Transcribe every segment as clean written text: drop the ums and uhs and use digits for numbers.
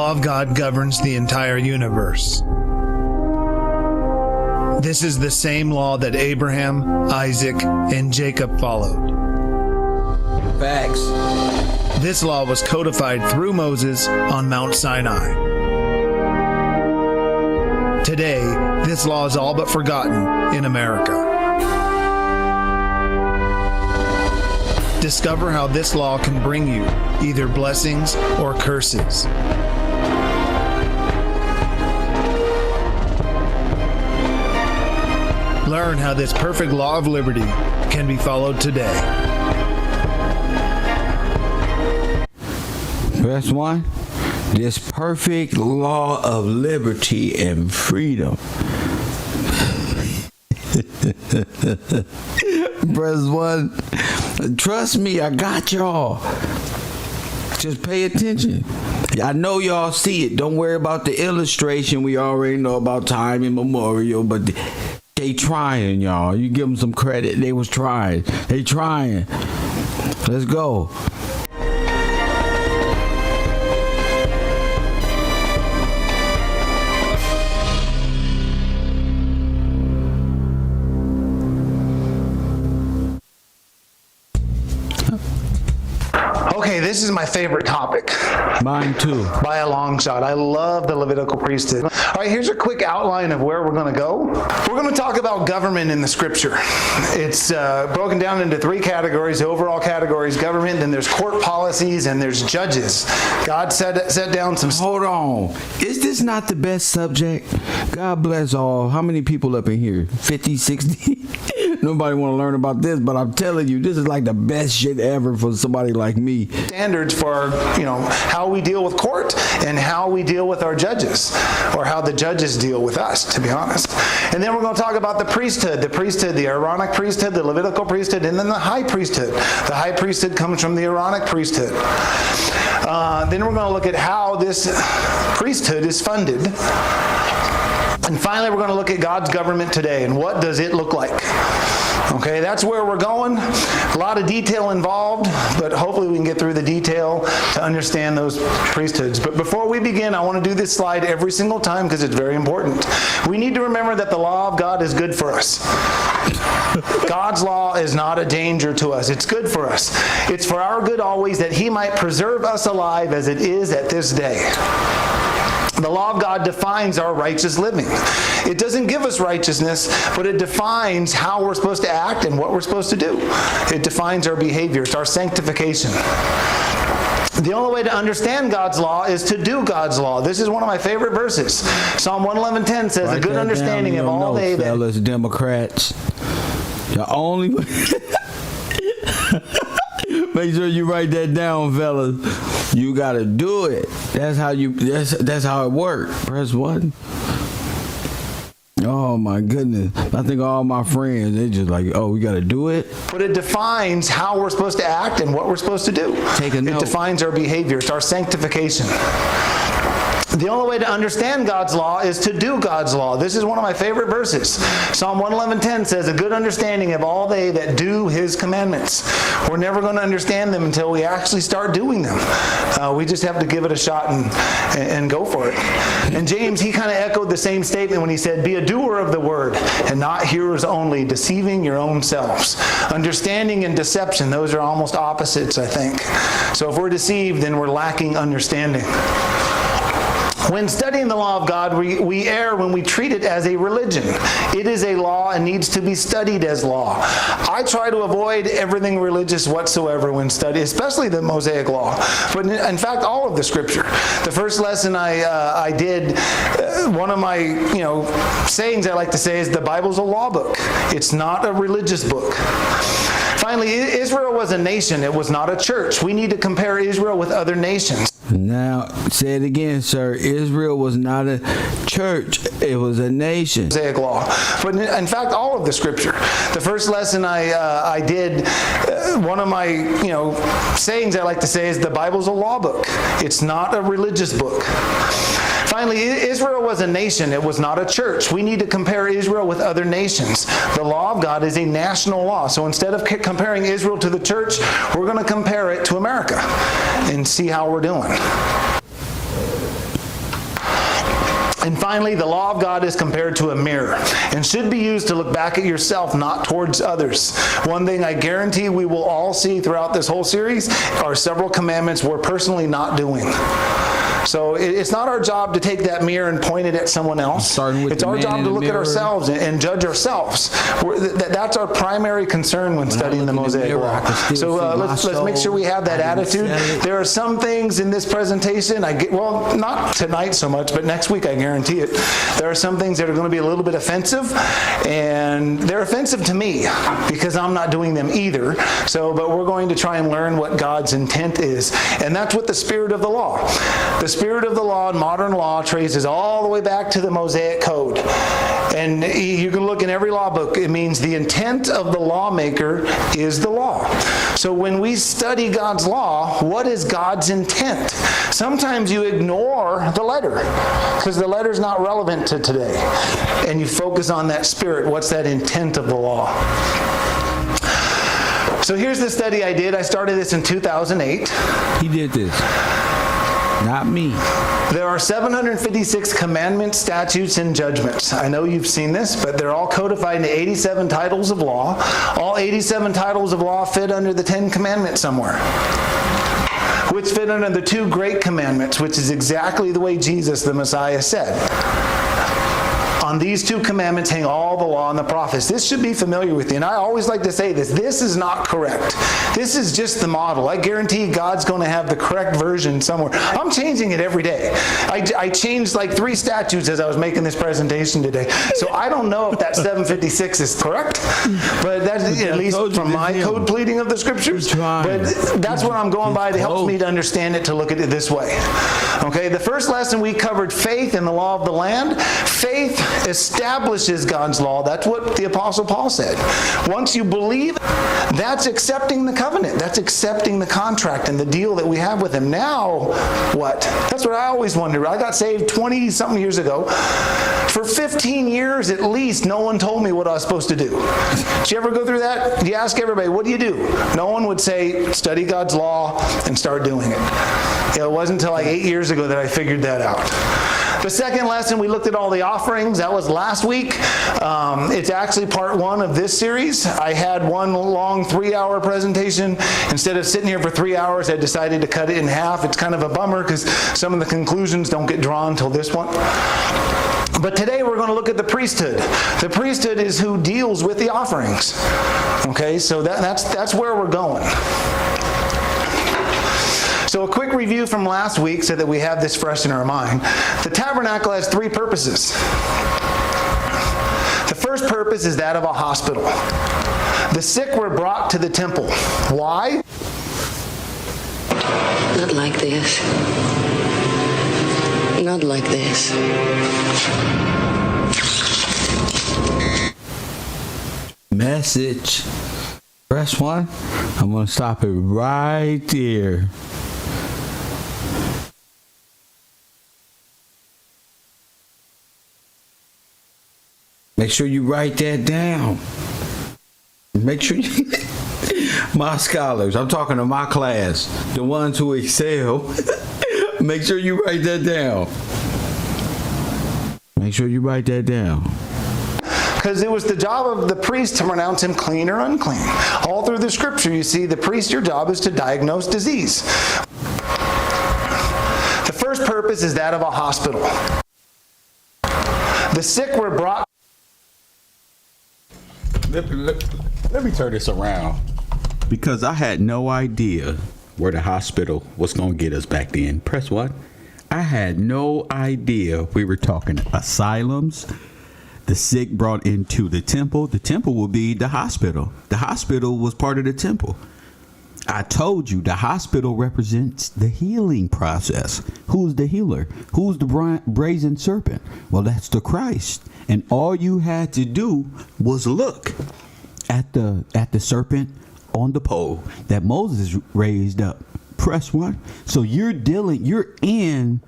law of God governs the entire universe. This is the same law that Abraham, Isaac, and Jacob followed. Facts. This law was codified through Moses on Mount Sinai. Today, this law is all but forgotten in America. Discover how this law can bring you either blessings or curses. Learn how this perfect law of liberty can be followed today. Verse 1. This perfect law of liberty and freedom. Verse 1. Trust me, I got y'all. Just pay attention. I know y'all see it. Don't worry about the illustration. We already know about time immemorial, but they trying, y'all. You give them some credit. They was trying. They trying. Let's go. Okay, this is my favorite topic. Mine too. By a long shot. I love the Levitical priesthood. All right, here's a quick outline of where we're going to go. We're going to talk about government in the scripture. It's broken down into three categories. The overall category is government, then there's court policies, and there's judges. God set down some... Hold on. Is this not the best subject? God bless all. How many people up in here? 50, 60? Nobody want to learn about this, but I'm telling you, this is like the best shit ever for somebody like me. Standards for, how we deal with court and how we deal with our judges, or how the judges deal with us, to be honest. And then we're going to talk about the priesthood, the Aaronic priesthood, the Levitical priesthood, and then the high priesthood. The high priesthood comes from the Aaronic priesthood. Then we're going to look at how this priesthood is funded. And finally, we're going to look at God's government today and what does it look like. Okay, that's where we're going. A lot of detail involved, but hopefully we can get through the detail to understand those priesthoods. But before we begin, I want to do this slide every single time because it's very important. We need to remember that the law of God is good for us. God's law is not a danger to us. It's good for us. It's for our good always, that He might preserve us alive as it is at this day. The law of God defines our righteous living. It doesn't give us righteousness, but it defines how we're supposed to act and what we're supposed to do. It defines our behavior. It's our sanctification. The only way to understand God's law is to do God's law. This is one of my favorite verses. Psalm 111:10 says, "A good understanding of all they that..." Fellas, Democrats. The only way... Make sure you write that down, fellas. You gotta do it. That's how it works. Press 1. Oh my goodness. I think all my friends, they just like, oh, we gotta do it. But it defines how we're supposed to act and what we're supposed to do. Take a note. It defines our behavior. It's our sanctification. The only way to understand God's law is to do God's law. This is one of my favorite verses. Psalm 111:10 says, "A good understanding of all they that do His commandments." We're never going to understand them until we actually start doing them. We just have to give it a shot and go for it. And James, he kind of echoed the same statement when he said, "Be a doer of the word and not hearers only, deceiving your own selves." Understanding and deception, those are almost opposites, I think. So if we're deceived, then we're lacking understanding. When studying the law of God, we err when we treat it as a religion. It is a law and needs to be studied as law. I try to avoid everything religious whatsoever when studying, especially the Mosaic law. But in fact, all of the Scripture. The first lesson I did, one of my sayings I like to say is the Bible's a law book. It's not a religious book. Finally, Israel was a nation. It was not a church. We need to compare Israel with other nations. Now, say it again, sir. Israel was not a church. It was a nation. Mosaic law. But in fact, all of the Scripture. The first lesson I did, one of my sayings I like to say is the Bible's a law book. It's not a religious book. Finally, Israel was a nation. It was not a church. We need to compare Israel with other nations. The law of God is a national law. So instead of comparing Israel to the church, we're going to compare it to America and see how we're doing. And finally, the law of God is compared to a mirror and should be used to look back at yourself, not towards others. One thing I guarantee we will all see throughout this whole series are several commandments we're personally not doing. So it's not our job to take that mirror and point it at someone else. It's our job to look at ourselves and judge ourselves. That's our primary concern when studying the Mosaic Law. So let's make sure we have that attitude. There are some things in this presentation, well, not tonight so much, but next week I guarantee it. There are some things that are going to be a little bit offensive, and they're offensive to me because I'm not doing them either. But we're going to try and learn what God's intent is. And that's what the spirit of the law. The spirit of the law in modern law traces all the way back to the Mosaic Code. And you can look in every law book. It means the intent of the lawmaker is the law. So when we study God's law, what is God's intent? Sometimes you ignore the letter because the letter's not relevant to today. And you focus on that spirit. What's that intent of the law? So here's the study I did. I started this in 2008. He did this. Not me. There are 756 commandments, statutes, and judgments. I know you've seen this, but they're all codified into 87 titles of law. All 87 titles of law fit under the 10 commandments somewhere, which fit under the 2 great commandments, which is exactly the way Jesus, the Messiah, said. On these 2 commandments hang all the law and the prophets. This should be familiar with you. And I always like to say this. This is not correct. This is just the model. I guarantee God's going to have the correct version somewhere. I'm changing it every day. I changed like 3 statutes as I was making this presentation today. So I don't know if that 756 is correct. But that's at least from my code pleading of the scriptures. But that's what I'm going by. It helps me to understand it, to look at it this way. Okay, the first lesson we covered faith in the law of the land. Faith establishes God's law. That's what the Apostle Paul said. Once you believe, that's accepting the covenant. That's accepting the contract and the deal that we have with Him. Now, what? That's what I always wondered. I got saved 20-something years ago. For 15 years at least, no one told me what I was supposed to do. Did you ever go through that? You ask everybody, what do you do? No one would say, study God's law and start doing it. It wasn't until like 8 years ago that I figured that out. The second lesson, we looked at all the offerings. That was last week. It's actually part 1 of this series. I had one long 3-hour presentation. Instead of sitting here for 3 hours, I decided to cut it in half. It's kind of a bummer because some of the conclusions don't get drawn until this one. But today we're going to look at the priesthood. The priesthood is who deals with the offerings. Okay, so that's where we're going. So a quick review from last week so that we have this fresh in our mind. The tabernacle has 3 purposes. The first purpose is that of a hospital. The sick were brought to the temple. Why? Not like this. Not like this. Message. Press 1. I'm going to stop it right there. Make sure you write that down. Make sure you... My scholars, I'm talking to my class, the ones who excel. Make sure you write that down. Make sure you write that down. Because it was the job of the priest to pronounce him clean or unclean. All through the scripture, you see the priest, your job is to diagnose disease. The first purpose is that of a hospital. The sick were brought... Let me turn this around, because I had no idea where the hospital was going to get us back then. Press what? I had no idea we were talking asylums, the sick brought into the temple. The temple will be the hospital. The hospital was part of the temple. I told you the hospital represents the healing process. Who's the healer? Who's the brazen serpent? Well, that's the Christ. And all you had to do was look at the serpent on the pole that Moses raised up. Press 1. So you're in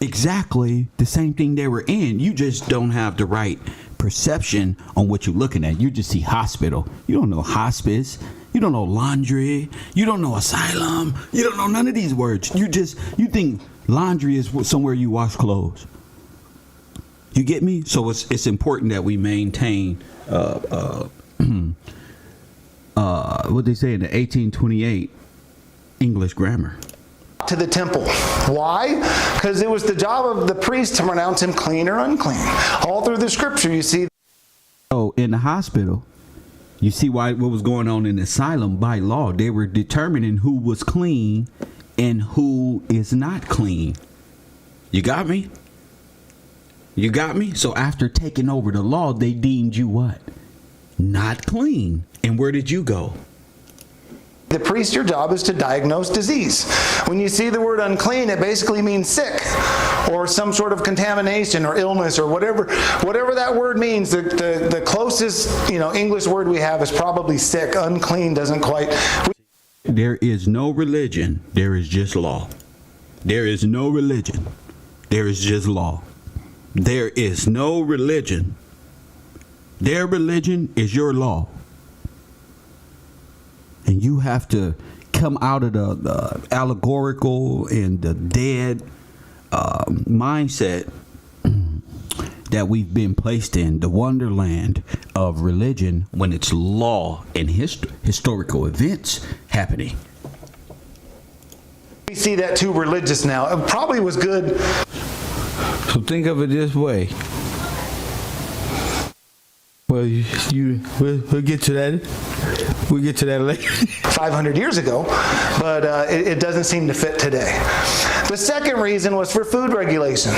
exactly the same thing they were in. You just don't have the right perception on what you're looking at. You just see hospital. You don't know hospice. You don't know laundry. You don't know asylum. You don't know none of these words. You think laundry is somewhere you wash clothes. You get me? So it's important that we maintain what they say in the 1828 English grammar. To the temple. Why? Because it was the job of the priest to pronounce him clean or unclean. All through the scripture, you see. So in the hospital, you see what was going on in the asylum by law. They were determining who was clean and who is not clean. You got me? You got me? So after taking over the law, they deemed you what? Not clean. And where did you go? The priest, your job is to diagnose disease. When you see the word unclean, it basically means sick or some sort of contamination or illness or whatever that word means. The closest, English word we have is probably sick. Unclean doesn't quite. There is no religion. There is just law. There is no religion. There is just law. There is no religion. Their religion is your law. And you have to come out of the allegorical and the dead mindset that we've been placed in, the wonderland of religion, when it's law and historical events happening. We see that too religious now. It probably was good. So think of it this way. Well, we'll get to that. We'll get to that later. 500 years ago, but it doesn't seem to fit today. The second reason was for food regulation.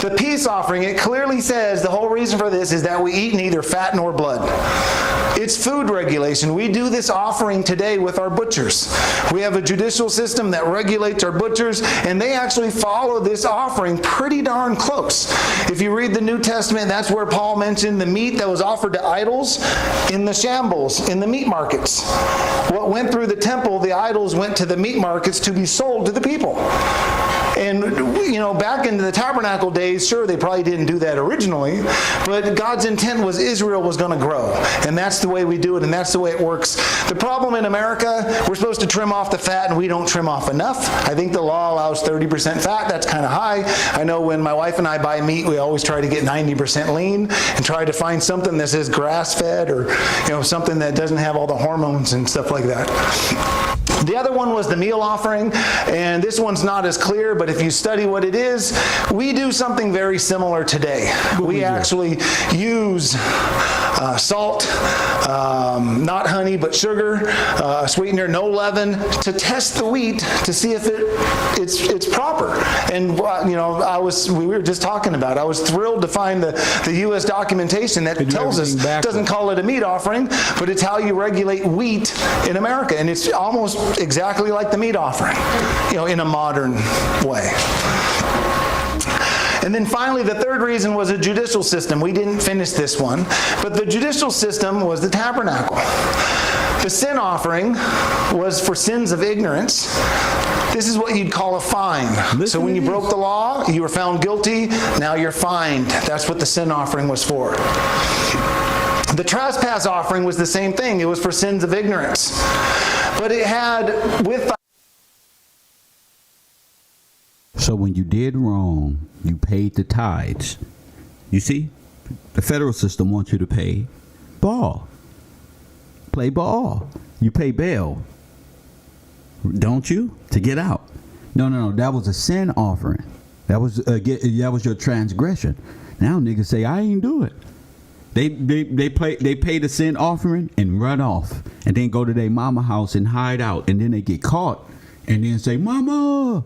The peace offering, it clearly says the whole reason for this is that we eat neither fat nor blood. It's food regulation. We do this offering today with our butchers. We have a judicial system that regulates our butchers, and they actually follow this offering pretty darn close. If you read the New Testament, that's where Paul mentioned the meat that was offered to idols in the shambles, in the meat markets. What went through the temple, the idols went to the meat markets to be sold to the people. And, back in the tabernacle days, sure, they probably didn't do that originally, but God's intent was Israel was going to grow. And that's the way we do it, and that's the way it works. The problem in America, we're supposed to trim off the fat, and we don't trim off enough. I think the law allows 30% fat. That's kind of high. I know when my wife and I buy meat, we always try to get 90% lean and try to find something that says grass-fed or, something that doesn't have all the hormones and stuff like that. The other one was the meal offering, and this one's not as clear, but if you study what it is, we do something very similar today. We actually use salt, not honey, but sugar, sweetener, no leaven, to test the wheat to see if it's proper. And we were just talking about it. I was thrilled to find the U.S. documentation that tells us, doesn't call it a meat offering, but it's how you regulate wheat in America, and it's almost exactly like the meat offering, in a modern way. And then finally, the third reason was a judicial system. We didn't finish this one, but the judicial system was the tabernacle. The sin offering was for sins of ignorance. This is what you'd call a fine. So when you broke the law, you were found guilty, now you're fined. That's what the sin offering was for. The trespass offering was the same thing. It was for sins of ignorance. But it had with. So when you did wrong, you paid the tithes. You see, the federal system wants you to pay ball. Play ball. You pay bail. Don't you? To get out. No. That was a sin offering. That was your transgression. Now niggas say, I ain't do it. They pay the sin offering and run off, and then go to their mama house and hide out, and then they get caught, and then say, Mama.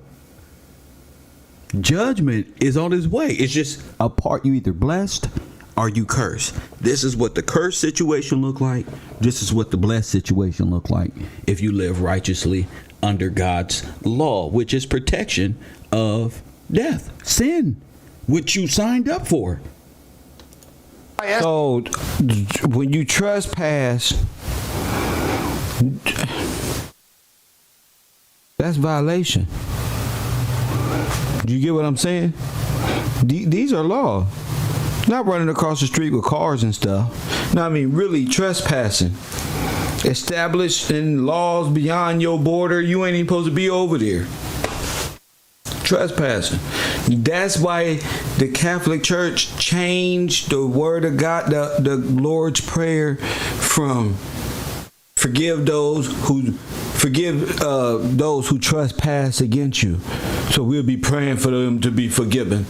Judgment is on its way. It's just a part. You either blessed or you cursed. This is what the cursed situation look like. This is what the blessed situation look like if you live righteously under God's law, which is protection of death, sin, which you signed up for. So when you trespass, that's violation. Do you get what I'm saying? These are law. Not running across the street with cars and stuff. No, I mean really trespassing. Establishing laws beyond your border. You ain't even supposed to be over there. Trespassing. That's why the Catholic Church changed the Word of God, the Lord's Prayer, from forgive those who trespass against you. So we'll be praying for them to be forgiven,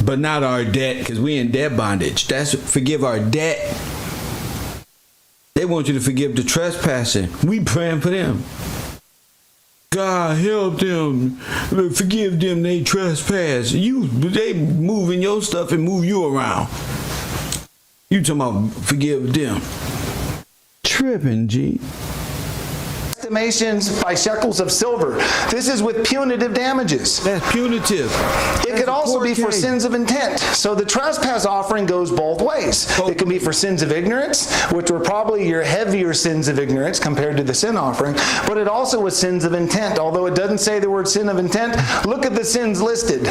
but not our debt, because we in debt bondage. That's forgive our debt. They want you to forgive the trespassing. We praying for them. God help them, forgive them. They trespass. They moving your stuff and move you around. You talking about forgive them? Tripping, G. Estimations by shekels of silver. This is with punitive damages. That's punitive. It could also be for sins of intent. So the trespass offering goes both ways. It can be for sins of ignorance, which were probably your heavier sins of ignorance compared to the sin offering, but it also was sins of intent. Although it doesn't say the word sin of intent, look at the sins listed.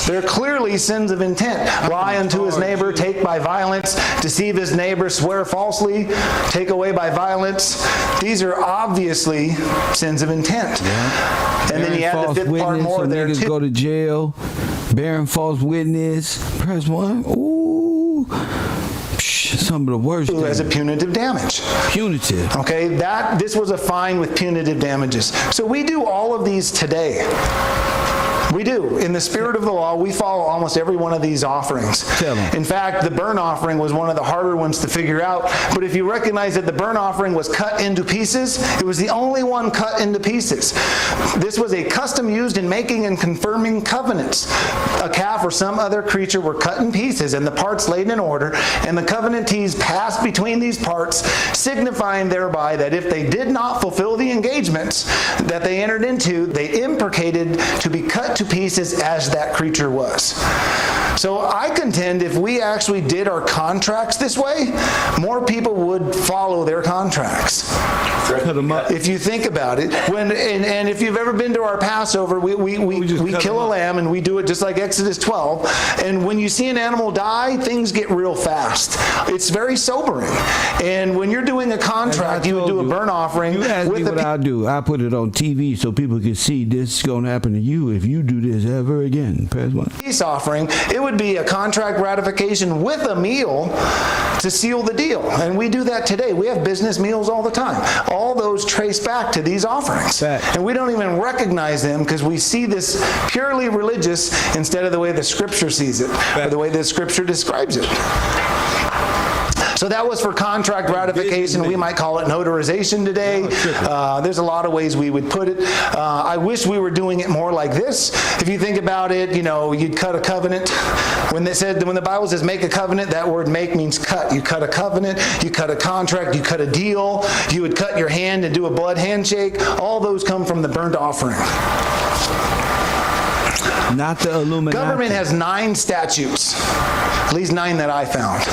They're clearly sins of intent. Lie unto his neighbor, take by violence, deceive his neighbor, swear falsely, take away by violence. These are obviously sins of intent. Yeah. And then you add the fifth part more there too. Go to jail, bearing false witness. Press 1. Ooh. Some of the worst things. As a punitive damage. Punitive. Okay, this was a fine with punitive damages. So we do all of these today. We do. In the spirit of the law, we follow almost every one of these offerings. Tell them. In fact, the burnt offering was one of the harder ones to figure out. But if you recognize that the burnt offering was cut into pieces, it was the only one cut into pieces. This was a custom used in making and confirming covenants. A calf or some other creature were cut in pieces and the parts laid in order, and the covenantees passed between these parts, signifying thereby that if they did not fulfill the engagements that they entered into, they imprecated to be cut to pieces as that creature was. So I contend if we actually did our contracts this way, more people would follow their contracts. If you think about it, and if you've ever been to our Passover, we kill a lamb and we do it just like Exodus 12. And when you see an animal die, things get real fast. It's very sobering. And when you're doing a contract, you would do a burnt offering. You asked me what I'll do. I put it on TV so people can see this is going to happen to you if you do this ever again. Press 1. Peace offering. It would be a contract ratification with a meal to seal the deal. And we do that today. We have business meals all the time. All those trace back to these offerings. And we don't even recognize them because we see this purely religious instead of the way the Scripture sees it, or the way the Scripture describes it. So that was for contract ratification. We might call it notarization today. There's a lot of ways we would put it. I wish we were doing it more like this. If you think about it, you'd cut a covenant. When the Bible says make a covenant, that word make means cut. You cut a covenant, you cut a contract, you cut a deal, you would cut your hand and do a blood handshake. All those come from the burnt offering. Not the Illuminati. Government has 9 statutes, at least 9 that I found.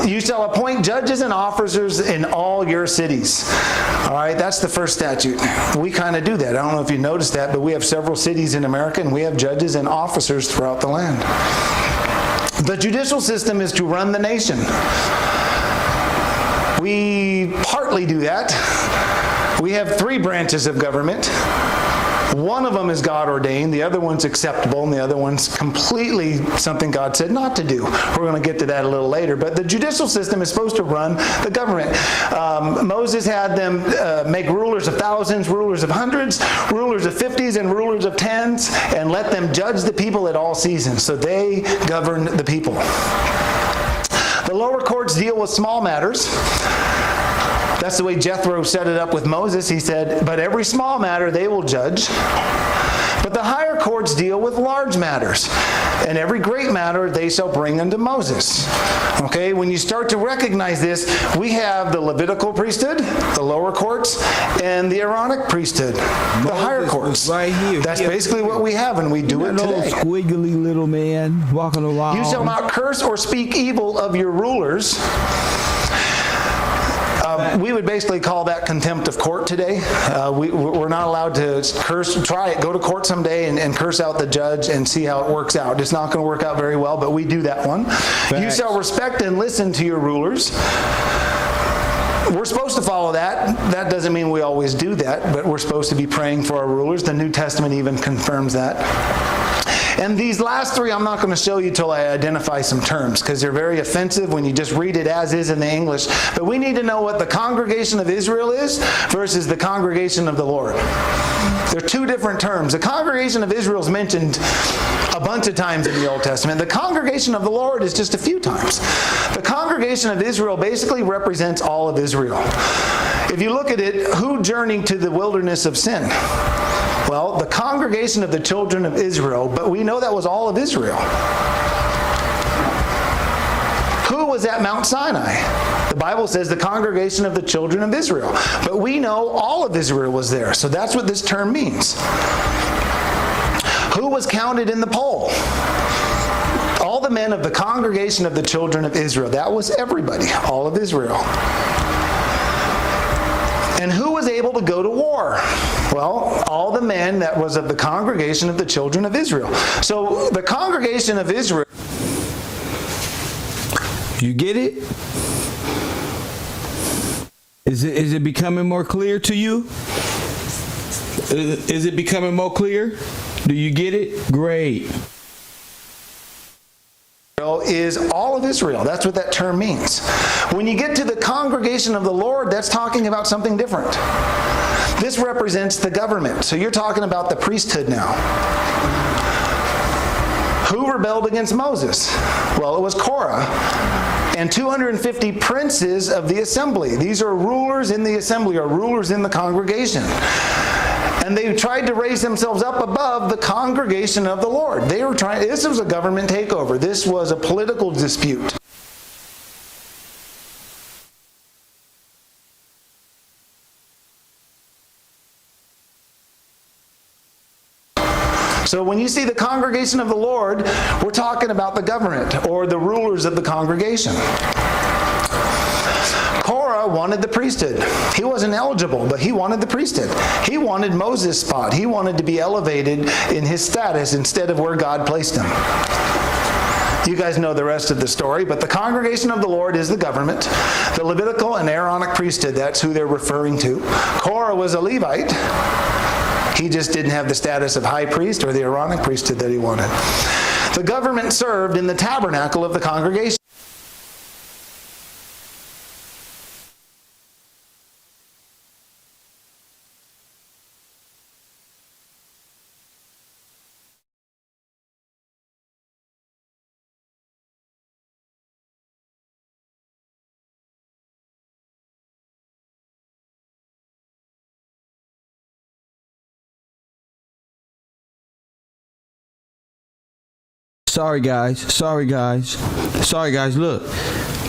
You shall appoint judges and officers in all your cities. All right, that's the first statute. We kind of do that. I don't know if you noticed that, but we have several cities in America, and we have judges and officers throughout the land. The judicial system is to run the nation. We partly do that. We have 3 branches of government. One of them is God ordained, the other one's acceptable, and the other one's completely something God said not to do. We're going to get to that a little later. But the judicial system is supposed to run the government. Moses had them make rulers of thousands, rulers of hundreds, rulers of 50s, and rulers of 10s, and let them judge the people at all seasons. So they govern the people. The lower courts deal with small matters. That's the way Jethro set it up with Moses. He said, but every small matter they will judge. But the higher courts deal with large matters. And every great matter they shall bring unto Moses. Okay, when you start to recognize this, we have the Levitical priesthood, the lower courts, and the Aaronic priesthood, the higher courts. Right here. That's basically what we have, and we do it today. That old squiggly little man walking around. You shall not curse or speak evil of your rulers. We would basically call that contempt of court today. We're not allowed to curse. Try it. Go to court someday and curse out the judge and see how it works out. It's not going to work out very well, but we do that one. Facts. You shall respect and listen to your rulers. We're supposed to follow that. That doesn't mean we always do that, but we're supposed to be praying for our rulers. The New Testament even confirms that. And these last three I'm not going to show you till I identify some terms, because they're very offensive when you just read it as is in the English. But we need to know what the congregation of Israel is versus the congregation of the Lord. They're two different terms. The congregation of Israel is mentioned a bunch of times in the Old Testament. The congregation of the Lord is just a few times. The congregation of Israel basically represents all of Israel. If you look at it, who journeyed to the wilderness of sin? Well, the congregation of the children of Israel, but we know that was all of Israel. Who was at Mount Sinai? The Bible says the congregation of the children of Israel. But we know all of Israel was there. So that's what this term means. Who was counted in the poll? All the men of the congregation of the children of Israel. That was everybody, all of Israel. And who was able to go to war? Well, all the men that was of the congregation of the children of Israel. So the congregation of Israel. You get it? Is it becoming more clear to you? Is it becoming more clear? Do you get it? Great. Is all of Israel. That's what that term means. When you get to the congregation of the Lord, that's talking about something different. This represents the government. So you're talking about the priesthood now. Who rebelled against Moses? Well, it was Korah and 250 princes of the assembly. These are rulers in the assembly, or rulers in the congregation. And they tried to raise themselves up above the congregation of the Lord. They were trying. This was a government takeover. This was a political dispute. So when you see the congregation of the Lord, we're talking about the government or the rulers of the congregation. Korah wanted the priesthood. He wasn't eligible, but he wanted the priesthood. He wanted Moses' spot. He wanted to be elevated in his status instead of where God placed him. You guys know the rest of the story, but the congregation of the Lord is the government. The Levitical and Aaronic priesthood, that's who they're referring to. Korah was a Levite. He just didn't have the status of high priest or the Aaronic priesthood that he wanted. The government served in the tabernacle of the congregation. Sorry guys, look,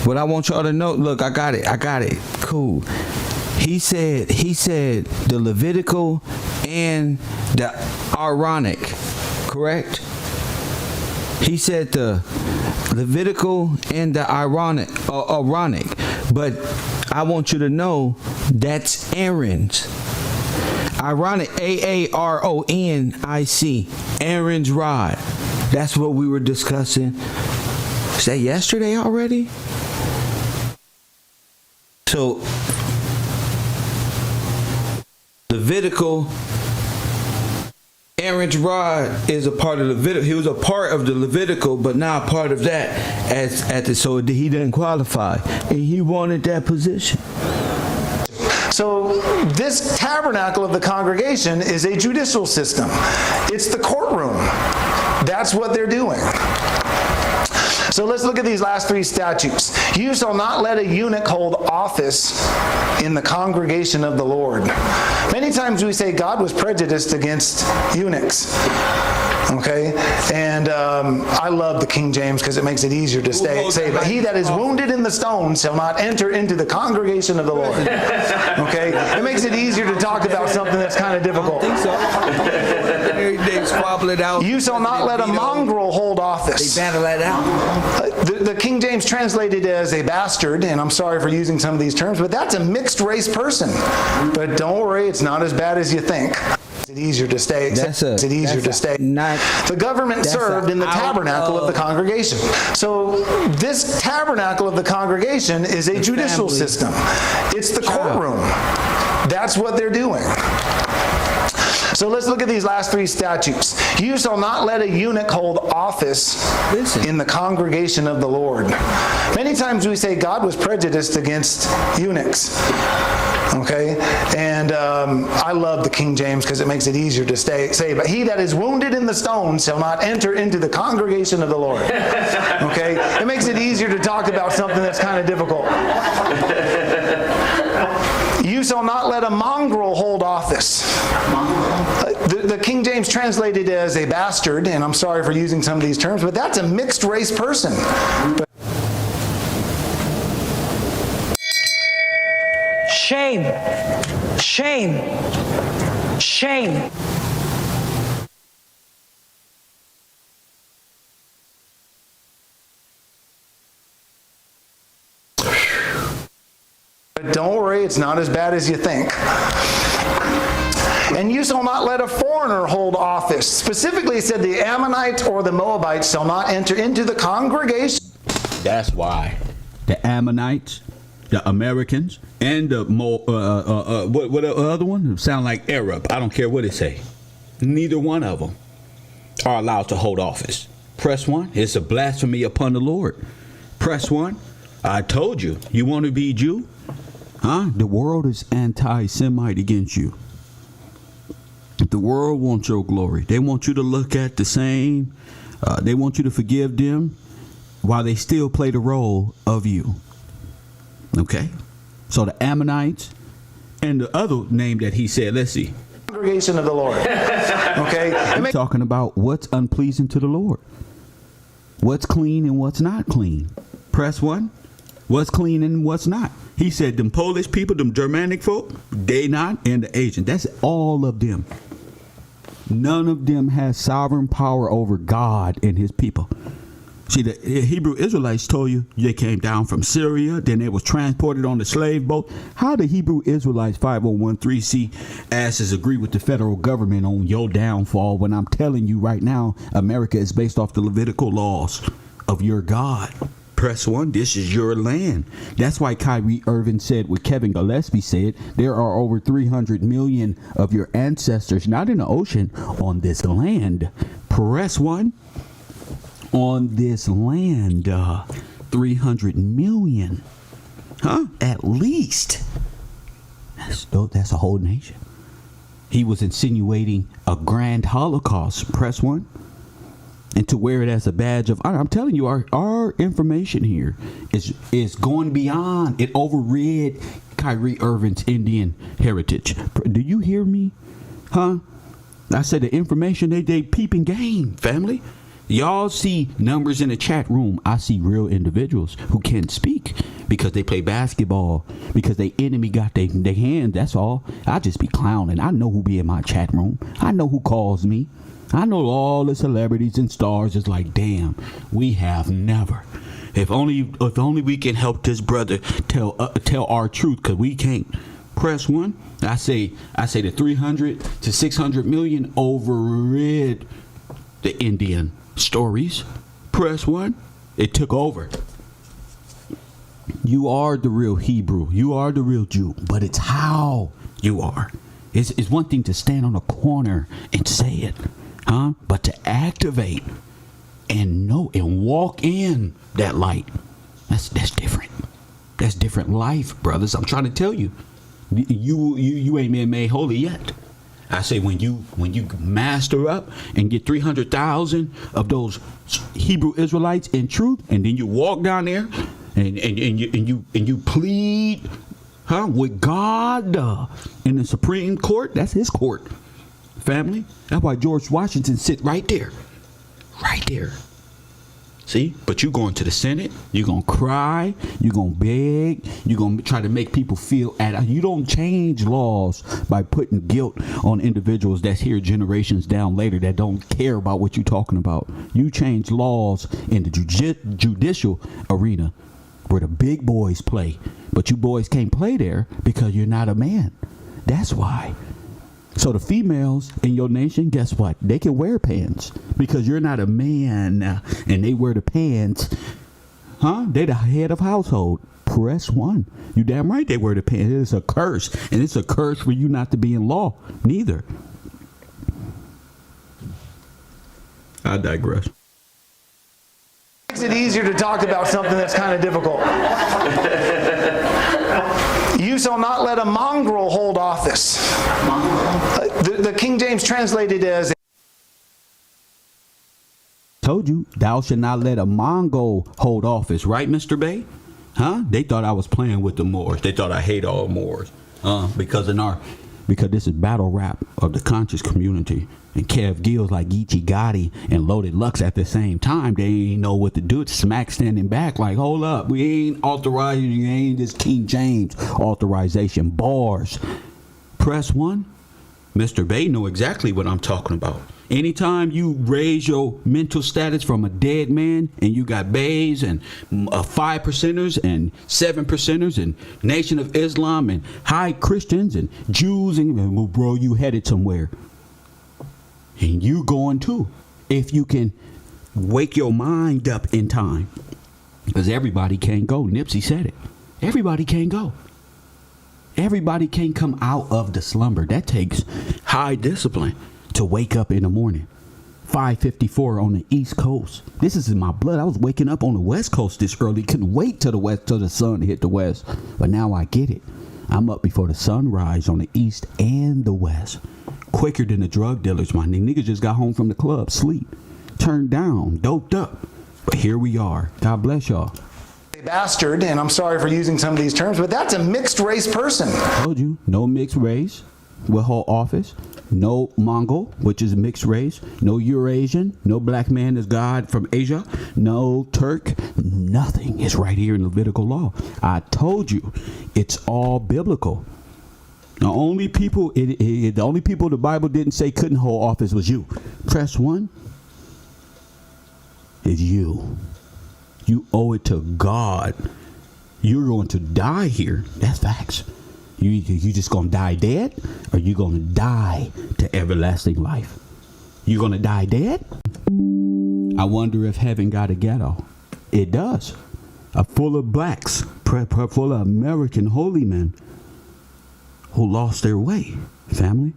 what I want y'all to know, look, I got it, cool. He said the Levitical and the Aaronic, correct? He said the Levitical and the Aaronic, but I want you to know that's Aaron's. Aaronic, Aaronic, Aaron's rod. That's what we were discussing. Was that yesterday already? So, Levitical, Aaron's rod is a part of Levitical. He was a part of the Levitical, but now a part of that. So he didn't qualify, and he wanted that position. So this tabernacle of the congregation is a judicial system. It's the courtroom. That's what they're doing. So let's look at these last three statutes. You shall not let a eunuch hold office in the congregation of the Lord. Many times we say God was prejudiced against eunuchs. Okay? And I love the King James because it makes it easier to say, but he that is wounded in the stone shall not enter into the congregation of the Lord. Okay? It makes it easier to talk about something that's kind of difficult. I think so. They squabble it out. You shall not let a mongrel hold office. They battle that out. The King James translated as a bastard, and I'm sorry for using some of these terms, but that's a mixed race person. But don't worry, it's not as bad as you think. It's easier to stay. The government served in the tabernacle of the congregation. So this tabernacle of the congregation is a judicial system. It's the courtroom. That's what they're doing. So let's look at these last 3 statutes. You shall not let a eunuch hold office in the congregation of the Lord. Many times we say God was prejudiced against eunuchs. Okay? And I love the King James because it makes it easier to say, but he that is wounded in the stone shall not enter into the congregation of the Lord. Okay? It makes it easier to talk about something that's kind of difficult. You shall not let a mongrel hold office. The King James translated as a bastard, and I'm sorry for using some of these terms, but that's a mixed race person. Shame. Shame. Shame. But don't worry, it's not as bad as you think. And you shall not let a foreigner hold office. Specifically, it said the Ammonites or the Moabites shall not enter into the congregation. That's why the Ammonites, the Americans, and the what the other one sound like Arab. I don't care what it say. Neither one of them are allowed to hold office. Press 1. It's a blasphemy upon the Lord. Press 1. I told you. You want to be Jew? Huh? The world is anti-Semite against you. The world wants your glory. They want you to look at the same. They want you to forgive them while they still play the role of you. Okay? So the Ammonites and the other name that he said, let's see. Congregation of the Lord. Okay? I'm talking about what's unpleasing to the Lord. What's clean and what's not clean. Press 1. What's clean and what's not. He said them Polish people, them Germanic folk, they not, and the Asian. That's all of them. None of them has sovereign power over God and his people. See, the Hebrew Israelites told you they came down from Syria, then they was transported on the slave boat. How the Hebrew Israelites 5013C asses agree with the federal government on your downfall when I'm telling you right now, America is based off the Levitical laws of your God? Press 1, this is your land. That's why Kyrie Irving said what Kevin Gillespie said, there are over 300 million of your ancestors, not in the ocean, on this land. Press 1, on this land, 300 million. Huh? At least. That's a whole nation. He was insinuating a grand Holocaust. Press 1. And to wear it as a badge of honor. I'm telling you, our information here is going beyond. It overrid Kyrie Irving's Indian heritage. Do you hear me? Huh? I said the information they peeping game, family. Y'all see numbers in the chat room. I see real individuals who can't speak because they play basketball, because they enemy got their hand. That's all. I just be clowning. I know who be in my chat room. I know who calls me. I know all the celebrities and stars is like, damn, we have never. If only we can help this brother tell our truth, because we can't. Press 1. I say the 300 to 600 million overrid the Indian stories. Press 1. It took over. You are the real Hebrew. You are the real Jew. But it's how you are. It's one thing to stand on a corner and say it. Huh? But to activate and know and walk in that light, that's different. That's different life, brothers. I'm trying to tell you. You ain't been made holy yet. I say when you master up and get 300,000 of those Hebrew Israelites in truth, and then you walk down there and you plead, with God in the Supreme Court. That's his court. Family. That's why George Washington sit right there. Right there. See? But you going to the Senate, you're going to cry, you're going to beg, you're going to try to make people feel you don't change laws by putting guilt on individuals that's here generations down later that don't care about what you're talking about. You change laws in the judicial arena where the big boys play. But you boys can't play there because you're not a man. That's why. So the females in your nation, guess what? They can wear pants because you're not a man and they wear the pants. Huh? They the head of household. Press 1. You damn right they wear the pants. It's a curse. And it's a curse for you not to be in law. Neither. I digress. Makes it easier to talk about something that's kind of difficult. You shall not let a mongrel hold office. The King James translated as Told you, thou shalt not let a Mongol hold office, right, Mr. Bay? Huh? They thought I was playing with the Moors. They thought I hate all Moors. Because this is battle rap of the conscious community. And Kev Gills like Geechee Gotti and Loaded Lux at the same time. They ain't know what to do. It's Smack standing back like, hold up, we ain't authorizing, ain't this King James authorization. Bars. Press 1. Mr. Bay know exactly what I'm talking about. Anytime you raise your mental status from a dead man and you got bays and 5%ers and 7%ers and Nation of Islam and high Christians and Jews and well, bro, you headed somewhere. And you going too. If you can wake your mind up in time. Because everybody can't go. Nipsey said it. Everybody can't go. Everybody can't come out of the slumber. That takes high discipline to wake up in the morning. 5:54 on the East Coast. This is in my blood. I was waking up on the West Coast this early. Couldn't wait till the sun hit the West. But now I get it. I'm up before the sunrise on the East and the West. Quicker than the drug dealers, my niggas just got home from the club, sleep, turned down, doped up. But here we are. God bless y'all. bastard, and I'm sorry for using some of these terms, but that's a mixed race person. I told you, no mixed race will hold office. No Mongol, which is mixed race. No Eurasian. No black man is God from Asia. No Turk. Nothing is right here in Levitical law. I told you, it's all biblical. The only people the Bible didn't say couldn't hold office was you. Press 1 is you. You owe it to God. You're going to die here. That's facts. You just gonna die dead, or you gonna die to everlasting life? You gonna die dead? I wonder if heaven got a ghetto. It does. Full of blacks, full of American holy men who lost their way. Family.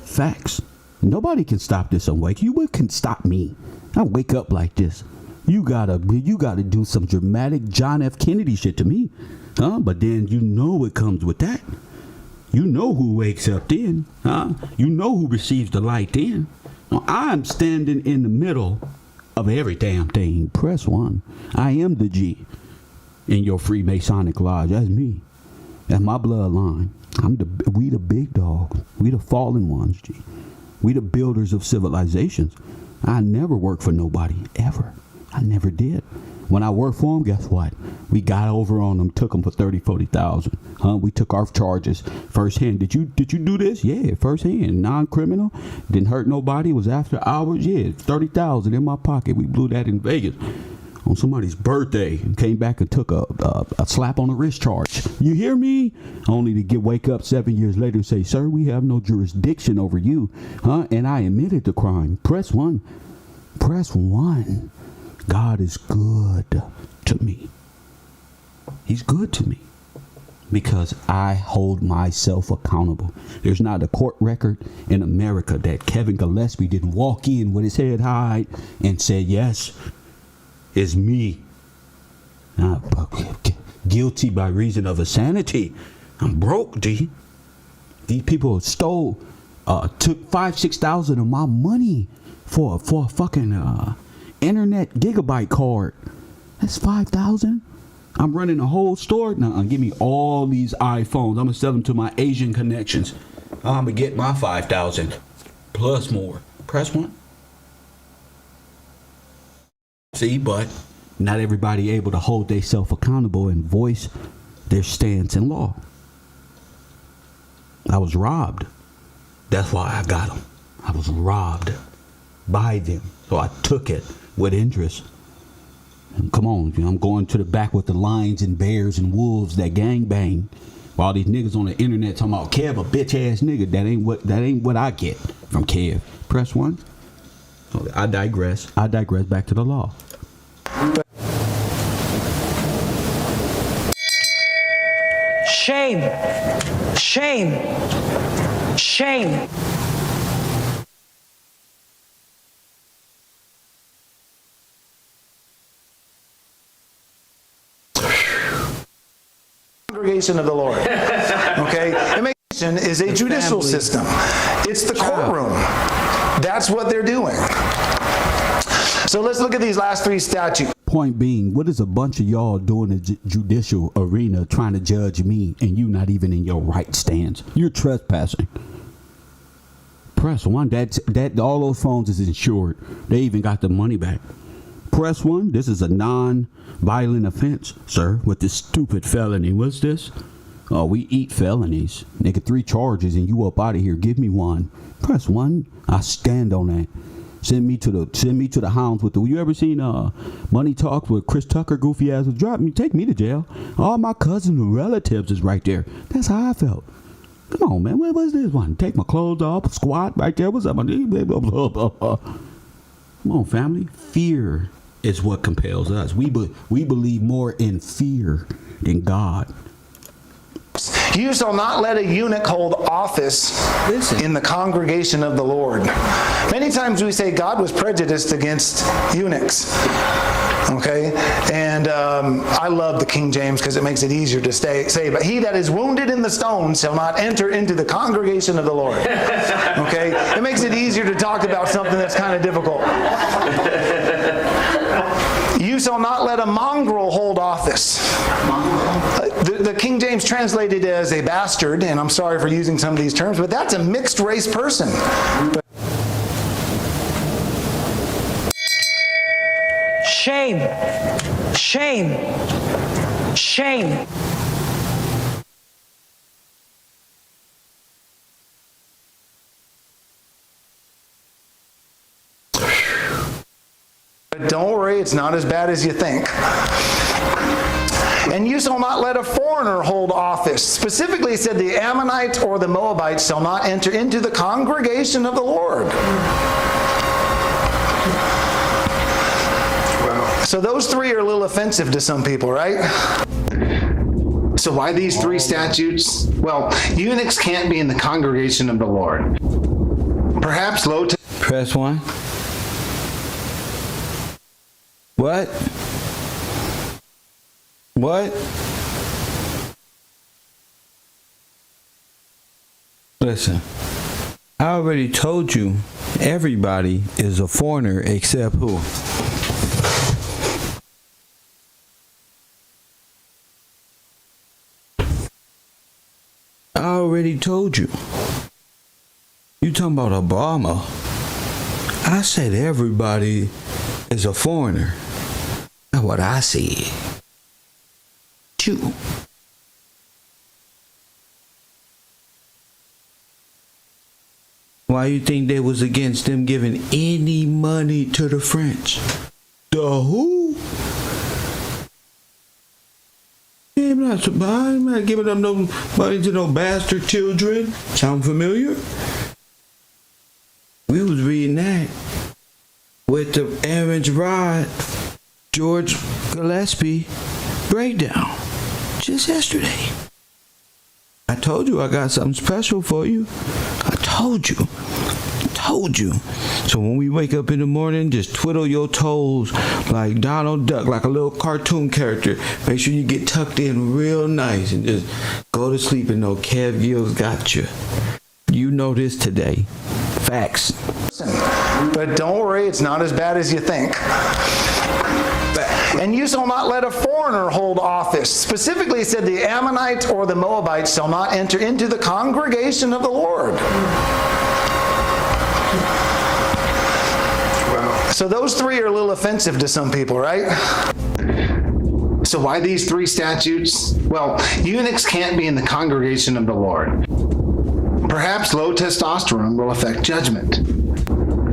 Facts. Nobody can stop this awake. You can stop me. I wake up like this. You gotta do some dramatic John F. Kennedy shit to me. But then you know it comes with that. You know who wakes up then. You know who receives the light then. Now, I'm standing in the middle of every damn thing. Press 1. I am the G in your Freemasonic lodge. That's me. That's my bloodline. We the big dog. We the fallen ones, G. We the builders of civilizations. I never worked for nobody, ever. I never did. When I worked for them, guess what? We got over on them, took them for 30, 40,000. We took our charges firsthand. Did you do this? Yeah, firsthand. Non-criminal. Didn't hurt nobody. Was after hours. Yeah, 30,000 in my pocket. We blew that in Vegas on somebody's birthday and came back and took a slap on the wrist charge. You hear me? Only to wake up 7 years later and say, sir, we have no jurisdiction over you. And I admitted the crime. Press 1. Press 1. God is good to me. He's good to me because I hold myself accountable. There's not a court record in America that Kevin Gillespie didn't walk in with his head high and say, yes, it's me. Guilty by reason of insanity. I'm broke, D. These people stole, took 5,000-6,000 of my money for a fucking internet gigabyte card. That's 5,000. I'm running a whole store. Now, give me all these iPhones. I'm gonna sell them to my Asian connections. I'm gonna get my 5,000 plus more. Press 1. See, but not everybody able to hold themselves accountable and voice their stance in law. I was robbed. That's why I got them. I was robbed by them, so I took it with interest. And come on, I'm going to the back with the lions and bears and wolves that gangbang. While these niggas on the internet talking about Kev, a bitch ass nigga. That ain't what I get from Kev. Press 1. I digress. Back to the law. Shame. Shame. Shame. congregation of the Lord. Okay? Immigration is a judicial system. It's the courtroom. That's what they're doing. So let's look at these last three statutes. Point being, what is a bunch of y'all doing in the judicial arena trying to judge me and you not even in your right stance? You're trespassing. Press 1. That all those phones is insured. They even got the money back. Press 1. This is a non-violent offense, sir, with this stupid felony. What's this? Oh, we eat felonies. Nigga, 3 charges and you up out of here. Give me 1. Press 1. I stand on that. Send me to the hounds with the. You ever seen Money Talks with Chris Tucker? Goofy ass would drop me, take me to jail. All my cousins and relatives is right there. That's how I felt. Come on, man. What was this one? Take my clothes off, squat right there. What's up? Come on, family. Fear is what compels us. We believe more in fear than God. You shall not let a eunuch hold office in the congregation of the Lord. Many times we say God was prejudiced against eunuchs. Okay? And I love the King James because it makes it easier to say, but he that is wounded in the stone shall not enter into the congregation of the Lord. Okay? It makes it easier to talk about something that's kind of difficult. You shall not let a mongrel hold office. The King James translated it as a bastard, and I'm sorry for using some of these terms, but that's a mixed race person. Shame. Shame. Shame. But don't worry, it's not as bad as you think. And you shall not let a foreigner hold office. Specifically, it said the Ammonites or the Moabites shall not enter into the congregation of the Lord. So those 3 are a little offensive to some people, right? So why these 3 statutes? Well, eunuchs can't be in the congregation of the Lord. Perhaps low to... Press 1. What? What? Listen, I already told you everybody is a foreigner except who? I already told you. You talking about Obama? I said everybody is a foreigner. That's what I said. You. Why you think they was against them giving any money to the French? The who? I'm not surprised. I'm not giving them no money to no bastard children. Sound familiar? We was reading that with the Aaron's Rod, George Gillespie breakdown just yesterday. I told you I got something special for you. I told you. So when we wake up in the morning, just twiddle your toes like Donald Duck, like a little cartoon character. Make sure you get tucked in real nice and just go to sleep and know Kev Gill's got you. You know this today. Facts. But don't worry, it's not as bad as you think. And you shall not let a foreigner hold office. Specifically, it said the Ammonites or the Moabites shall not enter into the congregation of the Lord. So those 3 are a little offensive to some people, right? So why these 3 statutes? Well, eunuchs can't be in the congregation of the Lord. Perhaps low testosterone will affect judgment.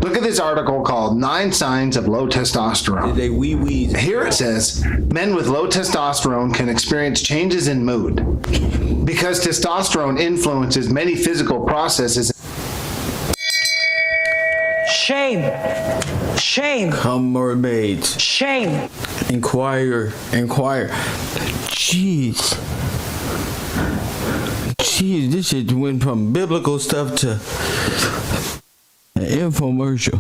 Look at this article called 9 Signs of Low Testosterone. They wee-wees. Here it says, men with low testosterone can experience changes in mood. Because testosterone influences many physical processes. Shame. Shame. Come, mermaids. Shame. Inquire. Jeez, this shit went from biblical stuff to an infomercial.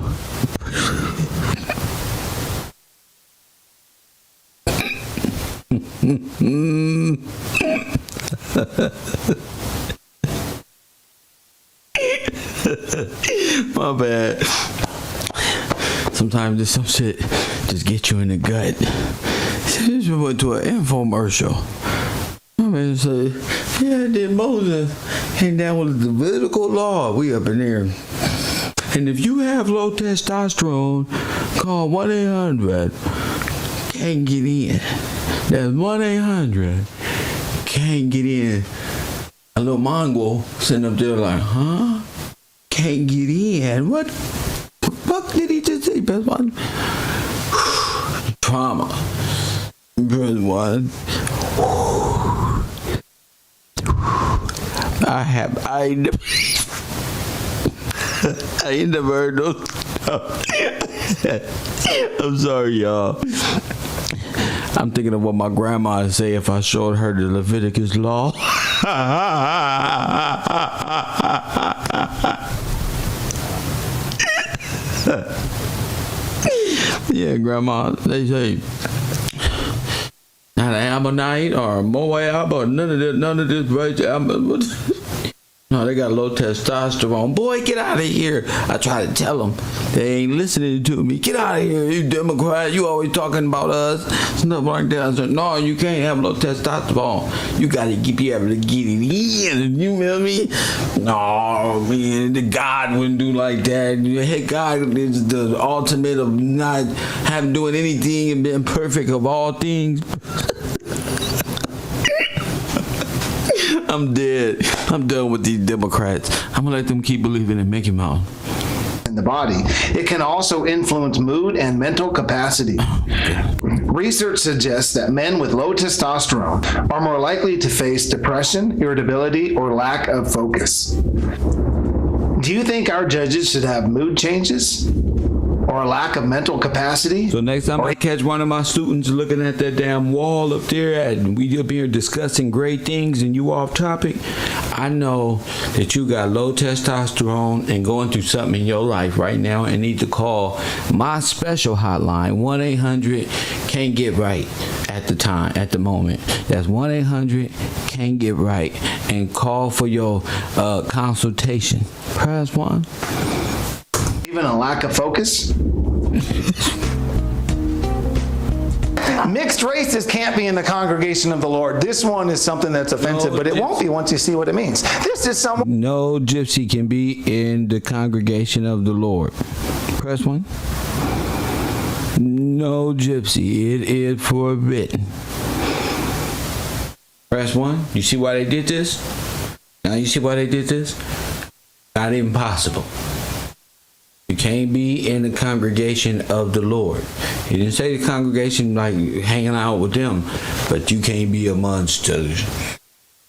My bad. Sometimes just some shit just get you in the gut. This went to an infomercial. I mean, so, yeah, then Moses came down with the Levitical law. We up in there. And if you have low testosterone, call 1-800. Can't get in. That's 1-800. Can't get in. A little Mongol sitting up there like, huh? Can't get in. What the fuck did he just say? Best one. Trauma. Best one. I ain't never heard those. I'm sorry, y'all. I'm thinking of what my grandma would say if I showed her the Leviticus law. Yeah, grandma, they say not an Ammonite or a Moab or none of this race. No, they got low testosterone. Boy, get out of here. I try to tell them. They ain't listening to me. Get out of here, you Democrat. You always talking about us. Stuff like that. I said, no, you can't have low testosterone. You got to be able to get it in. You feel me? No, man. The God wouldn't do like that. Hey, God is the ultimate of not having doing anything and being perfect of all things. I'm dead. I'm done with these Democrats. I'm gonna let them keep believing in Mickey Mouse. In the body, it can also influence mood and mental capacity. Research suggests that men with low testosterone are more likely to face depression, irritability, or lack of focus. Do you think our judges should have mood changes? Or a lack of mental capacity? So next time I catch one of my students looking at that damn wall up there and we up here discussing great things and you off topic, I know that you got low testosterone and going through something in your life right now and need to call my special hotline, 1-800-CAN'TGET-RIGHT at the moment. That's 1-800-CAN'TGET-RIGHT and call for your consultation. Press 1. Even a lack of focus? Mixed races can't be in the congregation of the Lord. This one is something that's offensive, but it won't be once you see what it means. This is someone. No gypsy can be in the congregation of the Lord. Press 1. No gypsy. It is forbidden. Press 1. You see why they did this? Now you see why they did this? Not even possible. You can't be in the congregation of the Lord. He didn't say the congregation like hanging out with them, but you can't be amongst others.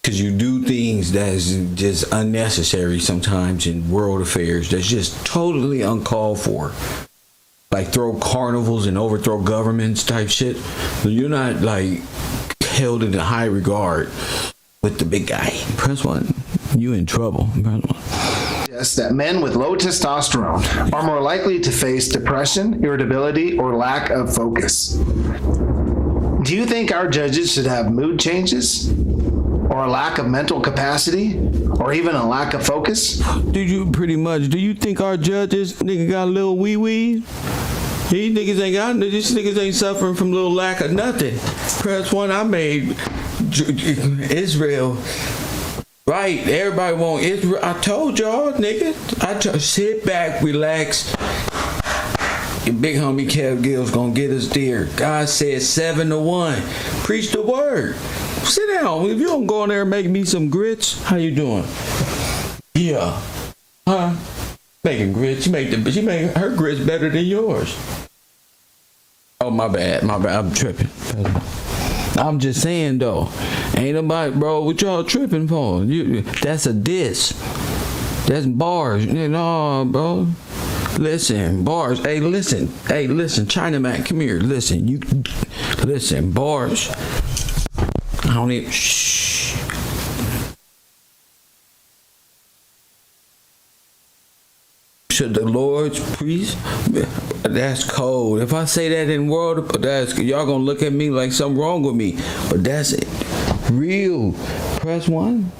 Because you do things that's just unnecessary sometimes in world affairs that's just totally uncalled for. Like throw carnivals and overthrow governments type shit. You're not like held in high regard with the big guy. Press 1. You in trouble. Press 1. That men with low testosterone are more likely to face depression, irritability, or lack of focus. Do you think our judges should have mood changes? Or a lack of mental capacity? Or even a lack of focus? Do you think our judges nigga got a little wee-wee? These niggas ain't got, these niggas ain't suffering from a little lack of nothing. Press 1, I made Israel. Right, everybody want Israel. I told y'all, nigga. Sit back, relax. Your big homie Kev Gill's gonna get us there. God said 7-1. Preach the word. Sit down. If you don't go in there and make me some grits, how you doing? Yeah. Huh? Making grits. She make her grits better than yours. Oh, my bad. I'm tripping. I'm just saying though, ain't nobody, bro, what y'all tripping for? That's a diss. That's bars. No, bro. Listen, bars. Hey, listen, Chinaman, come here. Listen, bars. I don't even, shh. Should the Lord's priest? That's cold. If I say that in world, y'all gonna look at me like something wrong with me. But that's it. real. Press 1.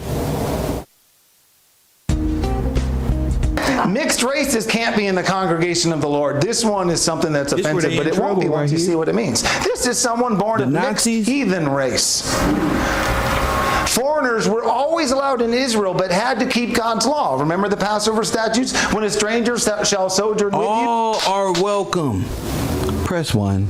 Mixed races can't be in the congregation of the Lord. This one is something that's This where offensive, they but in it won't be trouble once you right see here. what it means. This is someone born The of Nazis? mixed heathen race. Foreigners were always allowed in Israel, but had to keep God's law. Remember the Passover statutes? When a stranger shall sojourn with you. All are welcome. Press 1.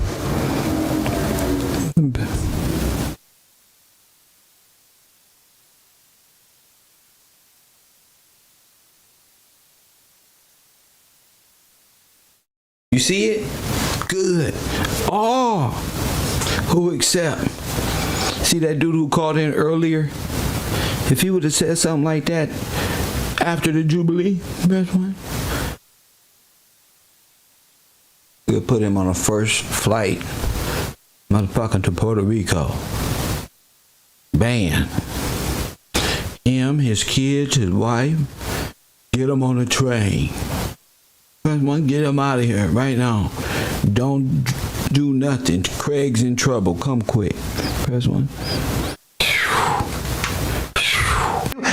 You see it? Good. All who accept. See that dude who called in earlier? If he would have said something like that after the Jubilee, press 1. We'll put him on a first flight, motherfucking, to Puerto Rico. Ban. Him, his kids, his wife, get him on a train. Press 1, get him out of here right now. Don't do nothing. Craig's in trouble. Come quick. Press 1.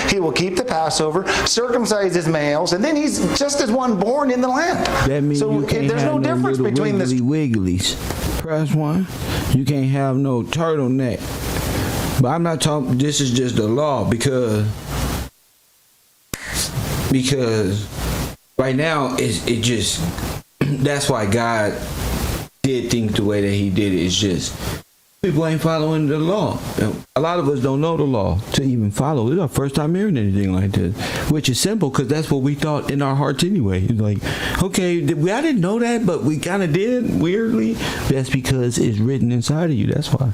He will keep the Passover, circumcise his males, and then he's just as one born in the land. That means so you can't there's have no difference little between this. wigglies. Press 1. You can't have no turtleneck. But I'm not talking. This is just the law because right now it just that's why God did things the way that He did it. It's just people ain't following the law. A lot of us don't know the law to even follow. This is our first time hearing anything like this, which is simple because that's what we thought in our hearts anyway. It's like, okay, I didn't know that, but we kind of did, weirdly. That's because it's written inside of you. That's why.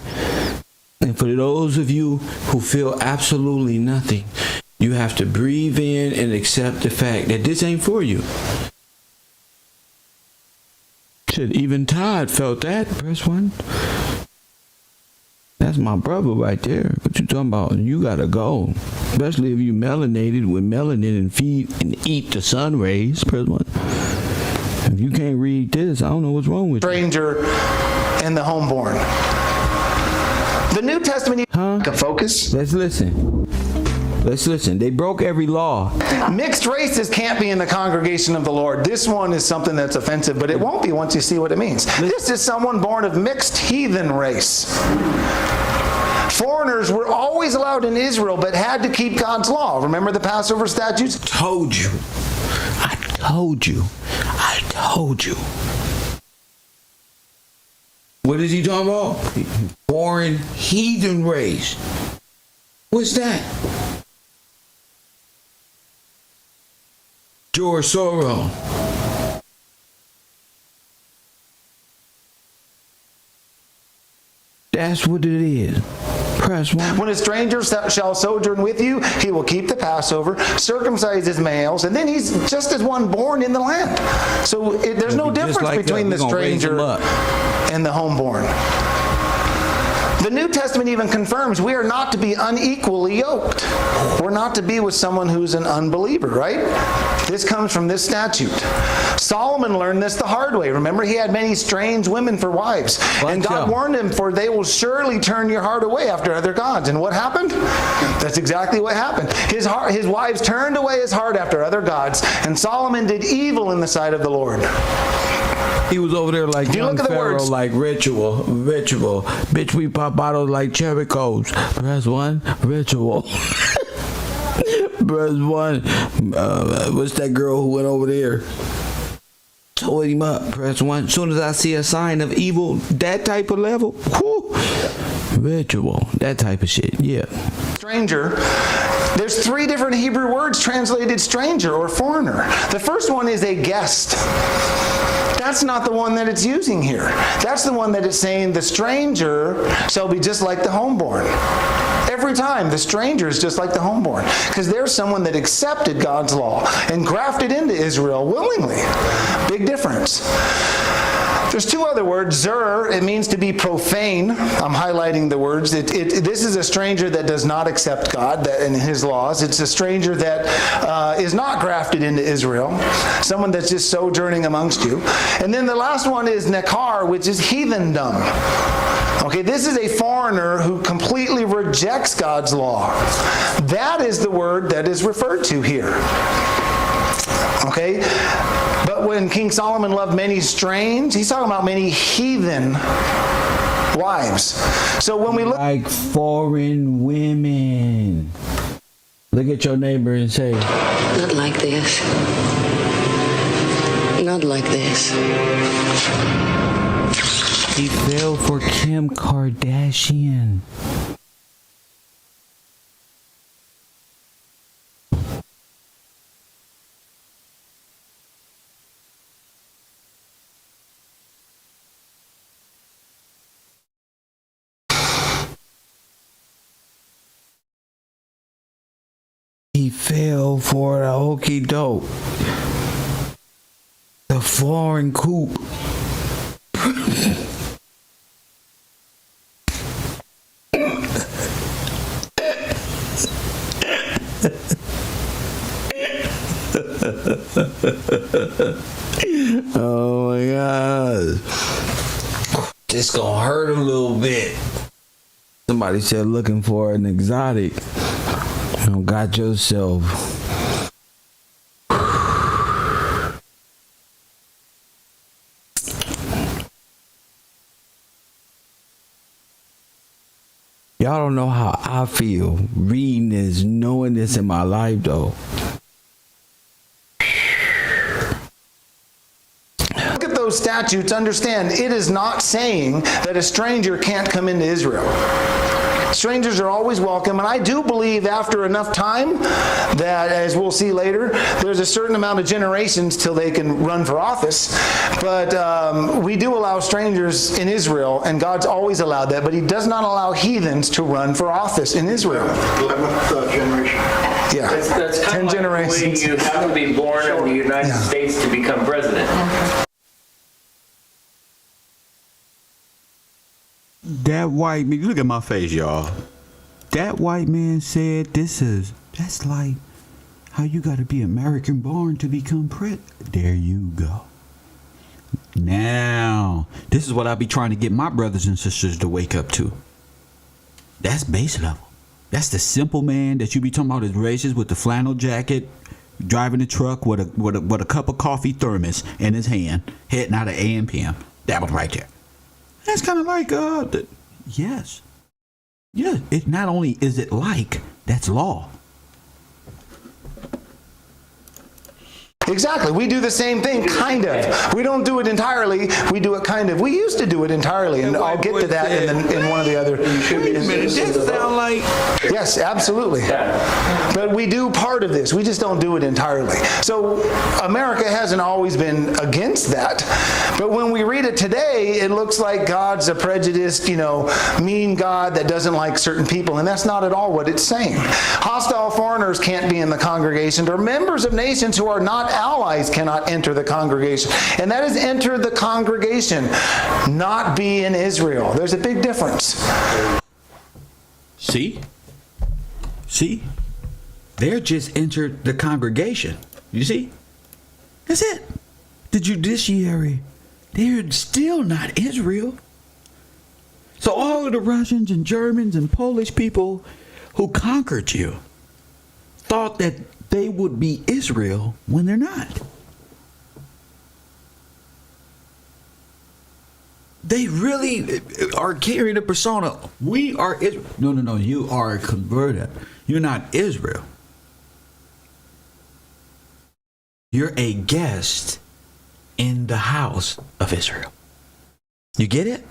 And for those of you who feel absolutely nothing, you have to breathe in and accept the fact that this ain't for you. Shit, even Todd felt that. Press 1. That's my brother right there. What you talking about? You gotta go. Especially if you melanated with melanin and feed and eat the sun rays. Press 1. If you can't read this, I don't know what's wrong with you. Stranger and the homeborn. The New Testament can focus. Let's listen. They broke every law. Mixed races can't be in the congregation of the Lord. This one is something that's offensive, but it won't be once you see what it means. This is someone born of mixed heathen race. Foreigners were always allowed in Israel, but had to keep God's law. Remember the Passover statutes? Told you. I told you. What is he talking about? Foreign heathen race. What's that? George Soros. That's what it is. Press 1. When a stranger shall sojourn with you, he will keep the Passover, circumcise his males, and then he's just as one born in the land. So there's no difference between the stranger and the homeborn. The New Testament even confirms we are not to be unequally yoked. We're not to be with someone who's an unbeliever, right? This comes from this statute. Solomon learned this the hard way. Remember, he had many strange women for wives. And God warned him, for they will surely turn your heart away after other gods. And what happened? That's exactly what happened. His wives turned away his heart after other gods, and Solomon did evil in the sight of the Lord. He was over there like young Pharaoh, words, like ritual. Bitch, we pop bottles like cherry codes. Press 1, ritual. Press 1. What's that girl who went over there? Told him up. Press 1. As soon as I see a sign of evil, that type of level, whoo, ritual, that type of shit. Yeah. Stranger. There's 3 different Hebrew words translated stranger or foreigner. The first one is a guest. That's not the one that it's using here. That's the one that it's saying the stranger shall be just like the homeborn. Every time, the stranger is just like the homeborn. Because there's someone that accepted God's law and grafted into Israel willingly. Big difference. There's 2 other words. Zer, it means to be profane. I'm highlighting the words. This is a stranger that does not accept God and His laws. It's a stranger that is not grafted into Israel. Someone that's just sojourning amongst you. And then the last one is nekar, which is heathendom. Okay, this is a foreigner who completely rejects God's law. That is the word that is referred to here. Okay? But when King Solomon loved many strange, he's talking about many heathen wives. So when we look like foreign women. Look at your neighbor and say, Not like this. Not like this. he fell for Kim Kardashian. He fell for the okey doke. The foreign coupe. Oh my God. This gonna hurt a little bit. Somebody said looking for an exotic. You got yourself. Y'all don't know how I feel reading this, knowing this in my life though. Look at those statutes, understand, it is not saying that a stranger can't come into Israel. Strangers are always welcome, and I do believe after enough time that, as we'll see later, there's a certain amount of generations till they can run for office. But we do allow strangers in Israel, and God's always allowed that, but He does not allow heathens to run for office in Israel. 11th generation. Yeah, That's 10 kind of like generations. the way you have to be born in the United States to become president. That white man, look at my face, y'all. That white man said that's like how you got to be American born to become president. There you go. Now, this is what I be trying to get my brothers and sisters to wake up to. That's base level. That's the simple man that you be talking about is racist with the flannel jacket, driving the truck with a cup of coffee thermos in his hand, heading out of AM/PM. That one right there. That's kind of like, yes. Yeah, it not only is it like, that's law. Exactly. We do the same thing, kind of. We don't do it entirely. We do it kind of. We used to do it entirely, and I'll get to that in one of the other. Wait a minute, this sound like Yes, absolutely. But we do part of this. We just don't do it entirely. So America hasn't always been against that. But when we read it today, it looks like God's a prejudiced, mean God that doesn't like certain people. And that's not at all what it's saying. Hostile foreigners can't be in the congregation, or members of nations who are not allies cannot enter the congregation. And that is enter the congregation, not be in Israel. There's a big difference. See? They're just entered the congregation. You see? That's it. The judiciary. They're still not Israel. So all of the Russians and Germans and Polish people who conquered you thought that they would be Israel when they're not. They really are carrying a persona. We are Israel. No. You are a converted. You're not Israel. You're a guest in the house of Israel. You get it?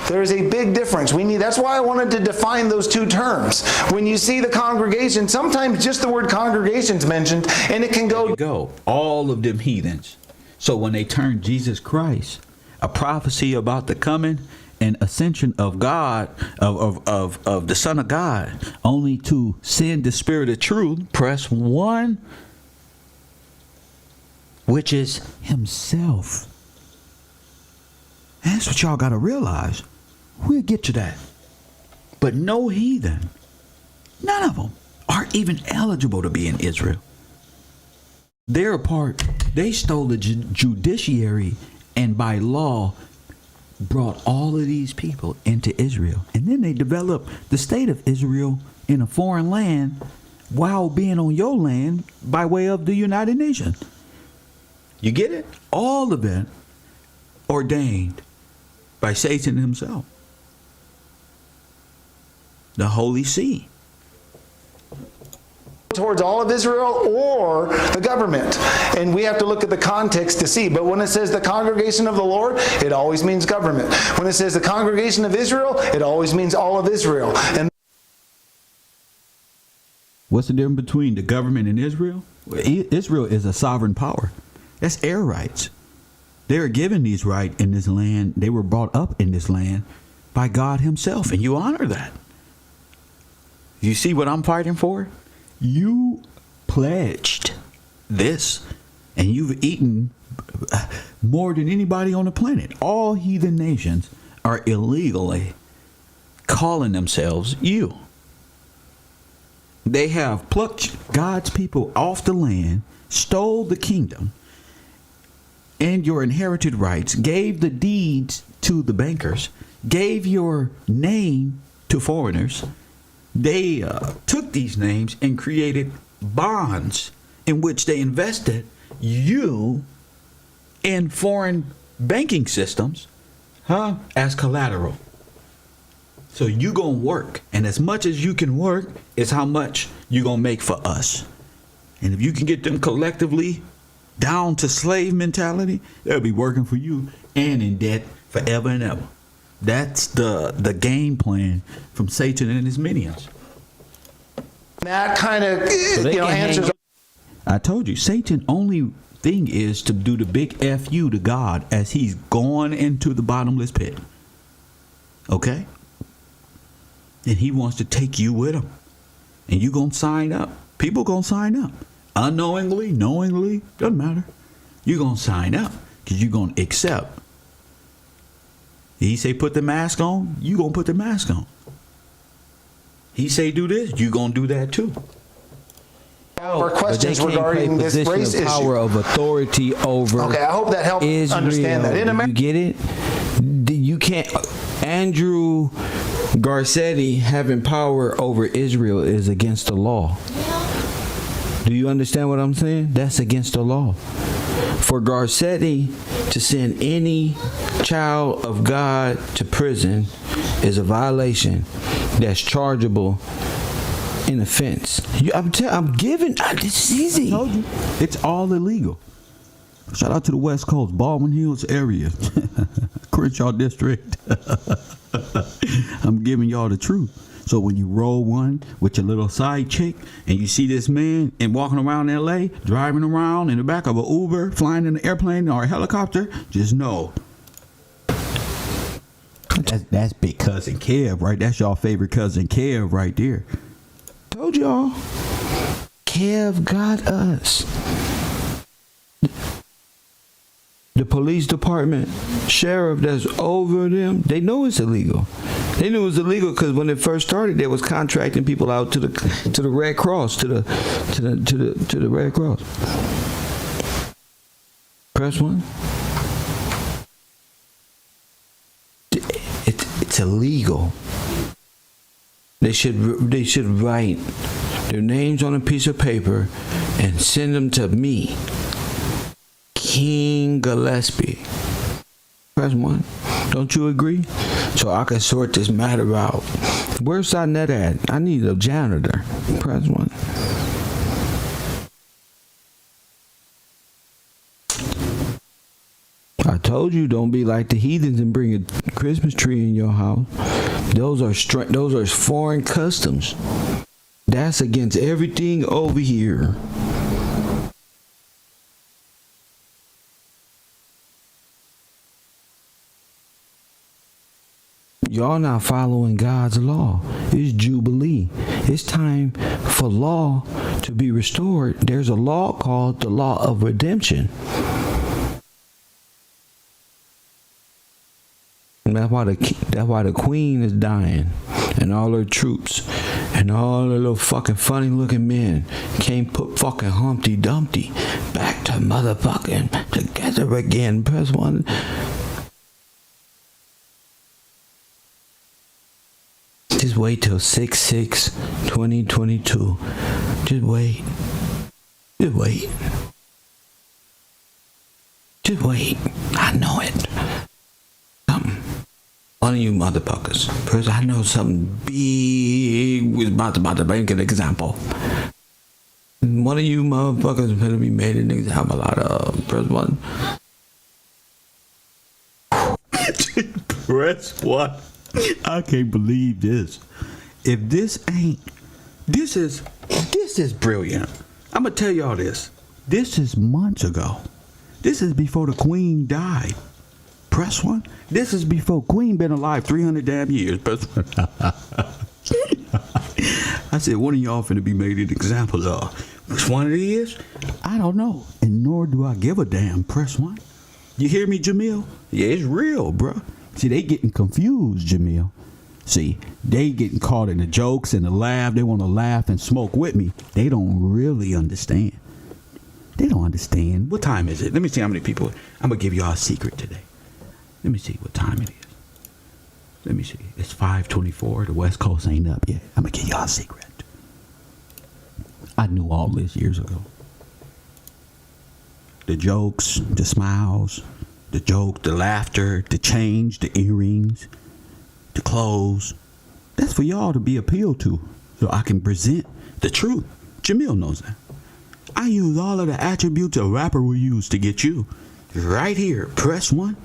There's a big difference. That's why I wanted to define those two terms. When you see the congregation, sometimes just the word congregation is mentioned, and it can go. All of them heathens. So when they turn Jesus Christ, a prophecy about the coming and ascension of God, of the Son of God, only to send the Spirit of truth, press 1, which is Himself. That's what y'all got to realize. We'll get to that. But no heathen, none of them are even eligible to be in Israel. They're a part, they stole the judiciary and by law brought all of these people into Israel. And then they developed the state of Israel in a foreign land while being on your land by way of the United Nations. You get it? All of it ordained by Satan himself. The Holy See. Towards all of Israel or the government. And we have to look at the context to see. But when it says the congregation of the Lord, it always means government. When it says the congregation of Israel, it always means all of Israel. And what's the difference between the government and Israel? Israel is a sovereign power. That's air rights. They are given these rights in this land. They were brought up in this land by God himself, and you honor that. You see what I'm fighting for? You pledged this, and you've eaten more than anybody on the planet. All heathen nations are illegally calling themselves you. They have plucked God's people off the land, stole the kingdom and your inherited rights, gave the deeds to the bankers, gave your name to foreigners. They took these names and created bonds in which they invested you in foreign banking systems, as collateral. So you gonna work, and as much as you can work is how much you gonna make for us. And if you can get them collectively down to slave mentality, they'll be working for you and in debt forever and ever. That's the game plan from Satan and his minions. that kind of answers. I told you, Satan's only thing is to do the big FU to God as he's going into the bottomless pit. Okay? And he wants to take you with him. And you going to sign up. People going to sign up. Unknowingly, knowingly, doesn't matter. You're going to sign up because you're going to accept. He say put the mask on, you going to put the mask on. He say do this, you going to do that too. Or questions regarding this race issue. Power of authority over. Okay, I hope that helps understand that. In America, you get it? You can't. Andrew Garcetti having power over Israel is against the law. Do you understand what I'm saying? That's against the law. For Garcetti to send any child of God to prison is a violation that's chargeable in offense. I'm giving. This is easy. I told you, it's all illegal. Shout out to the West Coast, Baldwin Hills area, Crenshaw District. I'm giving y'all the truth. So when you roll one with your little side chick and you see this man and walking around LA, driving around in the back of an Uber, flying in an airplane or a helicopter, just know. That's big cousin Kev, right? That's y'all favorite cousin Kev right there. Told y'all. Kev got us. The police department, sheriff that's over them, they know it's illegal. They knew it was illegal because when it first started, they was contracting people out to the Red Cross, to the Red Cross. Press one. It's illegal. They should write their names on a piece of paper and send them to me, King Gillespie. Press one. Don't you agree? So I can sort this matter out. Where's Sonnet at? I need a janitor. Press one. I told you don't be like the heathens and bring a Christmas tree in your house. Those are foreign customs. That's against everything over here. Y'all not following God's law. It's Jubilee. It's time for law to be restored. There's a law called the law of redemption. And that's why the queen is dying, and all her troops, and all the little fucking funny looking men can't put fucking Humpty Dumpty back to motherfucking together again. Press one. Just wait till 6/6/2022. Just wait. Just wait. Just wait. I know it. One of you motherfuckers. First, I know something big was about to make an example. One of you motherfuckers better be made an example out of. Press one. Press what? I can't believe this. If this ain't, this is brilliant. I'm gonna tell y'all this. This is months ago. This is before the Queen died. Press one. This is before Queen been alive 300 damn years. Press one. I said, one of y'all finna be made an example of. Which one it is? I don't know. And nor do I give a damn. Press one. You hear me, Jamil? Yeah, it's real, bruh. See, they getting confused, Jamil. See, they getting caught in the jokes and the laugh. They want to laugh and smoke with me. They don't really understand. They don't understand. What time is it? Let me see how many people. I'm going to give y'all a secret today. Let me see what time it is. Let me see. It's 5:24. The West Coast ain't up yet. I'm going to give y'all a secret. I knew all this years ago. The jokes, the smiles, the joke, the laughter, the change, the earrings, the clothes. That's for y'all to be appealed to so I can present the truth. Jamil knows that. I use all of the attributes a rapper will use to get you. Right here. Press one.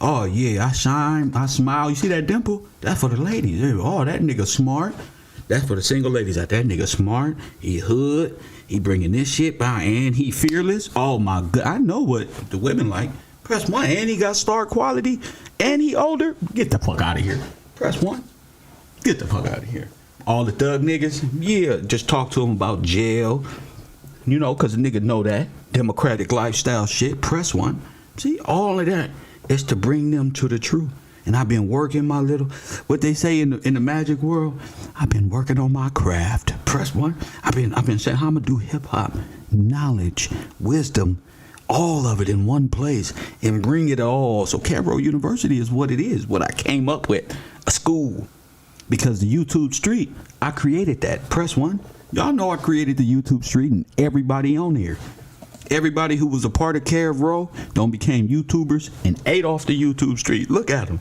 Oh, yeah, I shine, I smile. You see that dimple? That's for the ladies. Oh, that nigga smart. That's for the single ladies out there. That nigga smart. He hood. He bringing this shit by, and he fearless. Oh, my God. I know what the women like. Press one. And he got star quality. And he older. Get the fuck out of here. Press one. Get the fuck out of here. All the thug niggas, yeah, just talk to them about jail. You know, because the nigga know that. Democratic lifestyle shit. Press one. See, all of that is to bring them to the truth. And I've been working my little, what they say in the magic world, I've been working on my craft. Press one. I've been saying how I'm gonna do hip hop, knowledge, wisdom, all of it in one place and bring it all. So Cairo University is what it is, what I came up with, a school. Because the YouTube street, I created that. Press one. Y'all know I created the YouTube street and everybody on here. Everybody who was a part of Cav Row don't became YouTubers and ate off the YouTube street. Look at them.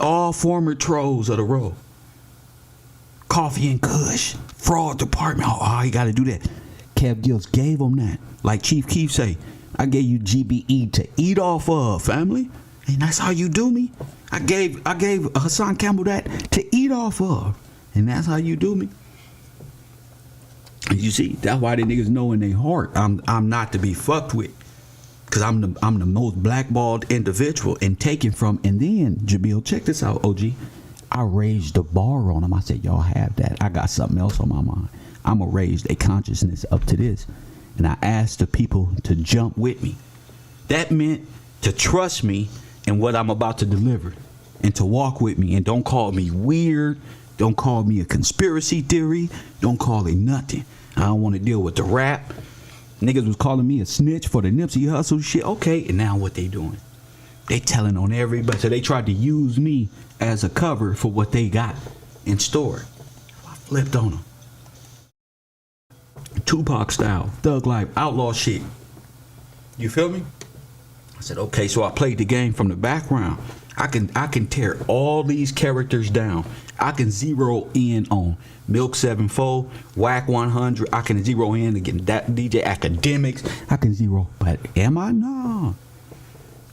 All former trolls of the row. Coffee and Kush. Fraud department. Oh, you got to do that. Kev Gills gave them that. Like Chief Keef say, I gave you GBE to eat off of, family. And that's how you do me. I gave Hassan Campbell that to eat off of. And that's how you do me. And you see, that's why the niggas know in their heart I'm not to be fucked with. Cause I'm the most blackballed individual and taken from. And then Jabil, check this out, OG. I raised the bar on them. I said, y'all have that. I got something else on my mind. I'm gonna raise their consciousness up to this. And I asked the people to jump with me. That meant to trust me in what I'm about to deliver and to walk with me. And don't call me weird. Don't call me a conspiracy theory. Don't call it nothing. I don't want to deal with the rap. Niggas was calling me a snitch for the Nipsey Hussle shit. Okay, and now what they doing? They telling on everybody. So they tried to use me as a cover for what they got in store. I flipped on them. Tupac style, thug life, outlaw shit. You feel me? I said, okay, so I played the game from the background. I can tear all these characters down. I can zero in on Milk 7-4, Whack 100. I can zero in again that DJ Academics. I can zero, but am I? No.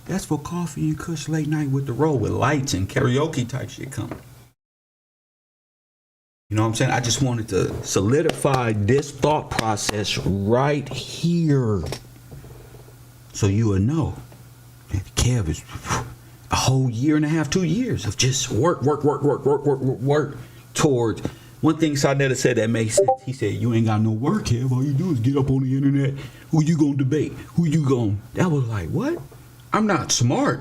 That's for Coffee and Kush late night with the roll with lights and karaoke type shit coming. You know what I'm saying? I just wanted to solidify this thought process right here, so you would know. Kev is a whole year and a half, 2 years of just work towards one thing. Sarnetta said that made sense. He said, you ain't got no work, Kev. All you do is get up on the internet. Who you gonna debate? Who you gonna? That was like, what? I'm not smart.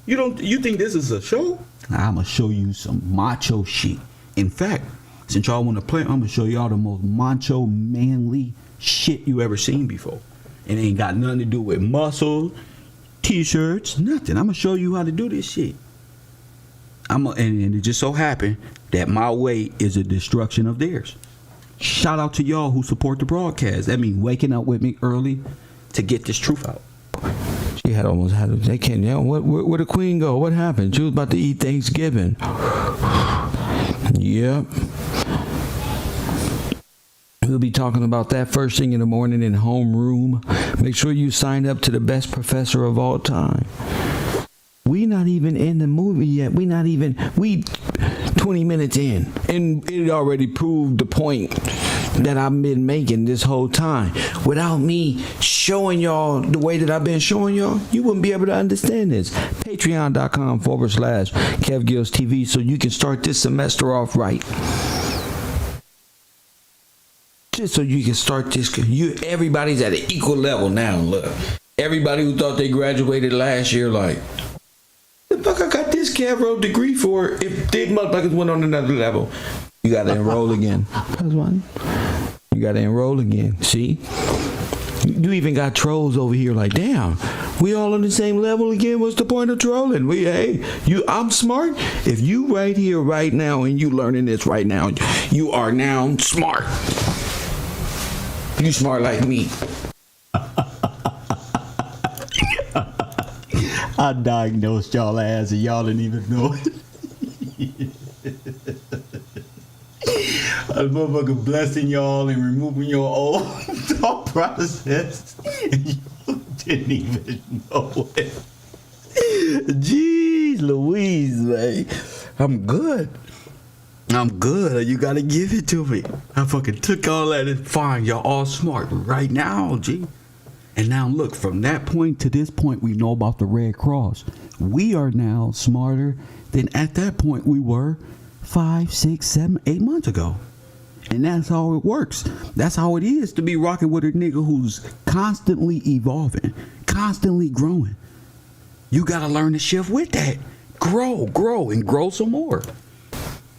You think this is a show? I'm gonna show you some macho shit. In fact, since y'all want to play, I'm gonna show y'all the most macho, manly shit you ever seen before. It ain't got nothing to do with muscle, t-shirts, nothing. I'm gonna show you how to do this shit. And it just so happened that my way is a destruction of theirs. Shout out to y'all who support the broadcast. That means waking up with me early to get this truth out. She had almost had they can't. Where the queen go? What happened? She was about to eat Thanksgiving. Yep. We'll be talking about that first thing in the morning in homeroom. Make sure you sign up to the best professor of all time. We not even in the movie yet. We 20 minutes in, and it already proved the point that I've been making this whole time. Without me showing y'all the way that I've been showing y'all, you wouldn't be able to understand this. Patreon.com/Kev Gills TV, so you can start this semester off right. Just so you can start this. Everybody's at an equal level now. Look, everybody who thought they graduated last year, like, the fuck I got this Kev degree for if they motherfuckers went on another level. You gotta enroll again. That's one. You gotta enroll again. See? You even got trolls over here like, damn, we all on the same level again. What's the point of trolling? I'm smart. If you right here, right now, and you learning this right now, you are now smart. You smart like me. I diagnosed y'all ass and y'all didn't even know it. A motherfucker blessing y'all and removing your old thought process. And you didn't even know it. Jeez Louise, man. I'm good. You gotta give it to me. I fucking took all that and fine. Y'all all smart right now, G. And now look, from that point to this point, we know about the Red Cross. We are now smarter than at that point we were 5, 6, 7, 8 months ago. And that's how it works. That's how it is to be rocking with a nigga who's constantly evolving, constantly growing. You gotta learn to shift with that. Grow, and grow some more.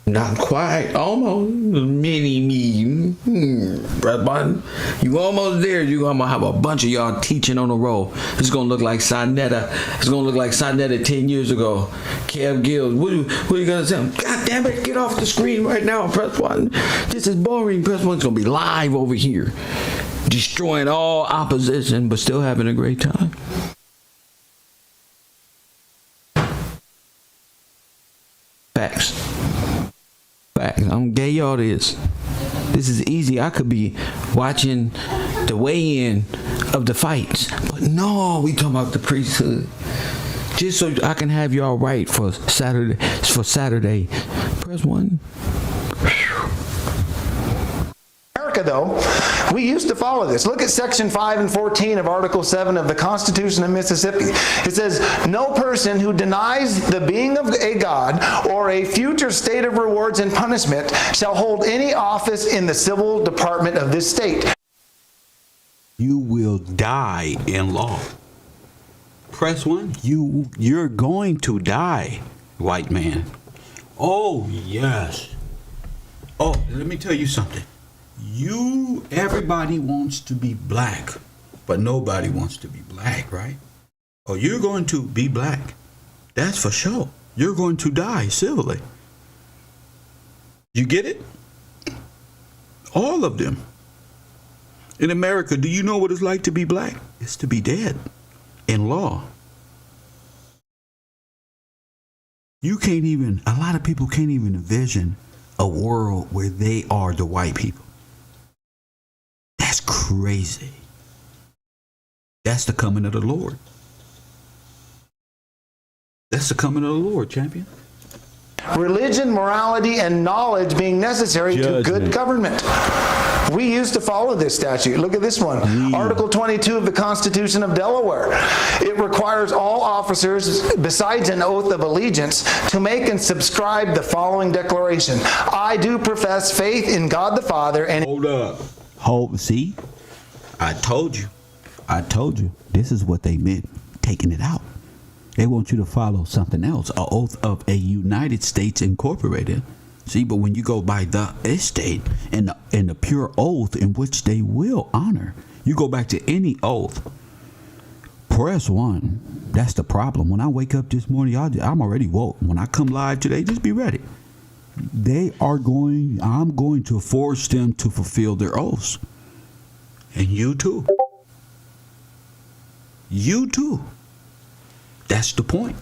Not quite. Almost. Mini me. Brother, you almost there. You're going to have a bunch of y'all teaching on the roll. It's going to look like Sonetta. It's going to look like Sonetta 10 years ago. Kev Gills. What are you going to say? God damn it. Get off the screen right now. Press 1. This is boring. Press 1's going to be live over here. Destroying all opposition, but still having a great time. Facts. I'm gay y'all this. This is easy. I could be watching the weigh-in of the fights. But no, we talking about the priesthood. Just so I can have y'all right for Saturday. Press 1. Though, we used to follow this. Look at section 5 and 14 of Article 7 of the Constitution of Mississippi. It says, no person who denies the being of a God or a future state of rewards and punishment shall hold any office in the civil department of this state. You will die in law. Press 1. You're going to die, white man. Oh, yes. Oh, let me tell you something. Everybody wants to be black, but nobody wants to be black, right? Oh, you're going to be black. That's for sure. You're going to die civilly. You get it? All of them. In America, do you know what it's like to be black? It's to be dead in law. A lot of people can't even envision a world where they are the white people. That's crazy. That's the coming of the Lord. That's the coming of the Lord, champion. Religion, morality, and knowledge being necessary Judgment. to good government. We used to follow this statute. Look at this one. Article 22 of the Constitution of Delaware. It requires all officers, besides an oath of allegiance, to make and subscribe the following declaration. I do profess faith in God the Father and... Hold up. See? I told you. This is what they meant, taking it out. They want you to follow something else, an oath of a United States Incorporated. See, but when you go by the estate and the pure oath in which they will honor, you go back to any oath. Press 1. That's the problem. When I wake up this morning, I'm already woke. When I come live today, just be ready. I'm going to force them to fulfill their oaths. And you too. You too. That's the point.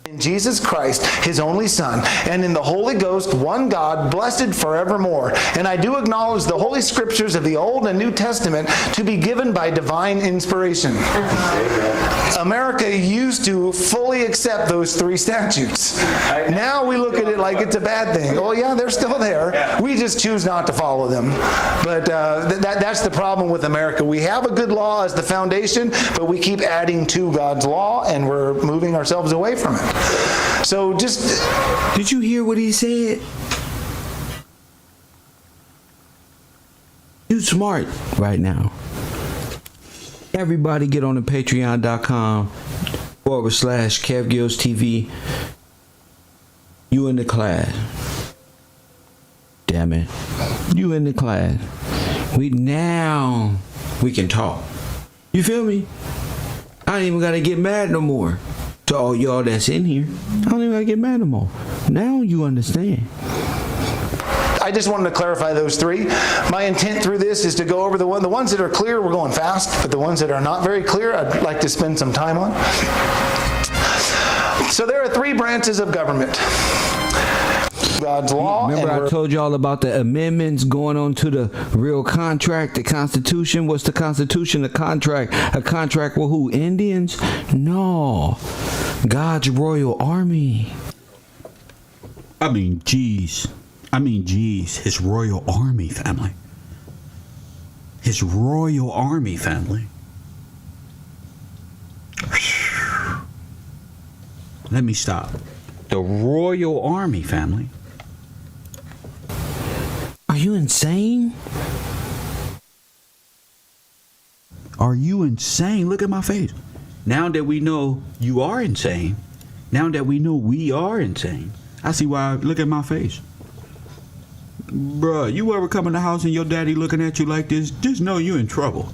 In Jesus Christ, his only Son, and in the Holy Ghost, one God, blessed forevermore. And I do acknowledge the Holy Scriptures of the Old and New Testament to be given by divine inspiration. America used to fully accept those 3 statutes. Now we look at it like it's a bad thing. Oh yeah, they're still there. We just choose not to follow them. But that's the problem with America. We have a good law as the foundation, but we keep adding to God's law, and we're moving ourselves away from it. So just... Did you hear what he said? You smart right now. Everybody get on the patreon.com/KevGillsTV. You in the class. Damn it. You in the class. We can talk. You feel me? I ain't even gotta get mad no more. To all y'all that's in here, I don't even gotta get mad no more. Now you understand. I just wanted to clarify those 3. My intent through this is to go over the ones that are clear, we're going fast, but the ones that are not very clear, I'd like to spend some time on. So there are 3 branches of government. God's law. Remember I told you all about the amendments going on to the real contract, the Constitution. What's the Constitution? A contract with who? Indians? No. God's royal army. I mean, geez, his royal army, family. His royal army, family. Let me stop. The royal army, family. Are you insane? Are you insane? Look at my face. Now that we know you are insane, now that we know we are insane, I see why. Look at my face. Bruh, you ever come in the house and your daddy looking at you like this, just know you in trouble.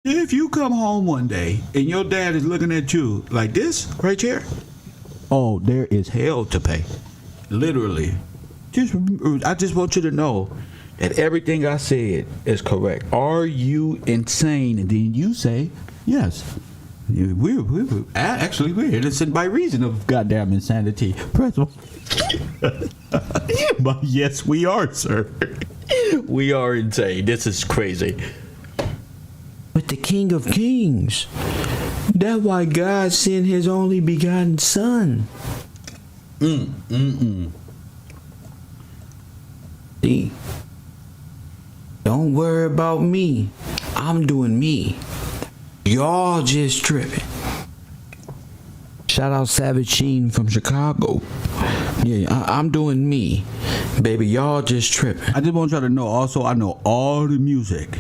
If you come home one day and your dad is looking at you like this right here, oh, there is hell to pay. Literally. I just want you to know that everything I said is correct. Are you insane? And then you say, yes. We're innocent by reason of goddamn insanity. Press 1. But yes, we are, sir. We are insane. This is crazy. But the King of Kings. That's why God sent his only begotten Son. See, don't worry about me. I'm doing me. Y'all just tripping. Shout out Savage Sheen from Chicago. Yeah, I'm doing me. Baby, y'all just tripping. I just want y'all to know also, I know all the music.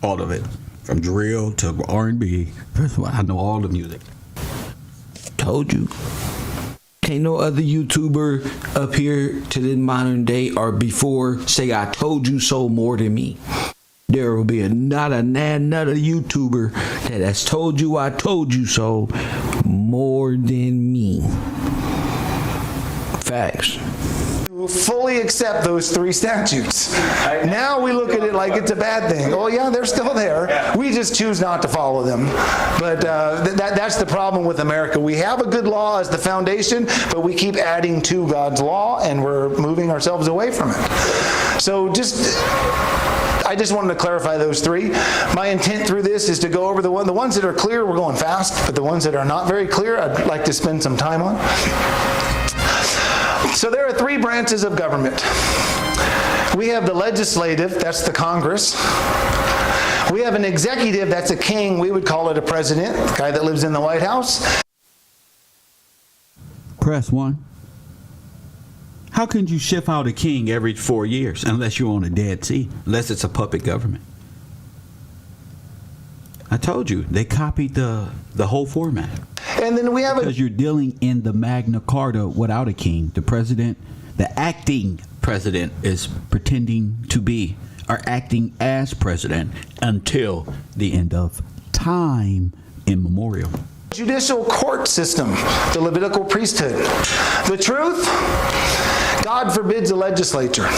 All of it. From drill to R&B. First of all, I know all the music. Told you. Ain't no other YouTuber up here to this modern day or before say I told you so more than me. There will be another YouTuber that has told you I told you so more than me. Facts. Fully accept those 3 statutes. Now we look at it like it's a bad thing. Oh yeah, they're still there. We just choose not to follow them. But that's the problem with America. We have a good law as the foundation, but we keep adding to God's law, and we're moving ourselves away from it. So I just wanted to clarify those 3. My intent through this is to go over the ones that are clear, we're going fast, but the ones that are not very clear, I'd like to spend some time on. So there are 3 branches of government. We have the legislative, that's the Congress. We have an executive, that's a king, we would call it a president, the guy that lives in the White House. Press 1. How can you shift out a king every 4 years unless you're on a Dead Sea, unless it's a puppet government? I told you, they copied the whole format. And then we have because you're dealing in the Magna Carta without a king. The president, the acting president is pretending to be or acting as president until the end of time immemorial. Judicial court system, the Levitical priesthood. The truth? God forbids the legislature.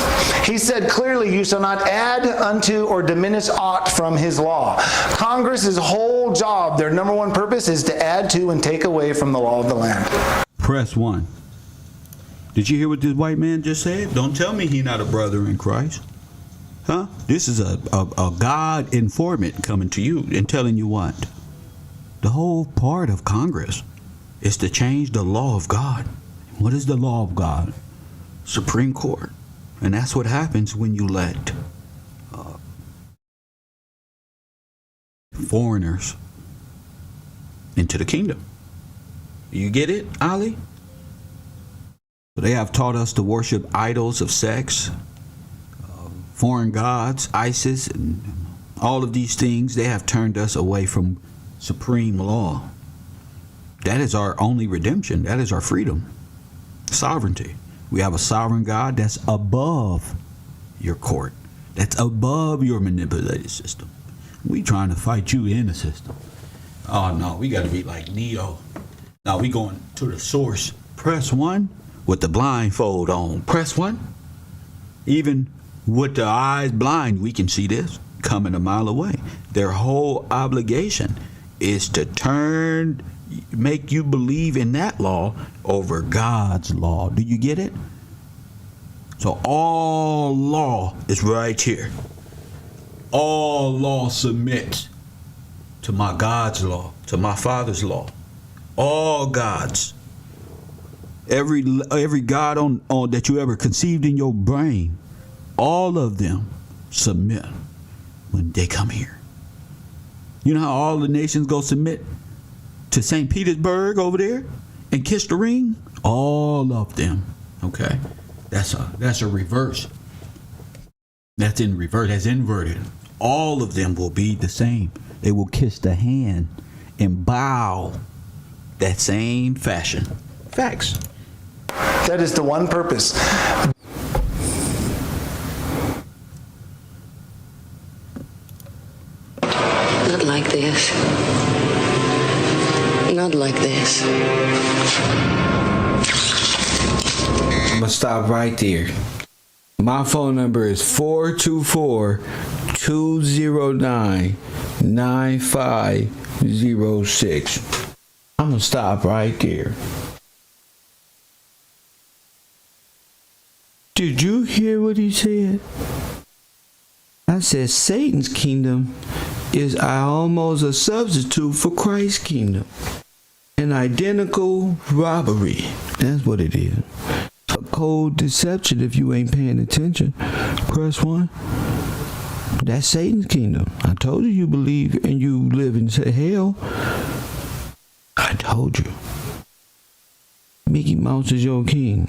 He said clearly, you shall not add unto or diminish aught from his law. Congress's whole job, their number one purpose, is to add to and take away from the law of the land. Press 1. Did you hear what this white man just said? Don't tell me he not a brother in Christ. Huh? This is a God informant coming to you and telling you what? The whole part of Congress is to change the law of God. What is the law of God? Supreme Court. And that's what happens when you let foreigners into the kingdom. You get it, Ali? They have taught us to worship idols of sex, foreign gods, ISIS, and all of these things. They have turned us away from supreme law. That is our only redemption. That is our freedom, sovereignty. We have a sovereign God that's above your court, that's above your manipulated system. We trying to fight you in the system. Oh no, we got to be like Neo. Now we going to the source. Press 1 with the blindfold on. Press 1. Even with the eyes blind, we can see this coming a mile away. Their whole obligation is to make you believe in that law over God's law. Do you get it? So all law is right here. All law submits to my God's law, to my Father's law. All gods. Every God on that you ever conceived in your brain, all of them submit when they come here. You know how all the nations go submit to St. Petersburg over there and kiss the ring? All of them. Okay? That's a reverse. That's in reverse. That's inverted. All of them will be the same. They will kiss the hand and bow that same fashion. Facts. That is the one purpose. Not like this. Not like this. I'm gonna stop right there. My phone number is 424-209-9506. I'm gonna stop right there. Did you hear what he said? I said Satan's kingdom is almost a substitute for Christ's kingdom. An identical robbery. That's what it is. A cold deception if you ain't paying attention. Press 1. That's Satan's kingdom. I told you believe and you live in hell. I told you. Mickey Mouse is your king.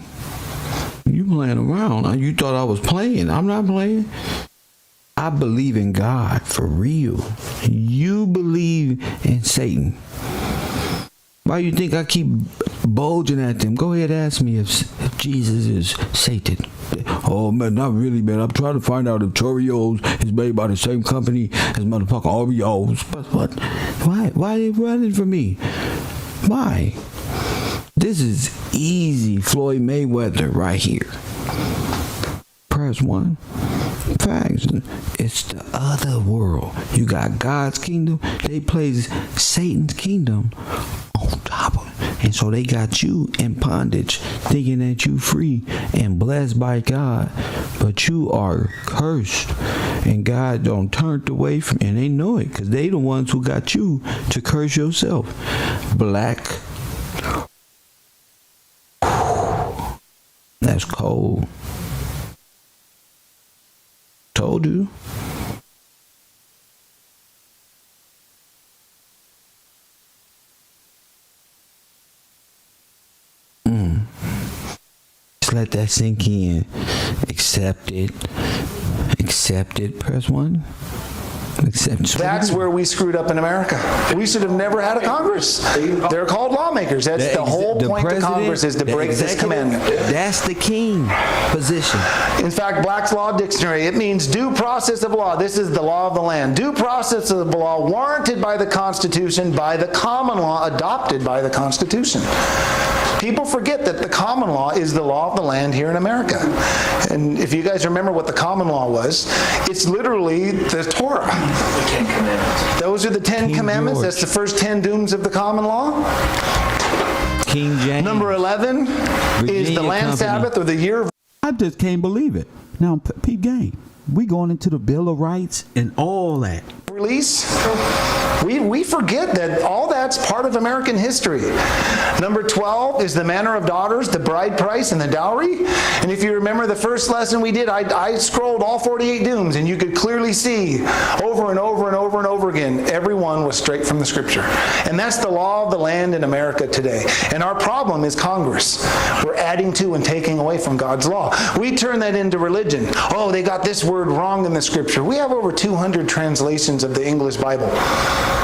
You playing around. You thought I was playing. I'm not playing. I believe in God for real. You believe in Satan. Why you think I keep bulging at them? Go ahead, ask me if Jesus is Satan. Oh man, not really, man. I'm trying to find out if Cheerios is made by the same company as motherfucking Oreos. But what? Why are they running from me? Why? This is easy Floyd Mayweather right here. Press 1. Facts. It's the other world. You got God's kingdom. They place Satan's kingdom on top of it. And so they got you in bondage, thinking that you free and blessed by God. But you are cursed. And God don't turn away from you. And they know it because they the ones who got you to curse yourself. Black. That's cold. Told you. Just let that sink in. Accept it. Accept it. Press 1. That's where we screwed up in America. We should have never had a Congress. They're called lawmakers. That's the whole point of Congress, is to break this commandment. That's the king position. In fact, Black's Law Dictionary, it means due process of law. This is the law of the land. Due process of the law warranted by the Constitution, by the common law adopted by the Constitution. People forget that the common law is the law of the land here in America. And if you guys remember what the common law was, it's literally the Torah. The Ten Commandments. Those are the Ten King Commandments. George. That's the first 10 dooms of the common law. King James. Number 11 is Virginia the land Company. Sabbath, or the year of I just can't believe it. Now, peep game. We going into the Bill of Rights and all that. release. We forget that all that's part of American history. Number 12 is the manner of daughters, the bride price, and the dowry. And if you remember the first lesson we did, I scrolled all 48 dooms, and you could clearly see over and over and over and over again, every one was straight from the Scripture. And that's the law of the land in America today. And our problem is Congress. We're adding to and taking away from God's law. We turn that into religion. Oh, they got this word wrong in the Scripture. We have over 200 translations of the English Bible.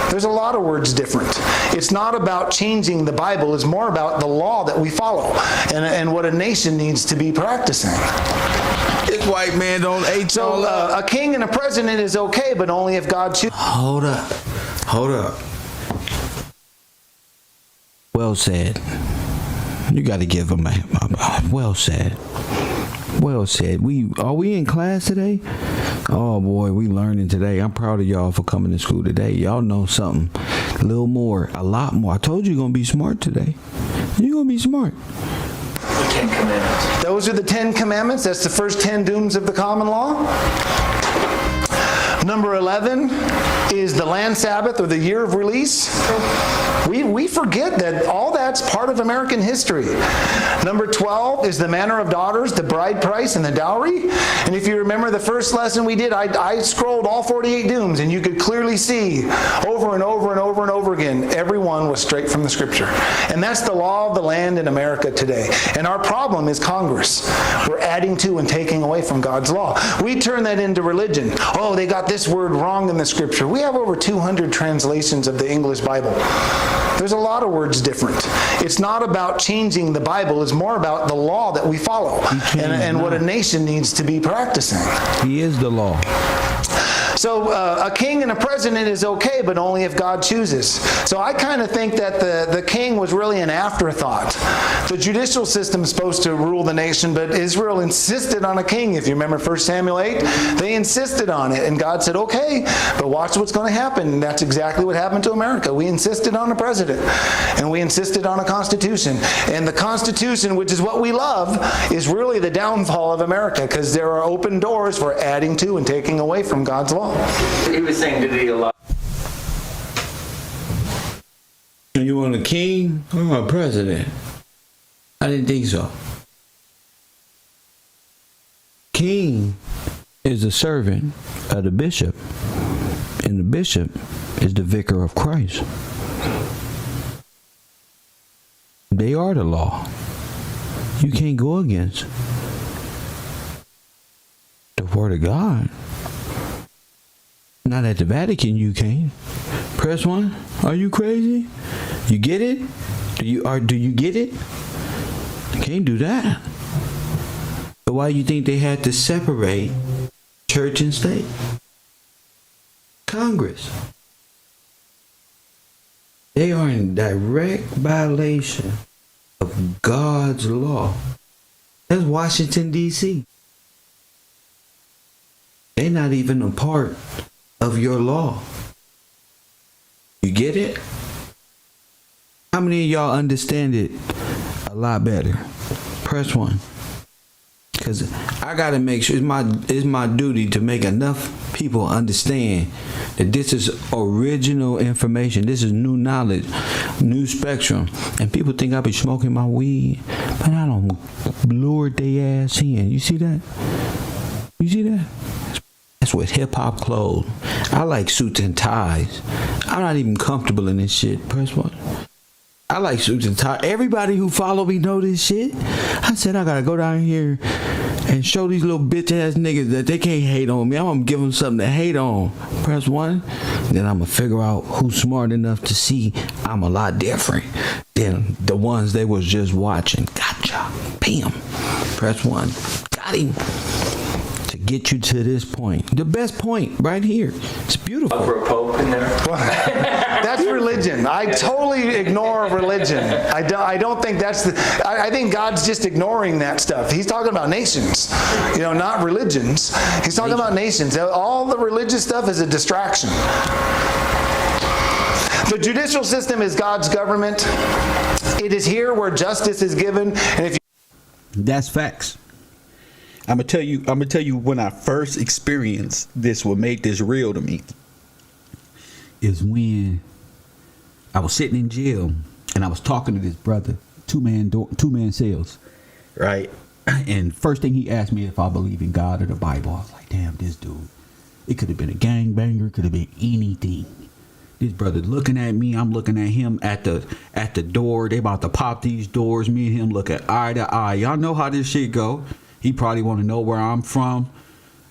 There's a lot of words different. It's not about changing the Bible. It's more about the law that we follow and what a nation needs to be practicing. This white man don't ate So all up. a king and a president is okay, but only if God chooses. Hold up. Well said. You got to give him a well said. Well said. Are we in class today? Oh boy, we learning today. I'm proud of y'all for coming to school today. Y'all know something a little more, a lot more. I told you you're gonna be smart today. You're gonna be smart. The Ten Commandments. Those are the 10 Commandments. That's the first 10 dooms of the common law. Number 11 is the land Sabbath, or the year of release. We forget that all that's part of American history. Number 12 is the manner of daughters, the bride price, and the dowry. And if you remember the first lesson we did, I scrolled all 48 dooms, and you could clearly see over and over and over and over again, every one was straight from the Scripture. And that's the law of the land in America today. And our problem is Congress. We're adding to and taking away from God's law. We turn that into religion. Oh, they got this word wrong in the Scripture. We have over 200 translations of the English Bible. There's a lot of words different. It's not about changing the Bible. It's more about the law that we follow and what a nation needs to be practicing. He is the law. So a king and a president is okay, but only if God chooses. So I kind of think that the king was really an afterthought. The judicial system is supposed to rule the nation, but Israel insisted on a king. If you remember 1 Samuel 8, they insisted on it. And God said, okay, but watch what's going to happen. And that's exactly what happened to America. We insisted on a president, and we insisted on a constitution. And the Constitution, which is what we love, is really the downfall of America, because there are open doors for adding to and taking away from God's law. He was saying, did he allow? You want a king or a president? I didn't think so. King is the servant of the bishop, and the bishop is the vicar of Christ. They are the law. You can't go against the word of God. Not at the Vatican, you can't. Press 1. Are you crazy? You get it? Do you get it? You can't do that. But why you think they had to separate church and state? Congress. They are in direct violation of God's law. That's Washington, D.C. They're not even a part of your law. You get it? How many of y'all understand it a lot better? Press 1. Because I got to make sure, it's my duty to make enough people understand that this is original information. This is new knowledge, new spectrum. And people think I be smoking my weed, but I don't lure their ass in. You see that? You see that? That's with hip-hop clothes. I like suits and ties. I'm not even comfortable in this shit. Press 1. I like suits and ties. Everybody who follow me know this shit. I said I gotta go down here and show these little bitch ass niggas that they can't hate on me. I'm gonna give them something to hate on. Press 1, then I'm gonna figure out who's smart enough to see I'm a lot different than the ones they was just watching. Gotcha. Bam. Press 1. Got him. To get you to this point. The best point right here. It's beautiful. For a pope in there. That's religion. I totally ignore religion. I don't think that's the. I think God's just ignoring that stuff. He's talking about nations, not religions. He's talking about nations. All the religious stuff is a distraction. The judicial system is God's government. It is here where justice is given, and if you. That's facts. I'm gonna tell you when I first experienced this, what made this real to me is when I was sitting in jail and I was talking to this brother, two-man cells, right? And first thing he asked me if I believe in God or the Bible. I was like, damn, this dude. It could have been a gangbanger, it could have been anything. This brother looking at me, I'm looking at him at the door. They about to pop these doors. Me and him looking eye to eye. Y'all know how this shit go. He probably want to know where I'm from.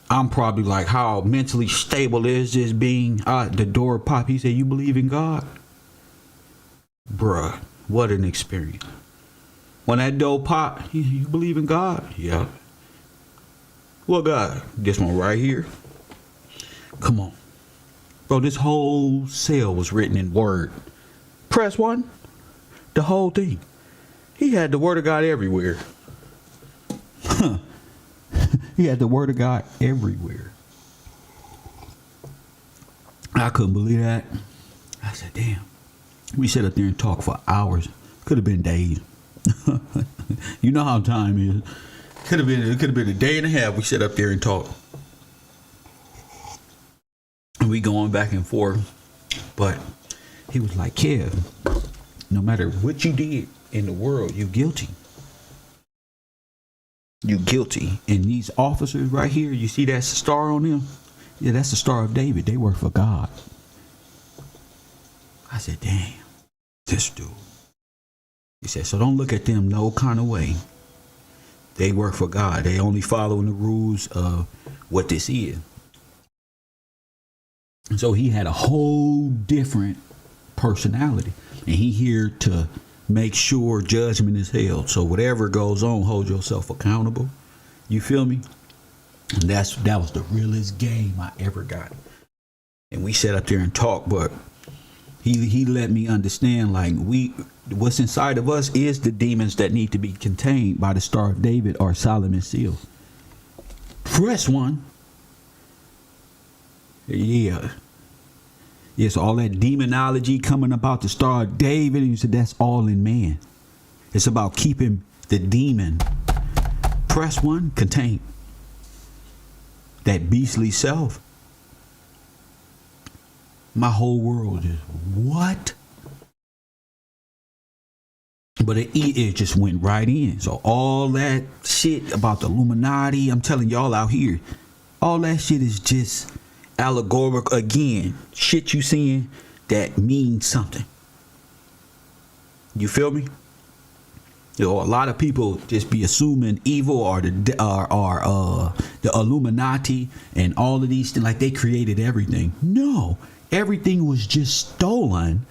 I'm probably like, how mentally stable is this being? The door pop. He said, you believe in God? Bruh, what an experience. When that door pop, you believe in God? Yeah. What God? This one right here. Come on. Bro, this whole cell was written in word. Press 1. The whole thing. He had the word of God everywhere. He had the word of God everywhere. I couldn't believe that. I said, damn. We sat up there and talked for hours. Could have been days. You know how time is. It could have been a day and a half. We sat up there and talked. And we going back and forth. But he was like, Kev, no matter what you did in the world, you're guilty. You guilty. And these officers right here, you see that star on them? Yeah, that's the Star of David. They work for God. I said, damn, this dude. He said, so don't look at them no kind of way. They work for God. They only following the rules of what this is. And so he had a whole different personality. And he here to make sure judgment is held. So whatever goes on, hold yourself accountable. You feel me? And that was the realest game I ever got. And we sat up there and talked, but he let me understand, like, what's inside of us is the demons that need to be contained by the Star of David or Solomon's seal. Press 1. Yeah. Yes, all that demonology coming about the Star of David, and you said that's all in man. It's about keeping the demon. Press 1, contain. That beastly self. My whole world is, what? But it just went right in. So all that shit about the Illuminati, I'm telling y'all out here, all that shit is just allegorical. Again, shit you seeing that means something. You feel me? A lot of people just be assuming evil or the Illuminati and all of these things, like they created everything. No, everything was just stolen,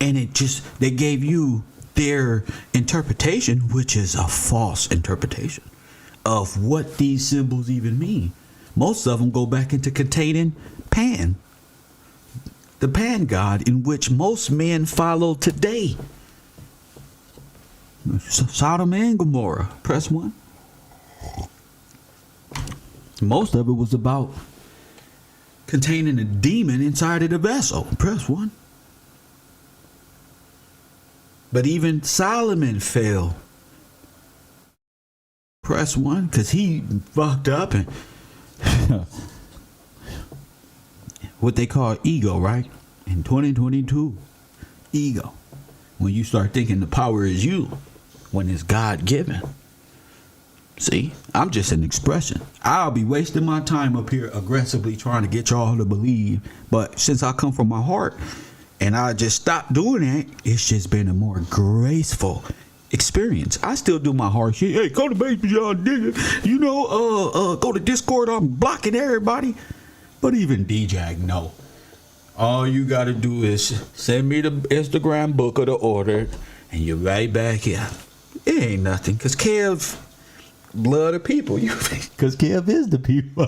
and they gave you their interpretation, which is a false interpretation of what these symbols even mean. Most of them go back into containing Pan, the Pan god, in which most men follow today. Sodom and Gomorrah. Press 1. Most of it was about containing a demon inside of the vessel. Press 1. But even Solomon fell. Press 1, because he fucked up and what they call ego, right? In 2022, ego. When you start thinking the power is you, when it's God given. See, I'm just an expression. I'll be wasting my time up here aggressively trying to get y'all to believe. But since I come from my heart and I just stopped doing that, it's just been a more graceful experience. I still do my hard shit. Hey, go to basement, y'all nigga. You know, go to Discord. I'm blocking everybody. But even DJ, no. All you gotta do is send me the Instagram book of the order, and you're right back here. It ain't nothing, cause Kev, blood of people. Cause Kev is the people.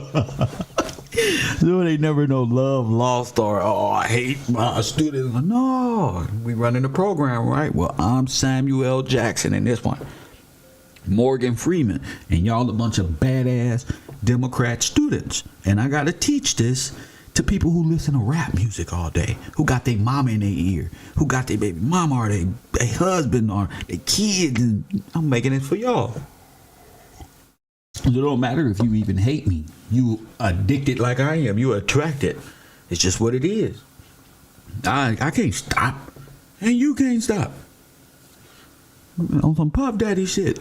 So they never know love lost or I hate my students. No, we running the program, right? Well, I'm Samuel L. Jackson in this one. Morgan Freeman, and y'all a bunch of badass Democrat students. And I gotta teach this to people who listen to rap music all day, who got their mama in their ear, who got their baby mama or their husband or their kids, and I'm making it for y'all. It don't matter if you even hate me. You addicted like I am. You attracted. It's just what it is. I can't stop. And you can't stop. On some Puff Daddy shit.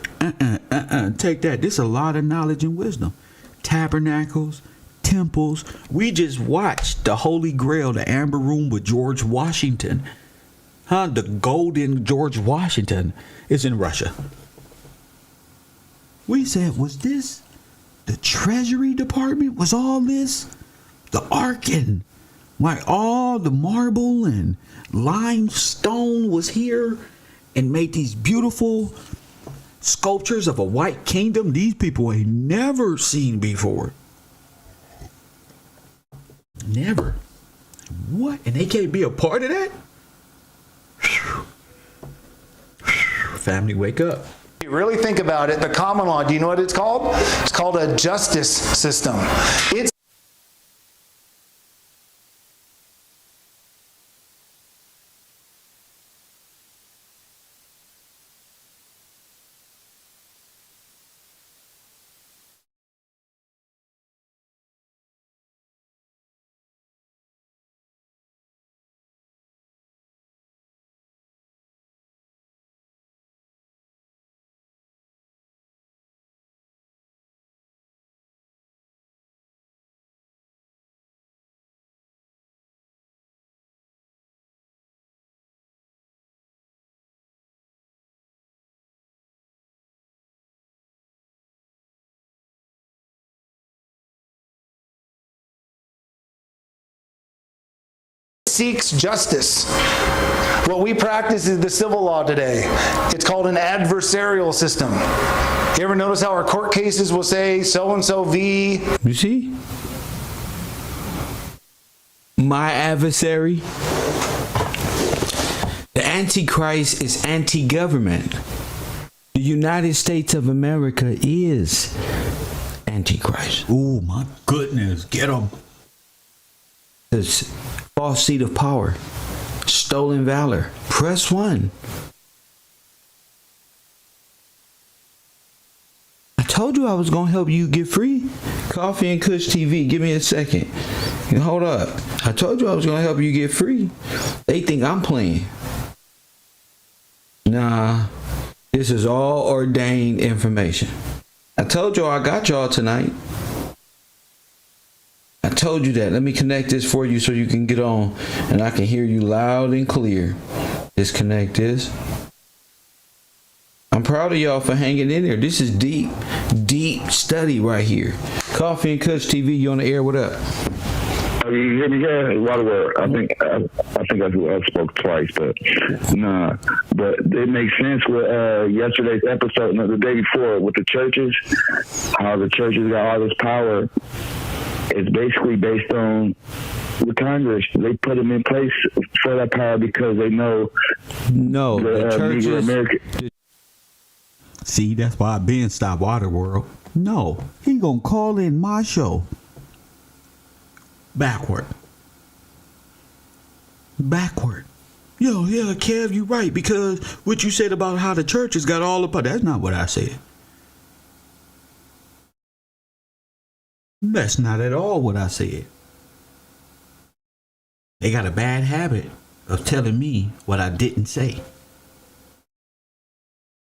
Take that. This is a lot of knowledge and wisdom. Tabernacles, temples. We just watched the Holy Grail, the Amber Room with George Washington. The golden George Washington is in Russia. We said, was this the Treasury Department? Was all this the Ark and like all the marble and limestone was here and made these beautiful sculptures of a white kingdom these people ain't never seen before? Never. What? And they can't be a part of that? Family, wake up. If you really think about it, the common law, do you know what it's called? It's called a justice system. It's seeks justice. What we practice is the civil law today. It's called an adversarial system. You ever notice how our court cases will say so-and-so v? You see? My adversary. The Antichrist is anti-government. The United States of America is Antichrist. Oh my goodness, get him. It's false seat of power, stolen valor. Press 1. I told you I was going to help you get free. Coffee and Kush TV, give me a second. Hold up. I told you I was going to help you get free. They think I'm playing. Nah, this is all ordained information. I told y'all I got y'all tonight. I told you that. Let me connect this for you so you can get on and I can hear you loud and clear. Disconnect this. I'm proud of y'all for hanging in there. This is deep, deep study right here. Coffee and Kush TV, you on the air? What up? You hear me? Yeah, Waterworld. I think I spoke twice, but nah. But it makes sense with yesterday's episode, no, the day before, with the churches, how the churches got all this power. It's basically based on the Congress. They put them in place for that power because they know the churches. See, that's why Ben stopped Waterworld. No, he gonna call in my show. Backward. Yo, yeah, Kev, you right, because what you said about how the churches got all the power, that's not what I said. That's not at all what I said. They got a bad habit of telling me what I didn't say.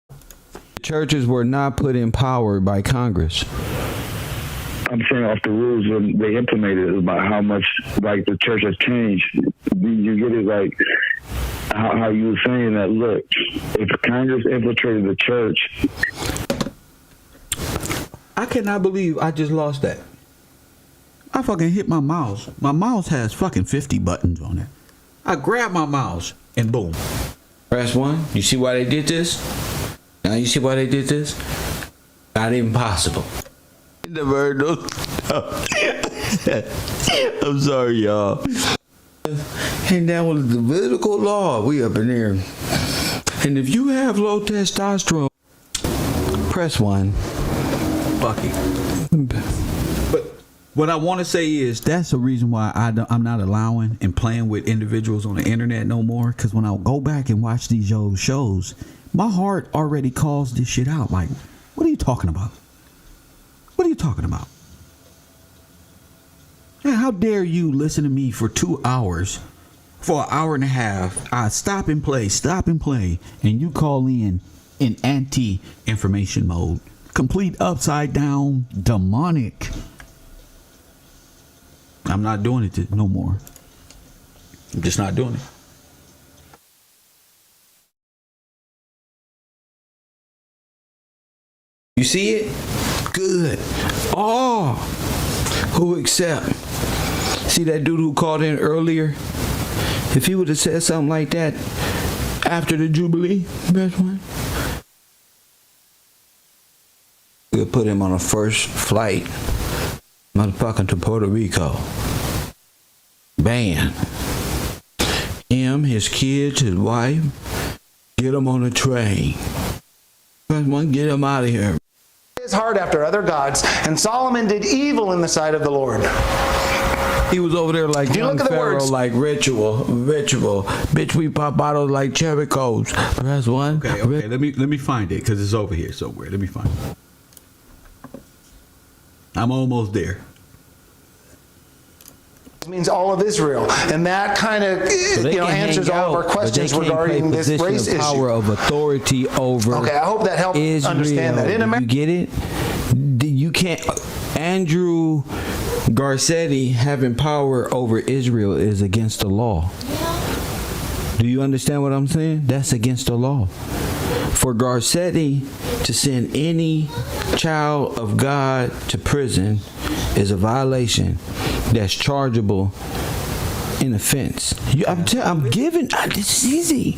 The churches were not put in power by Congress. I'm saying off the rules when they implemented it about how much like the church has changed You get it? Like how you were saying that, look, if Congress infiltrated the church. I cannot believe I just lost that. I fucking hit my mouse. My mouse has fucking 50 buttons on it. I grabbed my mouse and boom. Press 1. You see why they did this? Now you see why they did this? Not even possible. Never heard those. I'm sorry, y'all. And that was the Levitical law. We up in there. And if you have low testosterone, press 1. Fuck it. But what I want to say is that's the reason why I'm not allowing and playing with individuals on the internet no more. Because when I go back and watch these old shows, my heart already calls this shit out. Like, what are you talking about? What are you talking about? Man, how dare you listen to me for 2 hours, for an hour and a half? I stop and play, and you call in anti-information mode. Complete upside down, demonic. I'm not doing it no more. I'm just not doing it. You see it? Good. Oh, who accept? See that dude who called in earlier? If he would have said something like that after the Jubilee, best one, we'll put him on a first flight, motherfucking, to Puerto Rico. Ban. Him, his kids, his wife, get him on a train. First one, get him out of here. His heart after other gods, and Solomon did evil in the sight of the Lord. He was over there like you young look at the Pharaoh, words, like ritual. Bitch, we pop bottles like cherry codes. Press 1. Okay. Let me find it because it's over here somewhere. Let me find it. I'm almost there. means all of Israel, and that kind of answers all of our questions regarding this race issue. Power of authority over. Okay, I hope that helped Israel. understand that. In America, you get it? You can't. Andrew Garcetti having power over Israel is against the law. Do you understand what I'm saying? That's against the law. For Garcetti to send any child of God to prison is a violation that's chargeable in offense. I'm giving. This is easy.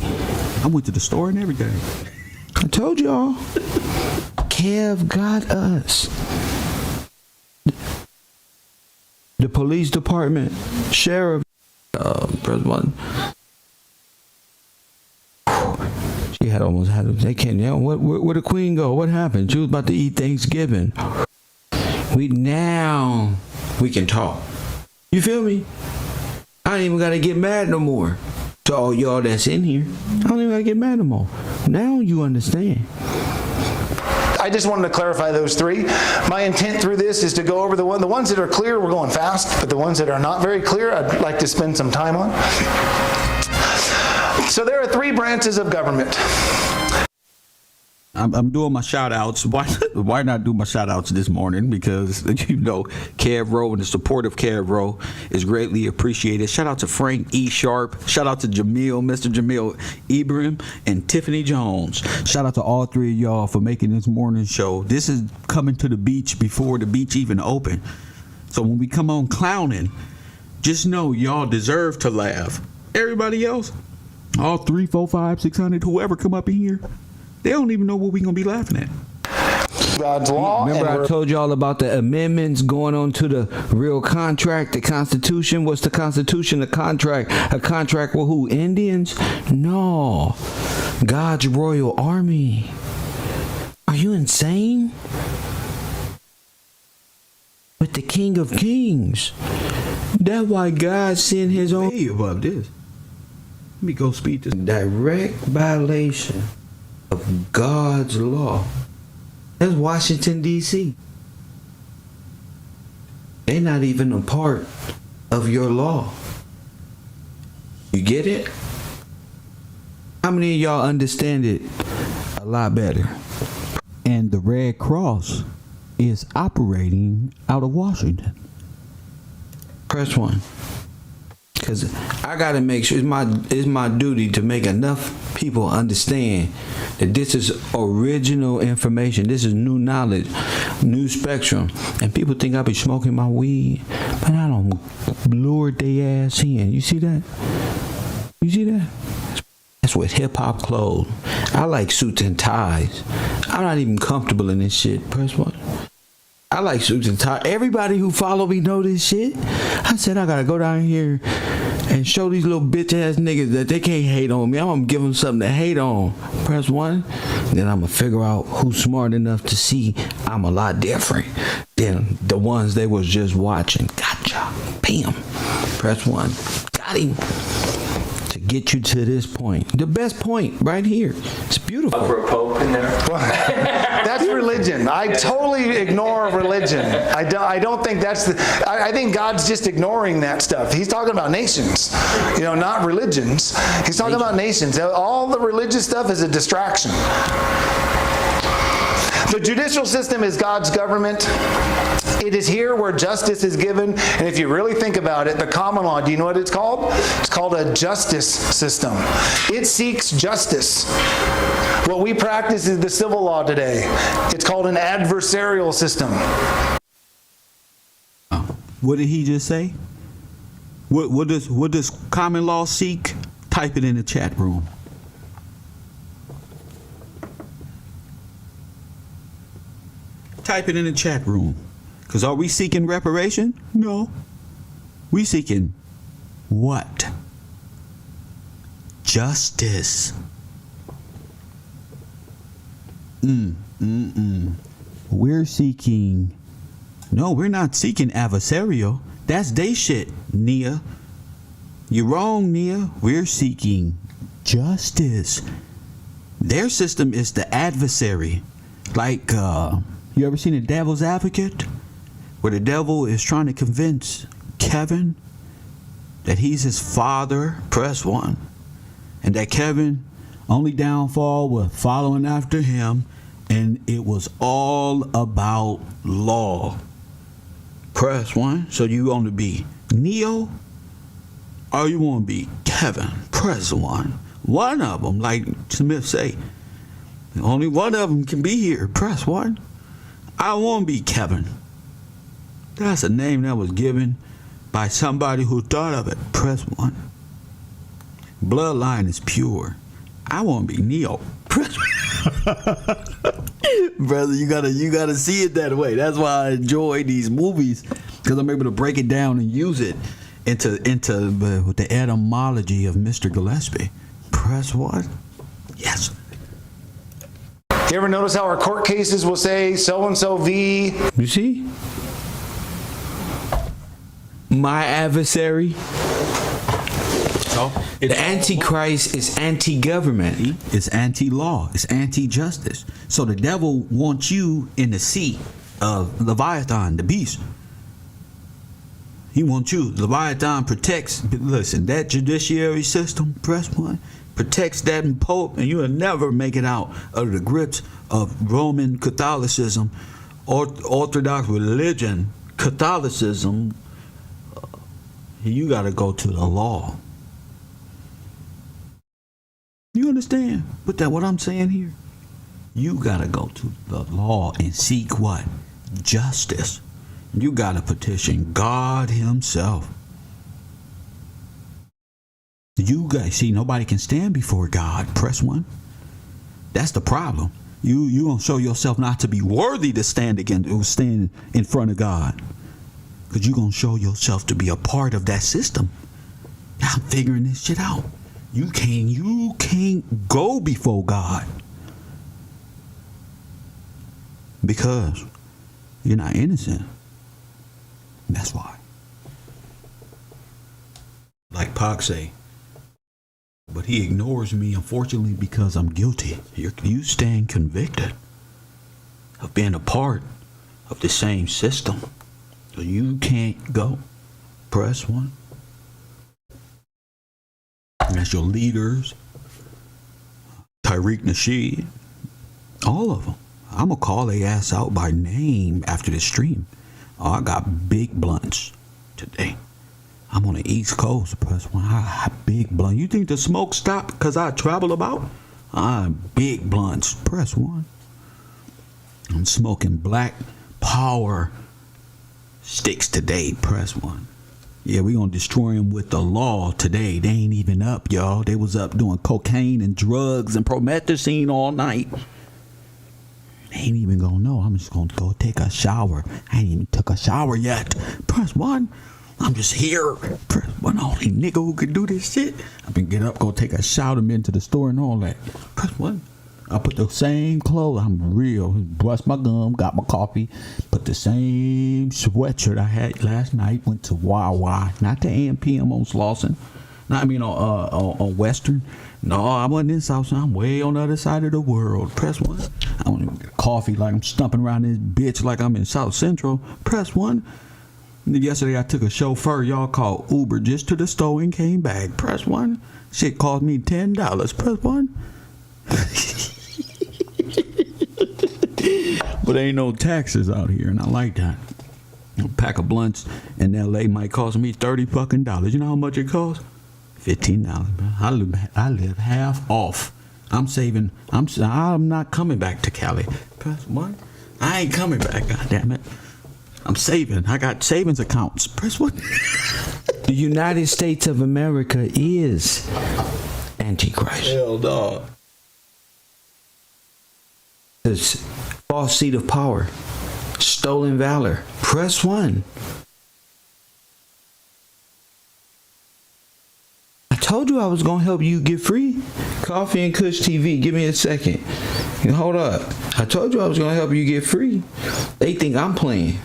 I went to the store and everything. I told y'all. Kev got us. The police department, sheriff, press 1. She had almost had. They can't. Where the queen go? What happened? She was about to eat Thanksgiving. We can talk. You feel me? I ain't even gotta get mad no more. To all y'all that's in here, I don't even gotta get mad no more. Now you understand. I just wanted to clarify those three. My intent through this is to go over the ones that are clear. We're going fast, but the ones that are not very clear, I'd like to spend some time on. So there are three branches of government. I'm doing my shout outs. Why not do my shout outs this morning? Because, Kev Rowe and the support of Kev Rowe is greatly appreciated. Shout out to Frank E. Sharp. Shout out to Mr. Jamil Ibrahim, and Tiffany Jones. Shout out to all three of y'all for making this morning show. This is coming to the beach before the beach even opened. So when we come on clowning, just know y'all deserve to laugh. Everybody else, all 3, 4, 5, 600, whoever come up in here, they don't even know what we're going to be laughing at. God's law. Remember I told y'all about the amendments going on to the real contract, the Constitution? What's the Constitution? A contract with who? Indians? No. God's royal army. Are you insane? With the King of Kings. That's why God sent his own. Way above this. Let me go speak this. Direct violation of God's law. That's Washington, D.C. They're not even a part of your law. You get it? How many of y'all understand it a lot better? And the Red Cross is operating out of Washington. Press 1. Because I got to make sure it's my duty to make enough people understand that this is original information. This is new knowledge, new spectrum. And people think I be smoking my weed, but I don't lure their ass in. You see that? You see that? That's with hip-hop clothes. I like suits and ties. I'm not even comfortable in this shit. Press one. I like suits and ties. Everybody who follow me know this shit. I said I gotta go down here and show these little bitch ass niggas that they can't hate on me. I'm gonna give them something to hate on. Press one. Then I'm gonna figure out who's smart enough to see I'm a lot different than the ones they was just watching. Gotcha. Bam. Press one. Got him. To get you to this point. The best point right here. It's beautiful. For a pope in there? That's religion. I totally ignore religion. I don't think that's I think God's just ignoring that stuff. He's talking about nations, not religions. He's talking about nations. All the religious stuff is a distraction. The judicial system is God's government. It is here where justice is given. And if you really think about it, the common law, do you know what it's called? It's called a justice system. It seeks justice. What we practice is the civil law today. It's called an adversarial system. What did he just say? What does common law seek? Type it in the chat room. Type it in the chat room. Because are we seeking reparation? No. We seeking what? Justice. We're seeking... No, we're not seeking adversarial. That's they shit, Nia. You're wrong, Nia. We're seeking justice. Their system is the adversary. Like, you ever seen a devil's advocate? Where the devil is trying to convince Kevin that he's his father, press one. And that Kevin only downfall was following after him, and it was all about law. Press one. So you want to be Neo, or you want to be Kevin? Press one. One of them, like Smith say, only one of them can be here. Press one. I want to be Kevin. That's a name that was given by somebody who thought of it. Press one. Bloodline is pure. I want to be Neo. Press Brother, you gotta see it that way. That's why I enjoy these movies, because I'm able to break it down and use it into with the etymology of Mr. Gillespie. Press one. Yes. You ever notice how our court cases will say so-and-so v? You see? My adversary. The Antichrist is anti-government. It's anti-law. It's anti-justice. So the devil wants you in the seat of Leviathan, the beast. He wants you. Leviathan protects. Listen, that judiciary system, press one, protects that pope, and you will never make it out of the grips of Roman Catholicism, Orthodox religion, Catholicism. You got to go to the law. You understand? But what I'm saying here, you got to go to the law and seek what? Justice. You got to petition God himself. You guys see, nobody can stand before God. Press one. That's the problem. You gonna show yourself not to be worthy to stand in front of God, because you gonna show yourself to be a part of that system. I'm figuring this shit out. You can't go before God because you're not innocent. That's why. Like Pac say, but he ignores me, unfortunately, because I'm guilty. You stand convicted of being a part of the same system. So you can't go. Press one. That's your leaders, Tariq Nasheed, all of them. I'm going to call their ass out by name after this stream. Oh, I got big blunts today. I'm on the East Coast, press one. I big blunt. You think the smoke stopped because I travel about? Big blunts, press one. I'm smoking black power sticks today, press one. Yeah, we gonna destroy them with the law today. They ain't even up, y'all. They was up doing cocaine and drugs and promethazine all night. They ain't even gonna know. I'm just gonna go take a shower. I ain't even took a shower yet. Press one. I'm just here. Press one. Only nigga who could do this shit. I been get up, go take a shower, been to the store and all that. Press one. I put the same clothes. I'm real. Brushed my gum, got my coffee, put the same sweatshirt I had last night. Went to Wawa, not the AM/PM on Slauson. No, I mean on Western. No, I wasn't in South. I'm way on the other side of the world. Press one. I don't even get coffee like I'm stumping around this bitch like I'm in South Central. Press one. Yesterday I took a chauffeur y'all called Uber just to the store and came back. Press one. Shit cost me $10. Press one. But ain't no taxes out here, and I like that. A pack of blunts in LA might cost me $30. You know how much it costs? $15. I live half off. I'm saving. I'm not coming back to Cali. Press one. I ain't coming back. God damn it. I'm saving. I got savings accounts. Press one. The United States of America is Antichrist. Hell dog. This false seat of power, stolen valor. Press one. I told you I was gonna help you get free. Coffee and Kush TV. Give me a second. Hold up. I told you I was gonna help you get free. They think I'm playing.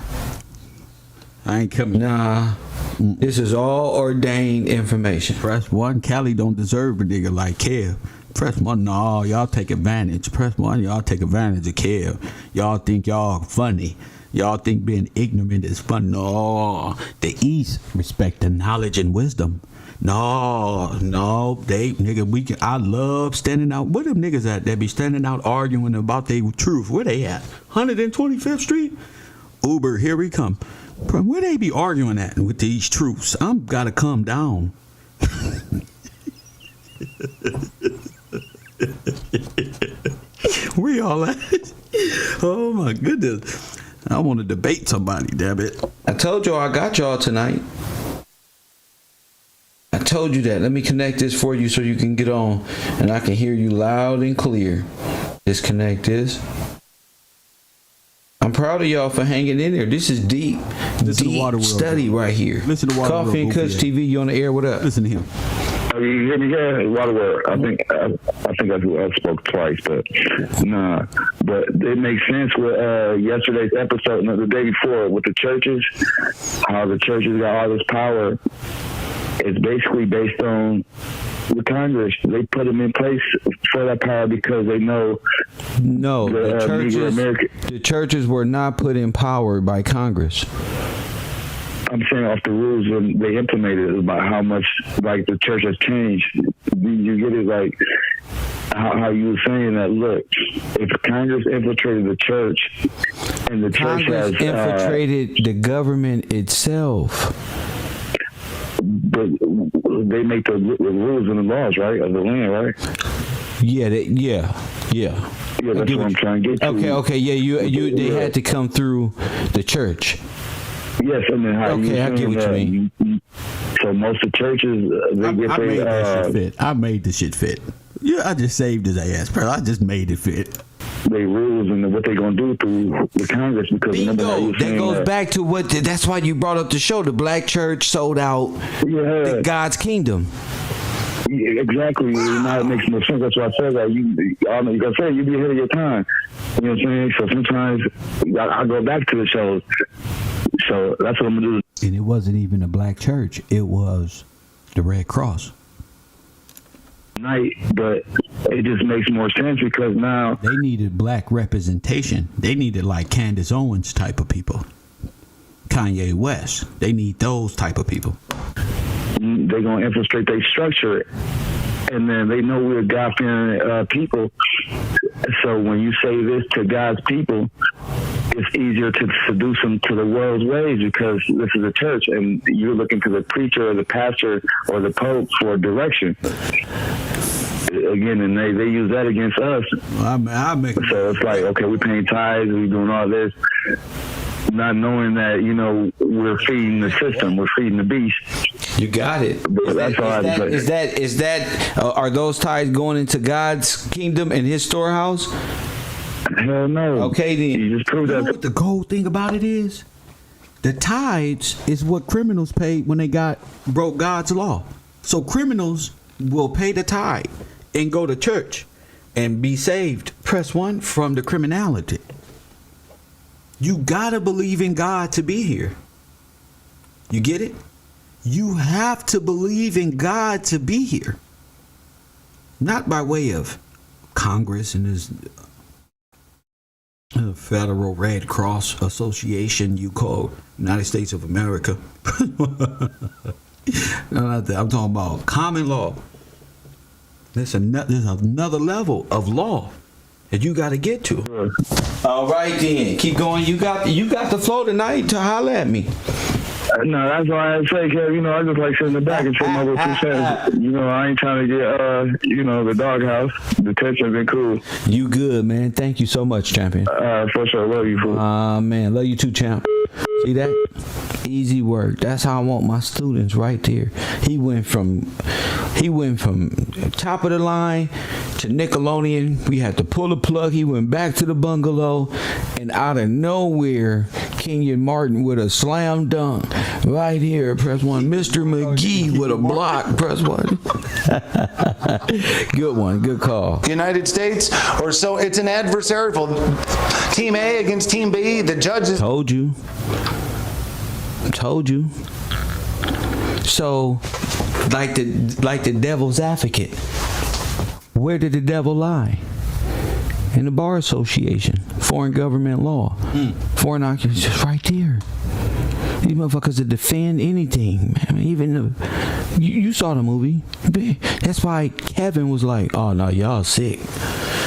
I ain't coming. Nah. This is all ordained information. Press one. Cali don't deserve a nigga like Kev. Press one. No, y'all take advantage. Press one. Y'all take advantage of Kev. Y'all think y'all funny. Y'all think being ignorant is fun. No. The East respect the knowledge and wisdom. No, they nigga. I love standing out. Where them niggas at? They be standing out arguing about their truth. Where they at? 125th Street. Uber, here we come. Where they be arguing at with these truths? I'm gotta come down. Where y'all at? Oh my goodness. I want to debate somebody, damn it. I told y'all I got y'all tonight. I told you that. Let me connect this for you so you can get on and I can hear you loud and clear. Disconnect this. I'm proud of y'all for hanging in there. This is deep study right here. Listen to Waterworld. Coffee and Kush TV, you on the air? What up? Listen to him. You hear me? Yeah, Waterworld. I think I spoke twice, but nah. But it makes sense with yesterday's episode, no, the day before, with the churches, how the churches got all this power. It's basically based on the Congress. They put them in place for that power because they know. No, the churches were not put in power by Congress. I'm saying off the rules when they implemented it about how much like the church has changed. You get it, like how you were saying that. Look, if Congress infiltrated the church and the Congress church has infiltrated the government itself. But they make the rules and the laws, right, of the land, right? Yeah. Yeah, that's what I'm trying to get to. Okay, yeah, they had to come through the church. Yes, and then how okay, I get what you mean. So most of the churches, they get I made that shit fit. I made the shit fit. Yeah, I just saved his ass, bro. I just made it fit. They rules and what they gonna do through the Congress because bingo. That goes back to what. That's why you brought up the show. The black church sold out God's kingdom. Yeah, exactly. Now it makes no sense. That's why I said that. You gotta say you be ahead of your time. You know what I'm saying? So sometimes I go back to the shows. So that's what I'm gonna do. And it wasn't even a black church. It was the Red Cross. But it just makes more sense because now they needed black representation. They needed like Candace Owens type of people, Kanye West. They need those type of people. They're gonna infiltrate their structure, and then they know we're God-fearing people. So when you say this to God's people, it's easier to seduce them to the world's ways because this is a church and you're looking to the preacher or the pastor or the pope for direction. Again, and they use that against us. So it's like, okay, we're paying tithes, we're doing all this, not knowing that, we're feeding the system, we're feeding the beast. You got it. That's all I have to say. Is that are those tithes going into God's kingdom and His storehouse? Hell no. Okay, then. You just proved that. What the cold thing about it is, the tithes is what criminals paid when they broke God's law. So criminals will pay the tithe and go to church and be saved. Press 1 from the criminality. You gotta believe in God to be here. You get it? You have to believe in God to be here. Not by way of Congress and His Federal Red Cross Association you call United States of America. No, not that. I'm talking about common law. There's another level of law that you got to get to. All right, then. Keep going. You got the flow tonight to holler at me. No, that's why I say, Kev, I just like sitting in the back and say my little 2 cents. I ain't trying to get, the doghouse. The tension been cool. You good, man. Thank you so much, champion. For sure. Love you, fool. Man. Love you too, champ. See that? Easy work. That's how I want my students right there. He went from top of the line to Nickelodeon. We had to pull the plug. He went back to the bungalow, and out of nowhere, Kenyon Martin with a slam dunk right here. Press 1. Mr. McGee with a block. Press 1. Good one. Good call. United States, or so it's an adversarial. Team A against Team B. The judges. Told you. So, like the devil's advocate, where did the devil lie? In the Bar Association, foreign government law, foreign occupation, just right there. These motherfuckers that defend anything, man. Even you saw the movie. That's why Kevin was like, "Oh no, y'all sick.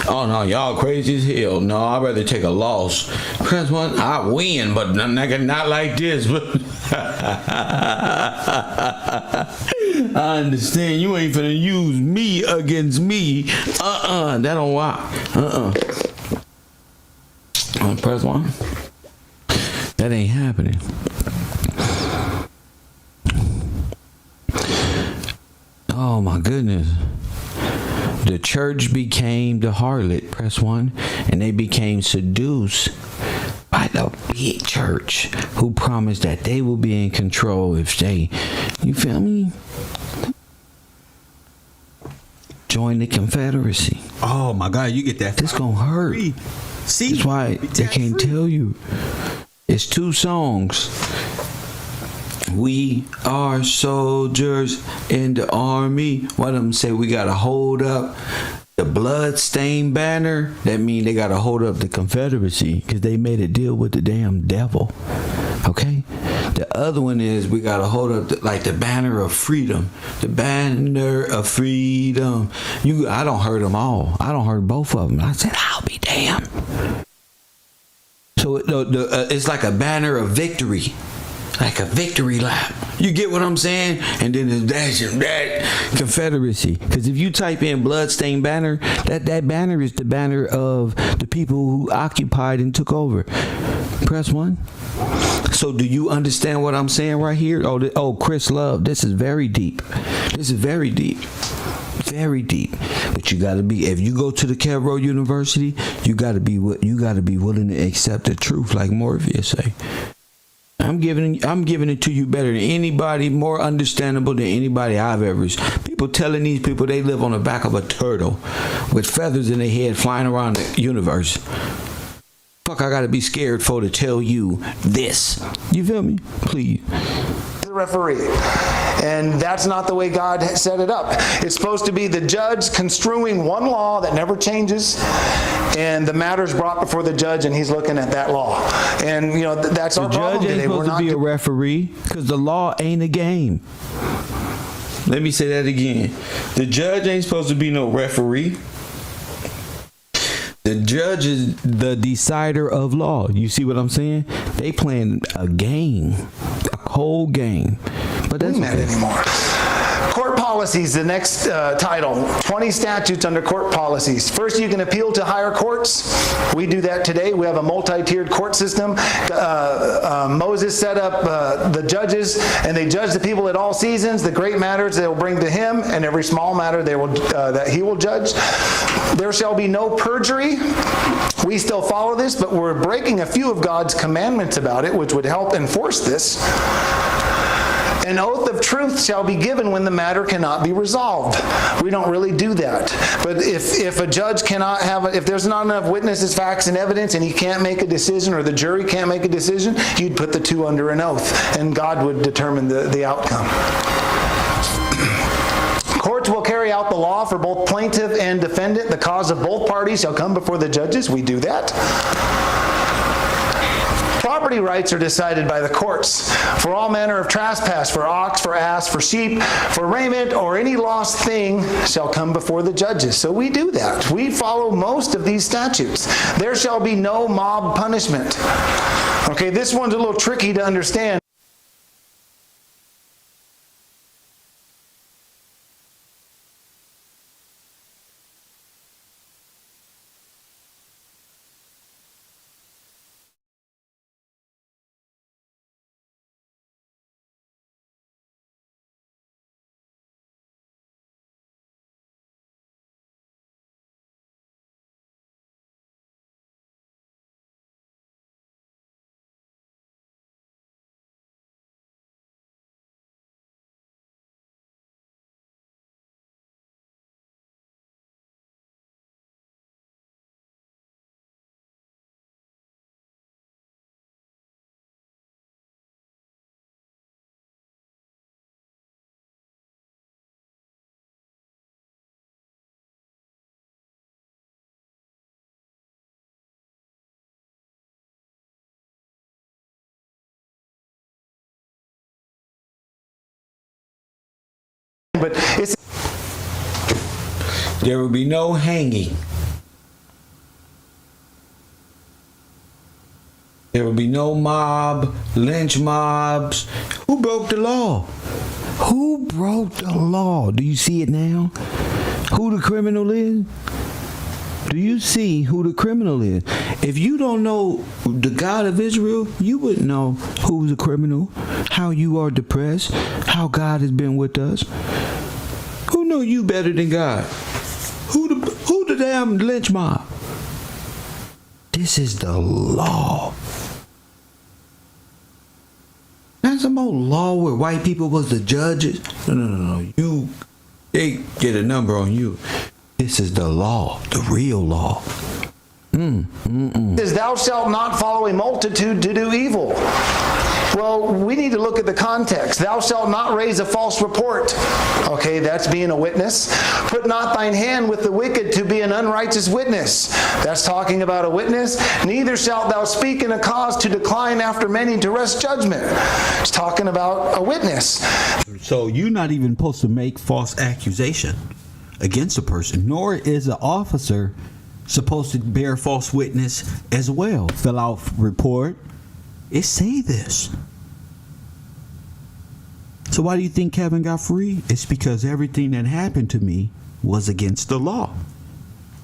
Oh no, y'all crazy as hell. No, I'd rather take a loss. Press 1, I win, but nigga, not like this." I understand you ain't finna use me against me. That don't work. Press 1. That ain't happening. Oh my goodness. The church became the harlot, press 1, and they became seduced by the big church who promised that they will be in control if they, you feel me? Join the Confederacy. Oh my God, you get that. This gonna hurt. See, that's why they can't tell you. It's 2 songs. We are soldiers in the army. One of them say we gotta hold up the blood-stained banner. That means they gotta hold up the Confederacy because they made a deal with the damn devil. Okay? The other one is we gotta hold up the banner of freedom. The banner of freedom. I don't heard them all. I don't heard both of them. I said, I'll be damned. So it's like a banner of victory. Like a victory lap. You get what I'm saying? And then there's that Confederacy. Because if you type in bloodstained banner, that banner is the banner of the people who occupied and took over. Press 1. So do you understand what I'm saying right here? Oh, Chris Love, this is very deep. This is very deep. Very deep. But you gotta be, if you go to the Cairo University, you gotta be willing to accept the truth, like Morpheus say. I'm giving it to you better than anybody, more understandable than anybody I've ever seen. People telling these people they live on the back of a turtle with feathers in their head flying around the universe. Fuck, I gotta be scared for to tell you this. You feel me? Please. The referee. And that's not the way God set it up. It's supposed to be the judge construing one law that never changes, and the matter's brought before the judge, and he's looking at that law. And that's our problem today. The judge ain't supposed to be a referee because the law ain't a game. Let me say that again. The judge ain't supposed to be no referee. The judge is the decider of law. You see what I'm saying? They playing a game, a whole game. But that's Not anymore. Court policies, the next title. 20 statutes under court policies. First, you can appeal to higher courts. We do that today. We have a multi-tiered court system. Moses set up the judges, and they judge the people at all seasons. The great matters they will bring to him, and every small matter they will that he will judge. There shall be no perjury. We still follow this, but we're breaking a few of God's commandments about it, which would help enforce this. An oath of truth shall be given when the matter cannot be resolved. We don't really do that. But if a judge cannot have, if there's not enough witnesses, facts, and evidence, and he can't make a decision, or the jury can't make a decision, you'd put the two under an oath, and God would determine the outcome. Courts will carry out the law for both plaintiff and defendant. The cause of both parties shall come before the judges. We do that. Property rights are decided by the courts. For all manner of trespass, for ox, for ass, for sheep, for raiment, or any lost thing shall come before the judges. So we do that. We follow most of these statutes. There shall be no mob punishment. Okay, this one's a little tricky to understand. But it's There will be no hanging. There will be no mob, lynch mobs. Who broke the law? Who broke the law? Do you see it now? Who the criminal is? Do you see who the criminal is? If you don't know the God of Israel, you wouldn't know who's the criminal, how you are depressed, how God has been with us. Who know you better than God? Who the damn lynch mob? This is the law. Not some old law where white people was the judges. No. They get a number on you. This is the law, the real law. Says, thou shalt not follow a multitude to do evil. Well, we need to look at the context. Thou shalt not raise a false report. Okay, that's being a witness. Put not thine hand with the wicked to be an unrighteous witness. That's talking about a witness. Neither shalt thou speak in a cause to decline after many to wrest judgment. It's talking about a witness. So you're not even supposed to make false accusation against a person, nor is an officer supposed to bear false witness as well. Fill out report. It say this. So why do you think Kevin got free? It's because everything that happened to me was against the law.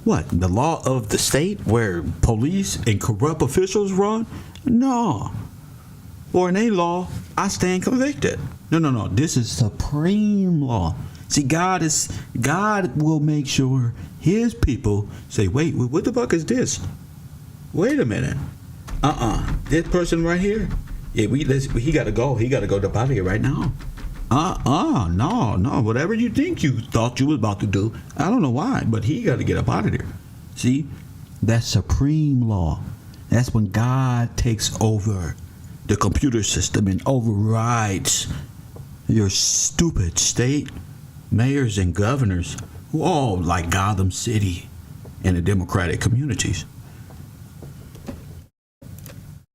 What? The law of the state where police and corrupt officials run? No. Or in a law, I stand convicted. No. This is supreme law. See, God will make sure his people say, wait, what the fuck is this? Wait a minute. This person right here, he got to go. He got to go to out of here right now. No. Whatever you think you thought you was about to do, I don't know why, but he got to get up out of there. See, that's supreme law. That's when God takes over the computer system and overrides your stupid state mayors and governors who all like Gotham City and the democratic communities.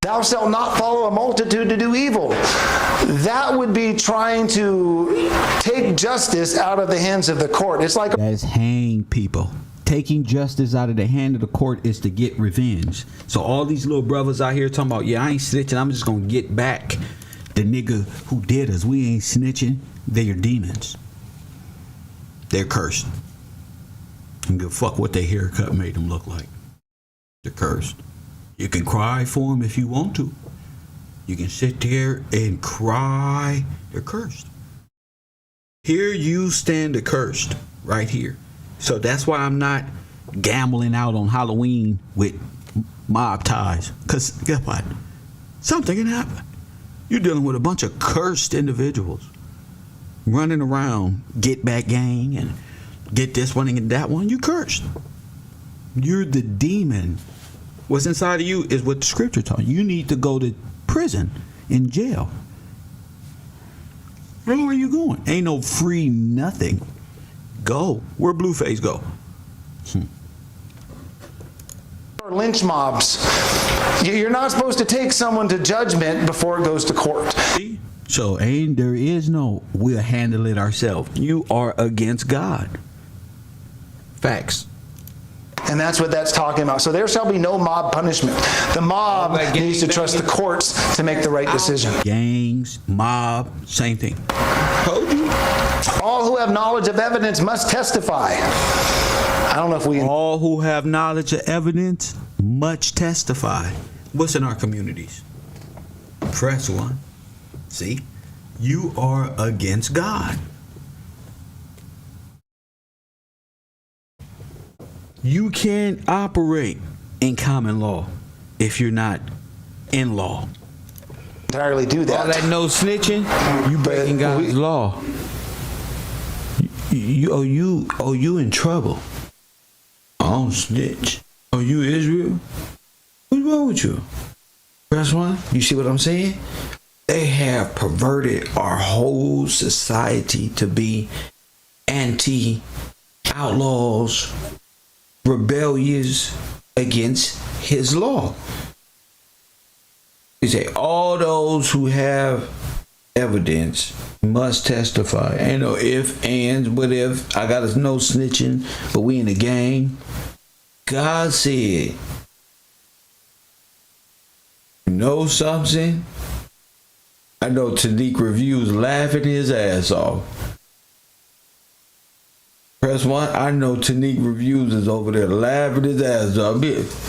Thou shalt not follow a multitude to do evil. That would be trying to take justice out of the hands of the court. It's like that is hang people. taking justice out of the hand of the court is to get revenge. So all these little brothers out here talking about, yeah, I ain't snitching, I'm just gonna get back the nigga who did us. We ain't snitching. They're demons. They're cursed. And give a fuck what their haircut made them look like. They're cursed. You can cry for them if you want to. You can sit there and cry. They're cursed. Here you stand accursed, right here. So that's why I'm not gambling out on Halloween with mob ties. Because guess what? Something can happen. You're dealing with a bunch of cursed individuals running around, get back gang and get this one and that one. You cursed. You're the demon. What's inside of you is what the scripture taught you. You need to go to prison, in jail. Where are you going? Ain't no free nothing. Go. Where Blueface go? Lynch mobs. You're not supposed to take someone to judgment before it goes to court. See? So there is no we'll handle it ourselves. You are against God. Facts. And that's what that's talking about. So there shall be no mob punishment. The mob needs to trust the courts to make the right decision. Gangs, mob, same thing. Told you. All who have knowledge of evidence must testify. I don't know if we... All who have knowledge of evidence must testify. What's in our communities? Press 1. See? You are against God. You can't operate in common law if you're not in law. Entirely do that. All that no snitching, you breaking God's law. You in trouble. I don't snitch. Oh, you Israel? What's wrong with you? Press 1. You see what I'm saying? They have perverted our whole society to be anti-outlaws, rebellious against his law. He say all those who have evidence must testify. Ain't no if, ands, what if. I got no snitching, but we in the gang. God said, you know something? I know Tanique Review's laughing his ass off. Press 1. I know Tanique Reviews is over there laughing his ass off.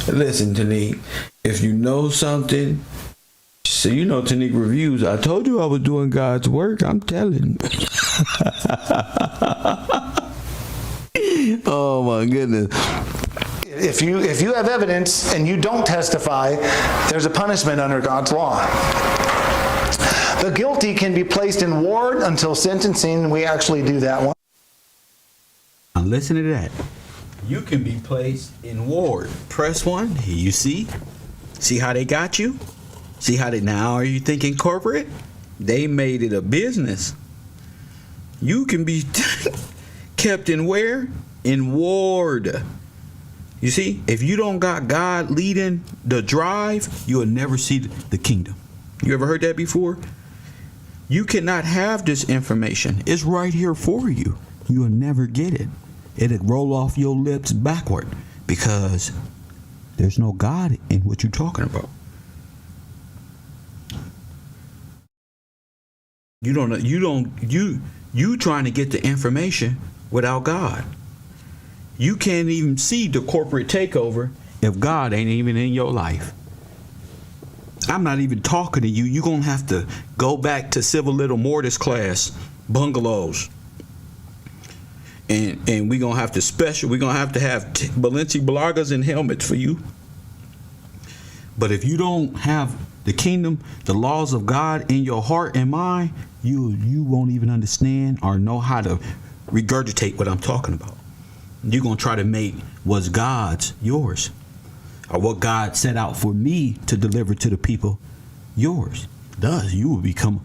Listen, Tanique, if you know something, so you know Tanique Reviews. I told you I was doing God's work. I'm telling you. Oh my goodness. If you have evidence and you don't testify, there's a punishment under God's law. The guilty can be placed in ward until sentencing. We actually do that one. Now listen to that. You can be placed in ward. Press 1. Here you see. See how they got you? See how they now are you thinking corporate? They made it a business. You can be kept in where? In ward. You see, if you don't got God leading the drive, you will never see the kingdom. You ever heard that before? You cannot have this information. It's right here for you. You will never get it. It'll roll off your lips backward because there's no God in what you're talking about. You trying to get the information without God. You can't even see the corporate takeover if God ain't even in your life. I'm not even talking to you. You're going to have to go back to civil little mortise class, bungalows. And we're going to have to we're going to have Balenciagas and helmets for you. But if you don't have the kingdom, the laws of God in your heart and mind, you won't even understand or know how to regurgitate what I'm talking about. You're going to try to make what's God's yours. Or what God set out for me to deliver to the people, yours. Thus, you will become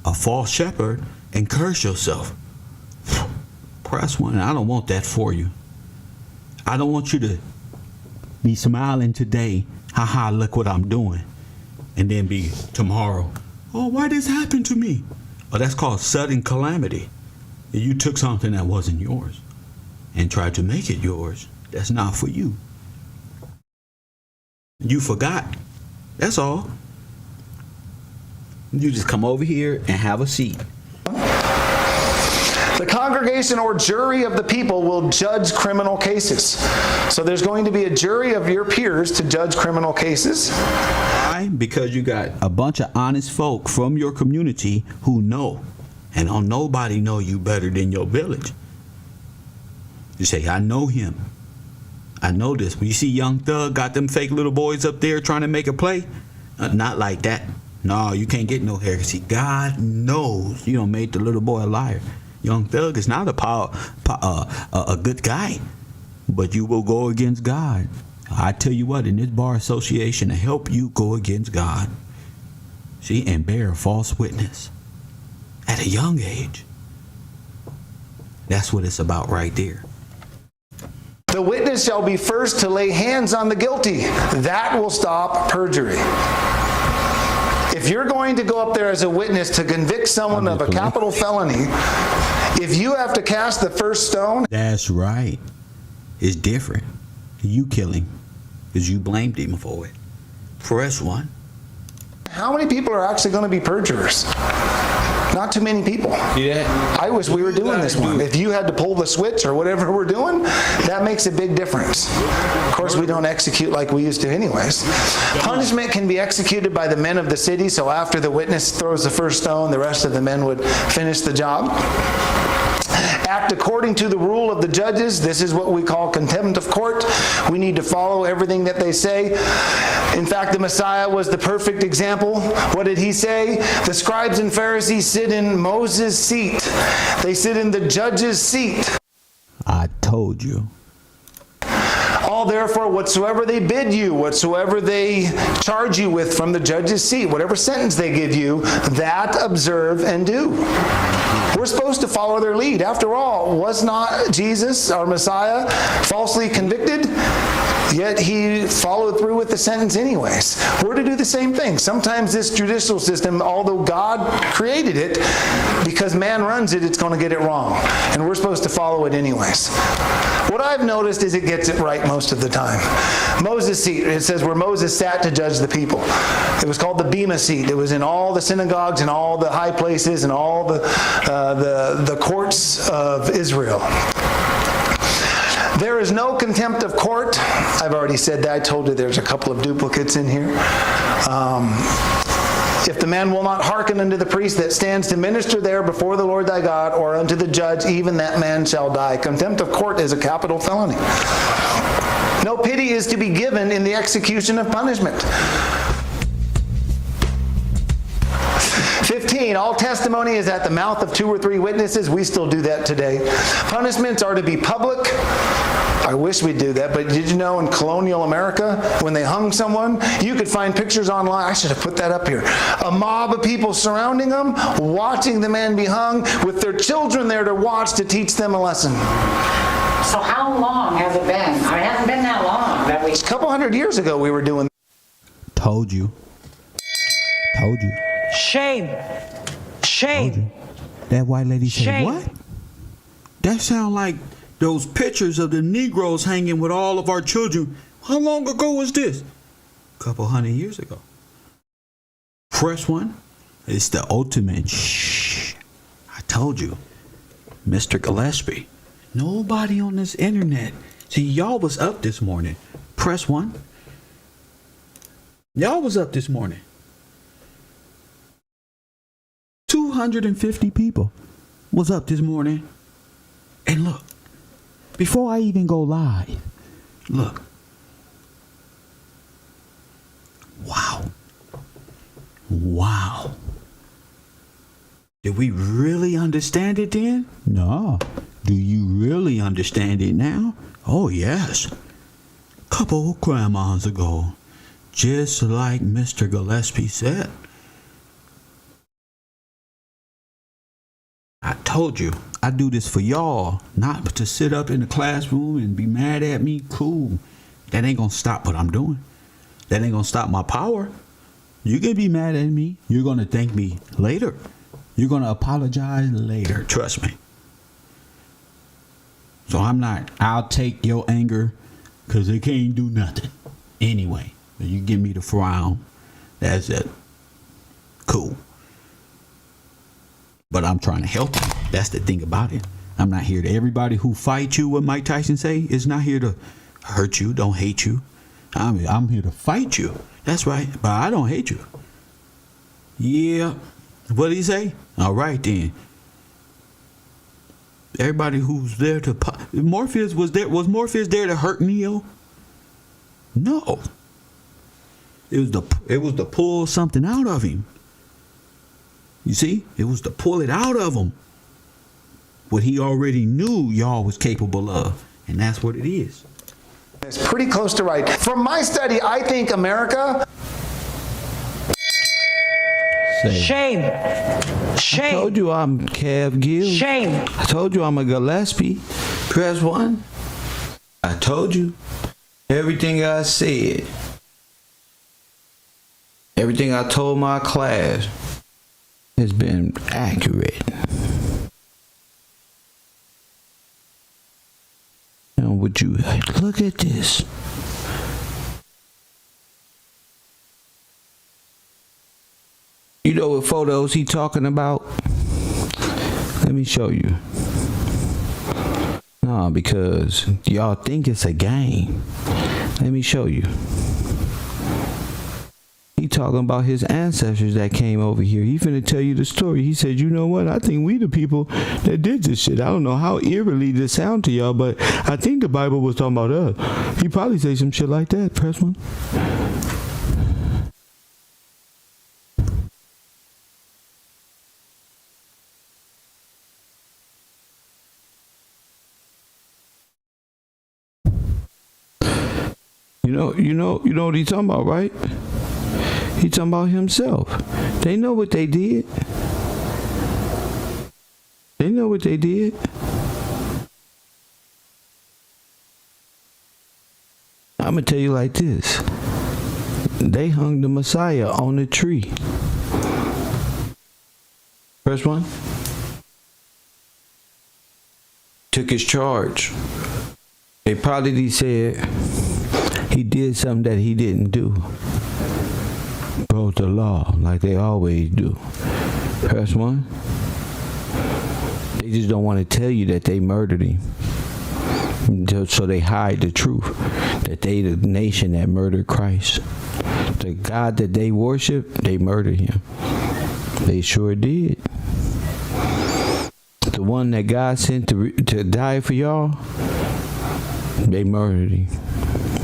a false shepherd and curse yourself. Press 1. I don't want that for you. I don't want you to be smiling today. Haha, look what I'm doing. And then be tomorrow, oh, why this happened to me? Oh, that's called sudden calamity. You took something that wasn't yours and tried to make it yours. that's not for you. You forgot. That's all. You just come over here and have a seat. The congregation or jury of the people will judge criminal cases. So there's going to be a jury of your peers to judge criminal cases. Why? Because you got A bunch of honest folk from your community who know. and don't nobody know you better than your village. You say, I know him. I know this. When you see Young Thug got them fake little boys up there trying to make a play, not like that. No, you can't get no hair. See, God knows you done made the little boy a liar. Young Thug is not a good guy, but you will go against God. I tell you what, in this bar association, to help you go against God, see, and bear false witness at a young age. That's what it's about right there. The witness shall be first to lay hands on the guilty. That will stop perjury. If you're going to go up there as a witness to convict someone of a capital felony, if you have to cast the first stone, That's right. It's different. You kill him because you blamed him for it. Press one. how many people are actually going to be perjurers? Not too many people. Yeah. I wish we were doing this one. If you had to pull the switch or whatever we're doing, that makes a big difference. Of course, we don't execute like we used to anyways. Punishment can be executed by the men of the city, so after the witness throws the first stone, the rest of the men would finish the job. Act according to the rule of the judges. This is what we call contempt of court. We need to follow everything that they say. In fact, the Messiah was the perfect example. What did he say? The scribes and Pharisees sit in Moses' seat. They sit in the judge's seat. I told you. All therefore, whatsoever they bid you, whatsoever they charge you with from the judge's seat, whatever sentence they give you, that observe and do. We're supposed to follow their lead. After all, was not Jesus, our Messiah, falsely convicted? Yet he followed through with the sentence anyways. We're to do the same thing. Sometimes this judicial system, although God created it, because man runs it, it's going to get it wrong. And we're supposed to follow it anyways. What I've noticed is it gets it right most of the time. Moses' seat, it says where Moses sat to judge the people. It was called the Bema seat. It was in all the synagogues and all the high places and all the courts of Israel. There is no contempt of court. I've already said that. I told you there's a couple of duplicates in here. If the man will not hearken unto the priest that stands to minister there before the Lord thy God, or unto the judge, even that man shall die. Contempt of court is a capital felony. No pity is to be given in the execution of punishment. 15, all testimony is at the mouth of 2 or 3 witnesses. We still do that today. Punishments are to be public. I wish we'd do that, but did you know in colonial America, when they hung someone, you could find pictures online. I should have put that up here. A mob of people surrounding them, watching the man be hung, with their children there to watch to teach them a lesson. So how long has it been? I mean, it hasn't been that long that we... A couple hundred years ago we were doing that. Told you. Told you. Shame. Told Shame. you. That white lady said, Shame. what? That sound like those pictures of the Negroes hanging with all of our children. How long ago was this? A couple hundred years ago. Press one. It's the ultimate shh. I told you. Mr. Gillespie. Nobody on this internet. See, y'all was up this morning. Press one. Y'all was up this morning. 250 people was up this morning. And look. Before I even go live. Look. Wow. Wow. Did we really understand it then? No. Do you really understand it now? Oh, yes. Couple grandmas ago. Just like Mr. Gillespie said. I told you, I do this for y'all, not to sit up in the classroom and be mad at me. Cool. That ain't gonna stop what I'm doing. That ain't gonna stop my power. You can be mad at me. You're gonna thank me later. You're going to apologize later. Trust me. So I'll take your anger because they can't do nothing. Anyway, you give me the frown. That's it. Cool. But I'm trying to help you. That's the thing about it. I'm not here to, everybody who fights you, what Mike Tyson say, is not here to hurt you, don't hate you. I'm here to fight you. That's right. But I don't hate you. Yeah. What did he say? All right then. Everybody who's there to Morpheus was Morpheus there to hurt Neo? No. It was to pull something out of him. You see? It was to pull it out of him. What he already knew y'all was capable of. And that's what it is. It's pretty close to right. From my study, I think America... Shame. I told you I'm Cav Gill. Shame. I told you I'm a Gillespie. Press 1. I told you. Everything I said. Everything I told my class has been accurate. And would you look at this? You know what photos he talking about? Let me show you. No, because y'all think it's a game. Let me show you. He talking about his ancestors that came over here. He finna tell you the story. He said, you know what? I think we the people that did this shit. I don't know how eerily this sound to y'all, but I think the Bible was talking about us. He probably say some shit like that. Press 1. You know what he's talking about, right? He's talking about himself. They know what they did. They know what they did. I'm gonna tell you like this. They hung the Messiah on a tree. First one. Took his charge. They probably said he did something that he didn't do. Broke the law like they always do. Press 1. They just don't want to tell you that they murdered him. So they hide the truth. That they the nation that murdered Christ. The God that they worship, they murdered him. They sure did. The one that God sent to die for y'all, they murdered him.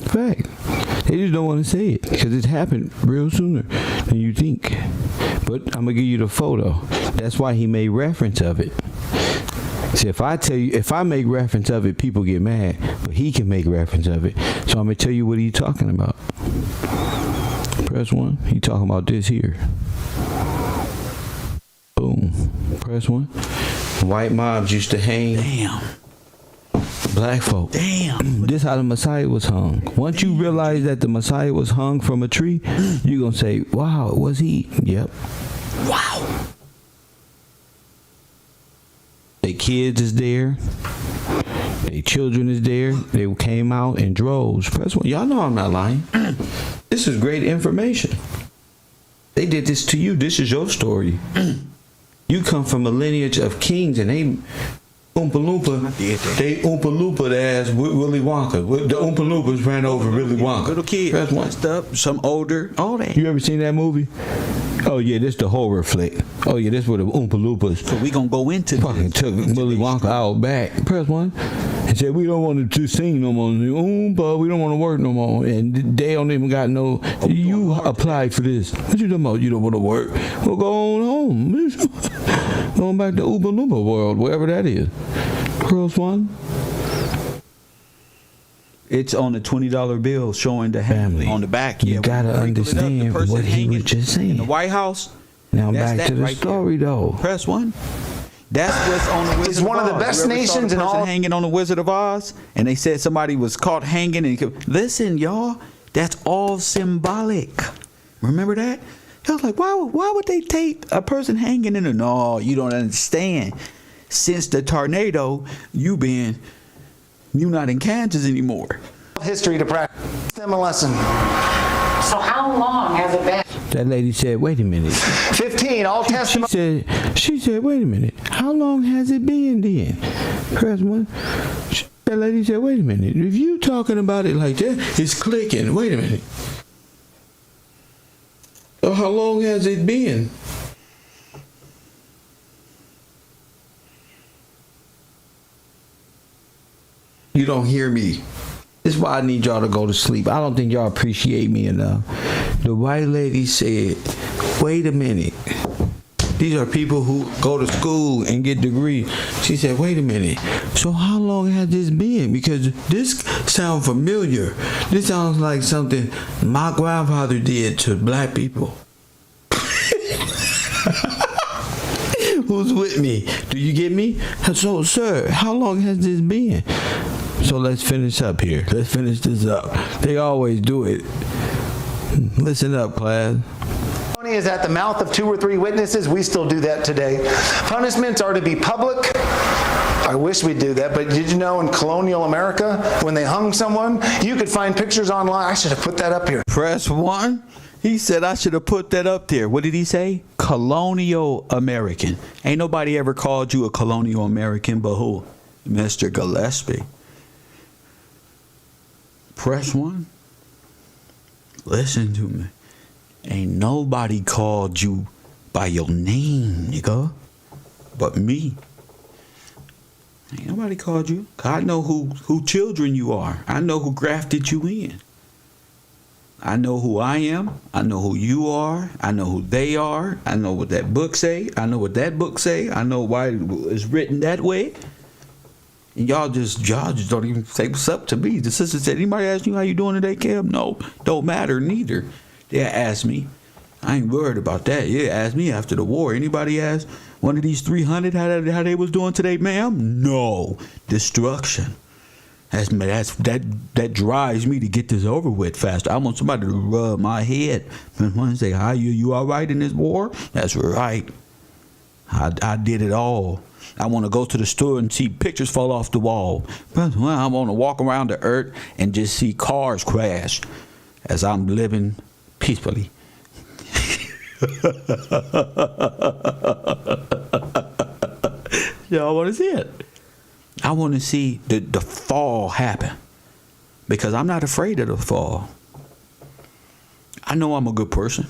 Fact. They just don't want to say it because it happened real sooner than you think. But I'm gonna give you the photo. That's why he made reference of it. See, if I make reference of it, people get mad. But he can make reference of it. So I'm gonna tell you what he's talking about. Press 1. He talking about this here. Boom. Press 1. White mobs used to hang. Damn. Black folk. Damn. This how the Messiah was hung. Once you realize that the Messiah was hung from a tree, you're going to say, wow, was he? Yep. Wow. Their kids is there. Their children is there. They came out in droves. Press 1. Y'all know I'm not lying. This is great information. They did this to you. This is your story. You come from a lineage of kings and they Oompa Loompa ass Willy Wonka. The Oompa Loompas ran over Willy Wonka. Little kid. Press 1. Stuff. Some older. All that. You ever seen that movie? Oh yeah, this the horror flick. Oh yeah, this where the Oompa Loompas So we gonna go into fucking took Willy Wonka out back. Press 1. And said we don't want to sing no more. Oompa, we don't want to work no more. And they don't even got no. You applied for this. What you talking about? You don't want to work? Well, go on home. Going back to Oompa Loompa world, wherever that is. Press 1. It's on the $20 bill showing the Family. on the back. You gotta understand what he was just saying. In the White House. Now That's back to that the right story there. though. Press 1. That's what's on the Wizard It's of one of the Oz. best You ever saw nations the in person all- hanging on the Wizard of Oz, and they said somebody was caught hanging. And listen, y'all, that's all symbolic. Remember that? I was like, why would they take a person hanging in a? No, you don't understand. Since the tornado, you been You not in Kansas anymore. History to practice them a lesson. So how long has it been? That lady said, wait a minute. 15, all testimony. She said, wait a minute. How long has it been then? Press 1. That lady said, wait a minute. If you talking about it like that, it's clicking. Wait a minute. So how long has it been? You don't hear me. This is why I need y'all to go to sleep. I don't think y'all appreciate me enough. The white lady said, wait a minute. These are people who go to school and get degrees. She said, wait a minute. So how long has this been? Because this sounds familiar. This sounds like something my grandfather did to black people. Who's with me? Do you get me? So, sir, how long has this been? So let's finish up here. Let's finish this up. They always do it. Listen up, class. Is at the mouth of 2 or 3 witnesses. We still do that today. Punishments are to be public. I wish we'd do that, but did you know in colonial America, when they hung someone, you could find pictures online. I should have put that up here. Press 1. He said I should have put that up there. What did he say? Colonial American. Ain't nobody ever called you a colonial American but who? Mr. Gillespie. Press 1. Listen to me. Ain't nobody called you by your name, nigga, but me. Ain't nobody called you. I know who children you are. I know who grafted you in. I know who I am. I know who you are. I know who they are. I know what that book say. I know what that book say. I know why it's written that way. And y'all just don't even say what's up to me. The sister said, anybody ask you how you doing today, Cam? No, don't matter neither. They ask me. I ain't worried about that. Yeah, ask me after the war. Anybody ask one of these 300 how they was doing today, ma'am? No. Destruction. That drives me to get this over with faster. I want somebody to rub my head and want to say, "How you all right in this war?" That's right. I did it all. I want to go to the store and see pictures fall off the wall. I want to walk around the earth and just see cars crash as I'm living peacefully. Y'all want to see it? I want to see the fall happen because I'm not afraid of the fall. I know I'm a good person.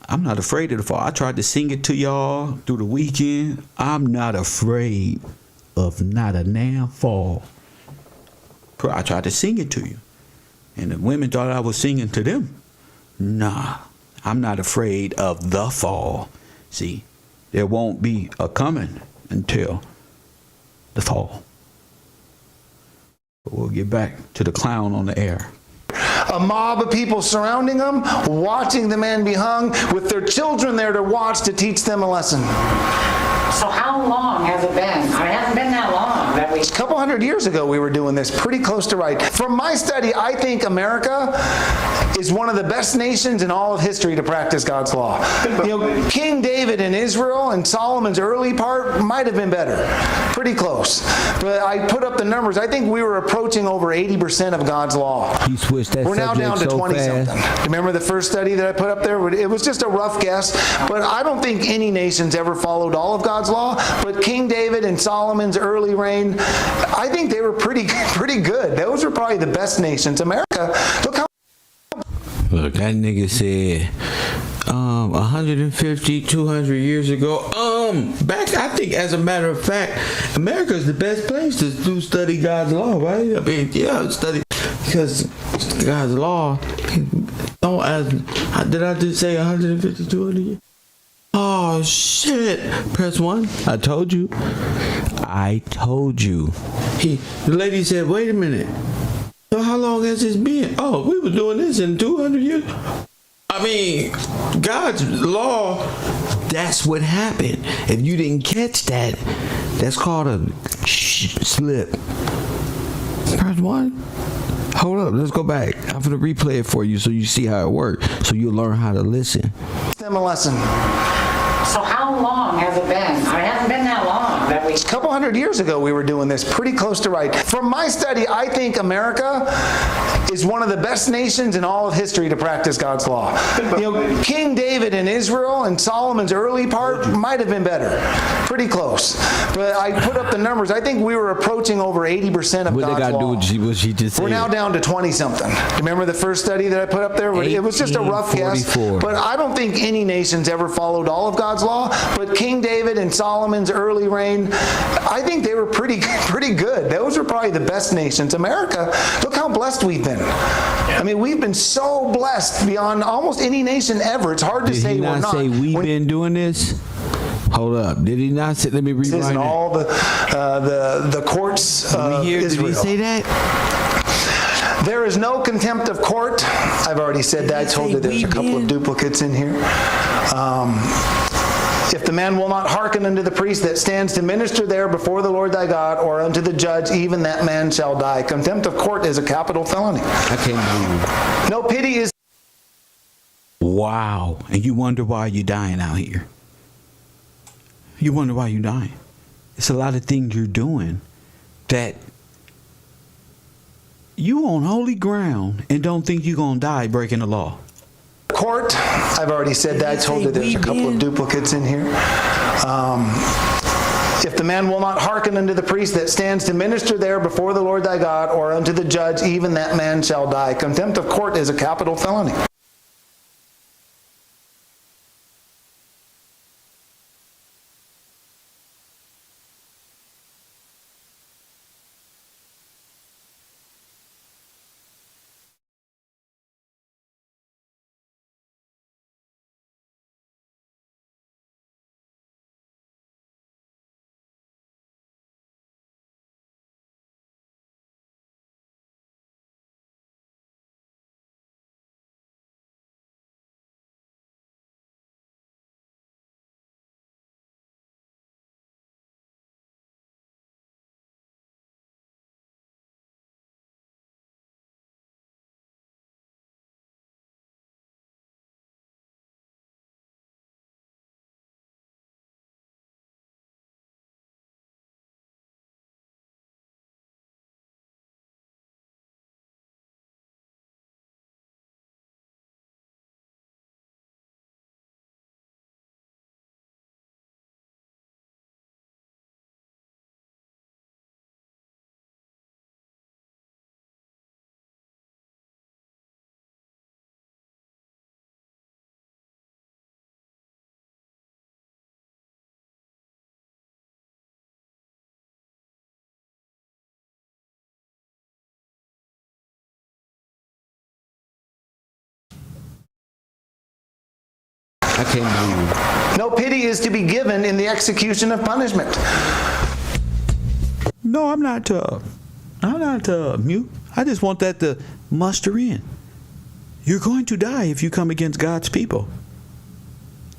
I'm not afraid of the fall. I tried to sing it to y'all through the weekend. I'm not afraid of not a damn fall. I tried to sing it to you. And the women thought I was singing to them. Nah, I'm not afraid of the fall. See, there won't be a coming until the fall. But we'll get back to the clown on the air. A mob of people surrounding them, watching the man be hung, with their children there to watch to teach them a lesson. So how long has it been? It hasn't been that long. That we... A couple hundred years ago we were doing this, pretty close to right. From my study, I think America is one of the best nations in all of history to practice God's law. You know, King David in Israel and Solomon's early part might have been better. Pretty close. But I put up the numbers. I think we were approaching over 80% of God's law. You switched that. We're now down to 20-something. Remember the first study that I put up there? It was just a rough guess, but I don't think any nation's ever followed all of God's law. But King David and Solomon's early reign, I think they were pretty good. Those were probably the best nations. America, look how... Look, that nigga said 150, 200 years ago. Back, I think, as a matter of fact, America is the best place to study God's law, right? I mean, yeah, study, because God's law, don't ask, did I just say 150, 200 years? Oh, shit. Press 1. I told you. The lady said, wait a minute. So how long has this been? Oh, we were doing this in 200 years? I mean, God's law, that's what happened. If you didn't catch that, that's called a slip. Press 1. Hold up, let's go back. I'm going to replay it for you so you see how it works, so you'll learn how to listen. Them a lesson. So how long has it been? It hasn't been that long. That we... A couple hundred years ago, we were doing this pretty close to right. From my study, I think America is one of the best nations in all of history to practice God's law. King David in Israel and Solomon's early part might have been better. Pretty close. But I put up the numbers. I think we were approaching over 80% of What they God's got to law. do with what she just said? We're now down to 20-something. Remember the first study that I put up there? It was just a rough guess. 1844. But I don't think any nation's ever followed all of God's law. But King David and Solomon's early reign, I think they were pretty good. Those were probably the best nations. America, look how blessed we've been. I mean, we've been so blessed beyond almost any nation ever. It's hard to Did say he we're not not. say we've been doing this? Hold up. Did he not say, let me This rewind is in it. all the courts of Did Israel. he say that? There is no contempt of court. I've already said that. I told you there's a couple of duplicates in here. If the man will not hearken unto the priest that stands to minister there before the Lord thy God, or unto the judge, even that man shall die. Contempt of court is a capital felony. I can't believe it. No pity is... Wow. And you wonder why you're dying out here. You wonder why you're dying. It's a lot of things you're doing that you on holy ground and don't think you're going to die breaking the law. Court, I've already said that. I told you there's a couple of duplicates in here. If the man will not hearken unto the priest that stands to minister there before the Lord thy God, or unto the judge, even that man shall die. Contempt of court is a capital felony. I can't believe it. No pity is to be given in the execution of punishment. No, I'm not mute. I just want that to muster in. You're going to die if you come against God's people.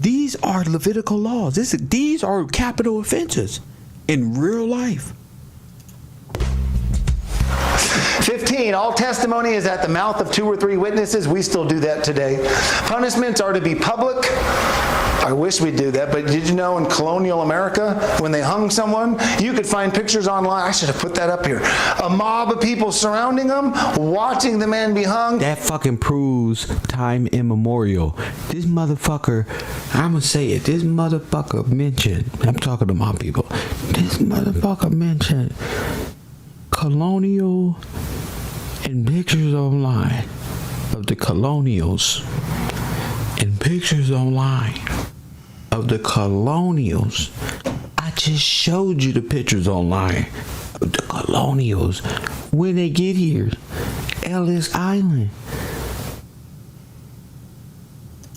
These are Levitical laws. These are capital offenses in real life. 15, all testimony is at the mouth of 2 or 3 witnesses. We still do that today. Punishments are to be public. I wish we'd do that, but did you know in colonial America, when they hung someone, you could find pictures online. I should have put that up here. A mob of people surrounding them, watching the man be hung. That fucking proves time immemorial. This motherfucker, I'm gonna say it, this motherfucker mentioned, I'm talking to my people, this motherfucker mentioned colonial and pictures online of the colonials and pictures online of the colonials. I just showed you the pictures online of the colonials when they get here. Ellis Island.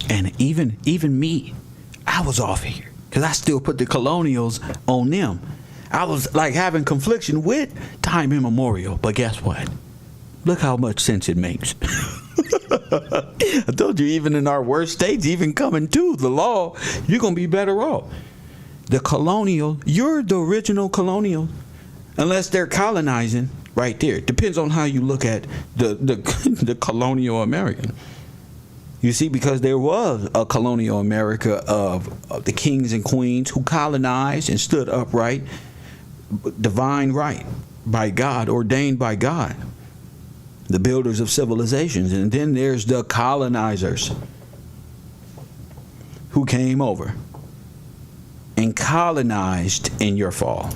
And even me, I was off here because I still put the colonials on them. I was like having confliction with time immemorial, but guess what? Look how much sense it makes. I told you, even in our worst states, even coming to the law, you're going to be better off. The colonial, you're the original colonial, unless they're colonizing right there. Depends on how you look at the colonial American. You see, because there was a colonial America of the kings and queens who colonized and stood upright. divine right by God, ordained by God, the builders of civilizations. And then there's the colonizers who came over and colonized in your fall.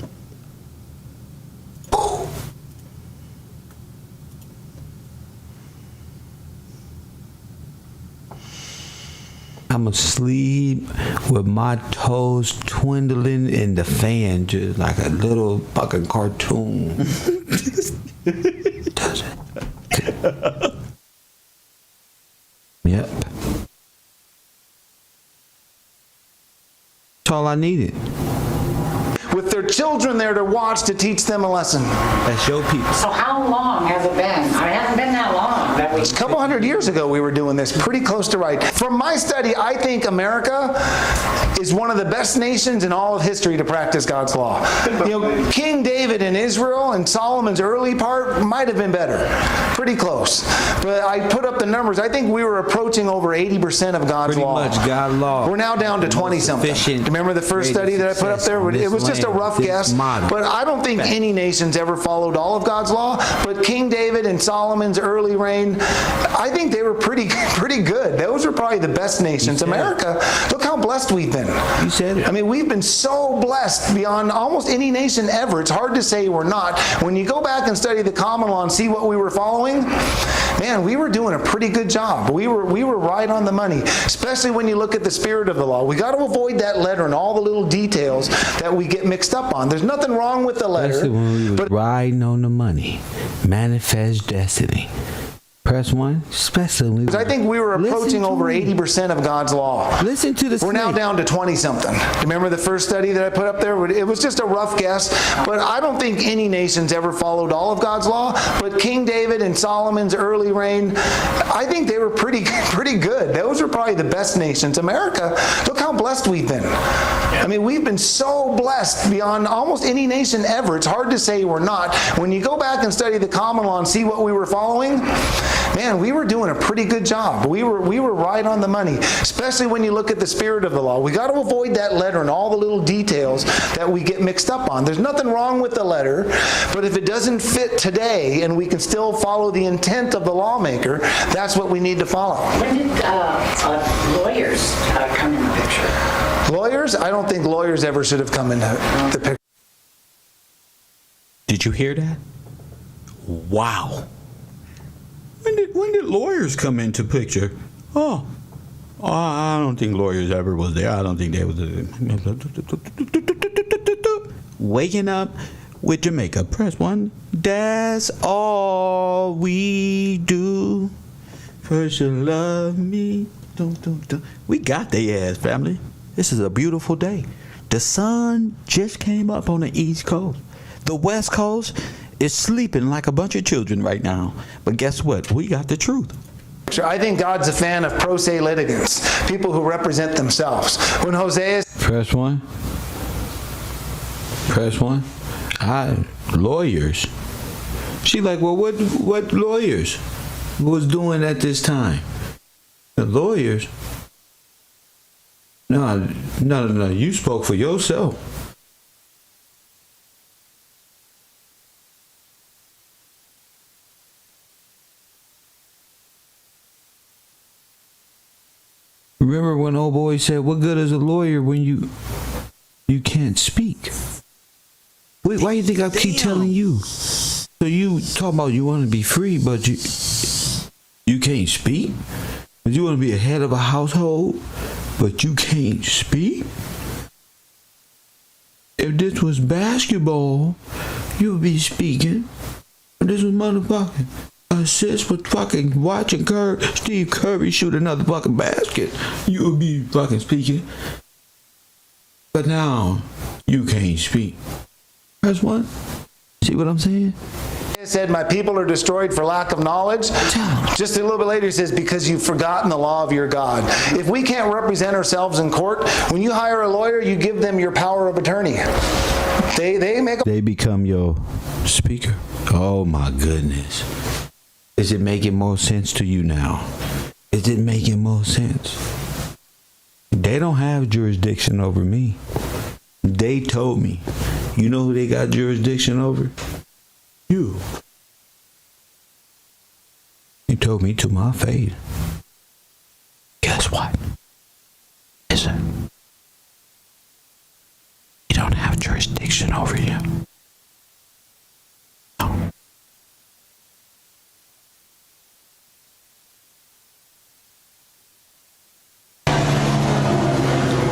I'm asleep with my toes twindling in the fan, just like a little fucking cartoon. Does it? Yep. That's all I needed. With their children there to watch, to teach them a lesson. That's your people. So how long has it been? It hasn't been that long that we... A couple hundred years ago, we were doing this, pretty close to right. From my study, I think America is one of the best nations in all of history to practice God's law. You know, King David in Israel and Solomon's early part might have been better. Pretty close. But I put up the numbers. I think we were approaching over 80% of God's law. Pretty much God law. We're now down to 20-something. Remember the first study that I put up there? It was just a rough guess. But I don't think any nation's ever followed all of God's law. But King David and Solomon's early reign, I think they were pretty good. Those were probably the best nations. America, look how blessed we've been. You said it. I mean, we've been so blessed beyond almost any nation ever. It's hard to say we're not. When you go back and study the common law and see what we were following, man, we were doing a pretty good job. We were right on the money, especially when you look at the spirit of the law. We got to avoid that letter and all the little details that we get mixed up on. There's nothing wrong with the letter. Especially when we were but riding on the money. Manifest destiny. Press 1, especially. I think we were approaching over 80% of God's law. Listen to the We're now down to 20-something. Remember the first study that I put up there? It was just a rough guess, but I don't think any nation's ever followed all of God's law. But King David and Solomon's early reign, I think they were pretty good. Those were probably the best nations. America, look how blessed we've been. I mean, we've been so blessed beyond almost any nation ever. It's hard to say we're not. When you go back and study the common law and see what we were following, man, we were doing a pretty good job. We were right on the money, especially when you look at the spirit of the law. We got to avoid that letter and all the little details that we get mixed up on. There's nothing wrong with the letter, but if it doesn't fit today and we can still follow the intent of the lawmaker, that's what we need to follow. When did lawyers come in the picture? Lawyers? I don't think lawyers ever should have come into the picture. Did you hear that? Wow. When did lawyers come into picture? Oh, I don't think lawyers ever was there. I don't think they was there. Waking up with Jamaica. Press 1. That's all we do. First you love me. We got their ass, family. This is a beautiful day. The sun just came up on the East Coast. The West Coast is sleeping like a bunch of children right now. But guess what? We got the truth. I think God's a fan of pro se litigants, people who represent themselves. When Hosea... Press 1. Press 1. Lawyers. She like, well, what lawyers was doing at this time? The lawyers? No. You spoke for yourself. Remember when old boy said, what good is a lawyer when you can't speak? Wait, why do you think I keep telling you? So you talk about you want to be free, but you can't speak? You want to be a head of a household, but you can't speak? If this was basketball, you would be speaking. If this was motherfucking assist with fucking watching Steve Curry shoot another fucking basket, you would be fucking speaking. But now, you can't speak. Press 1. See what I'm saying? He said, my people are destroyed for lack of knowledge. Just a little bit later he says, because you've forgotten the law of your God. If we can't represent ourselves in court, when you hire a lawyer, you give them your power of attorney. They become your speaker. Oh my goodness. Is it making more sense to you now? Is it making more sense? They don't have jurisdiction over me. They told me, You know who they got jurisdiction over? You. He told me to my face. Guess what? Listen. You don't have jurisdiction over you. No.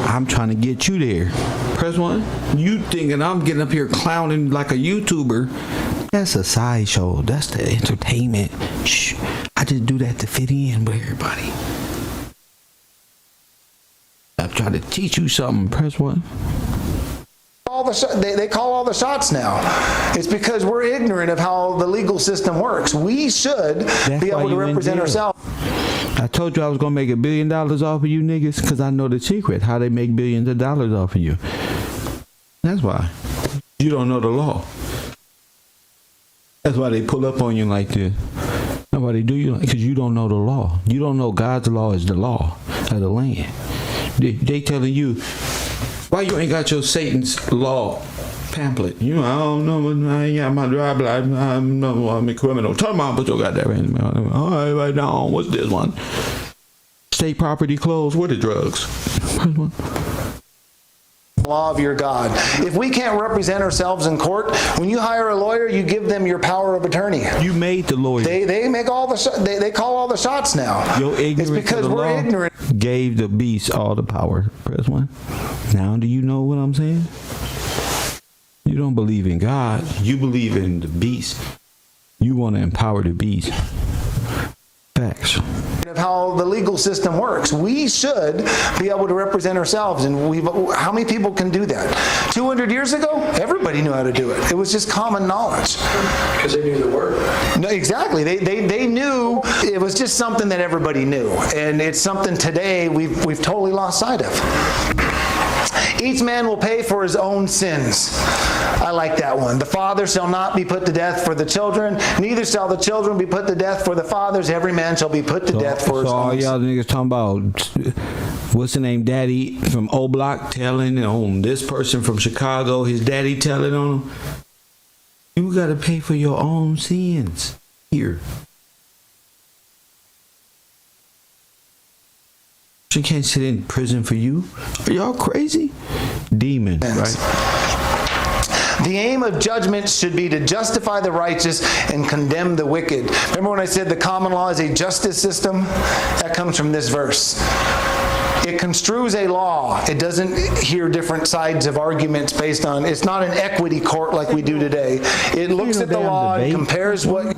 I'm trying to get you there. Press 1. You thinking I'm getting up here clowning like a YouTuber. That's a sideshow. That's the entertainment. Shh. I just do that to fit in with everybody. I'm trying to teach you something. Press 1. They call all the shots now. It's because we're ignorant of how the legal system works. We should be able to represent ourselves. I told you I was going to make $1 billion off of you niggas because I know the secret, how they make billions of dollars off of you. That's why. You don't know the law. That's why they pull up on you like this. Nobody do you because you don't know the law. You don't know God's law is the law of the land. They telling you, why you ain't got your Satan's law pamphlet? You know, I don't know, I ain't got my driver's license. I'm a criminal. Tell me how to put your goddamn hand. All right, right now, what's this one? State property closed. What are drugs? Law of your God. If we can't represent ourselves in court, when you hire a lawyer, you give them your power of attorney. You made the lawyer. They make all the they call all the shots now. Your ignorance it's because of the we're law ignorant. Gave the beast all the power. Press 1. Now do you know what I'm saying? You don't believe in God. You believe in the beast. You want to empower the beast. Facts. Of how the legal system works. We should be able to represent ourselves, and how many people can do that? 200 years ago, everybody knew how to do it. It was just common knowledge. Because they knew the word. No, exactly. They knew. It was just something that everybody knew, and it's something today we've totally lost sight of. Each man will pay for his own sins. I like that one. The father shall not be put to death for the children, neither shall the children be put to death for the fathers. Every man shall be put to death for his own sins. So all y'all niggas talking about, what's the name, daddy from O Block telling on this person from Chicago, his daddy telling on him. You got to pay for your own sins here. She can't sit in prison for you. Are y'all crazy? Demon, right? The aim of judgment should be to justify the righteous and condemn the wicked. Remember when I said the common law is a justice system? That comes from this verse. It construes a law. It doesn't hear different sides of arguments based on, it's not an equity court like we do today. It looks at the law and compares what...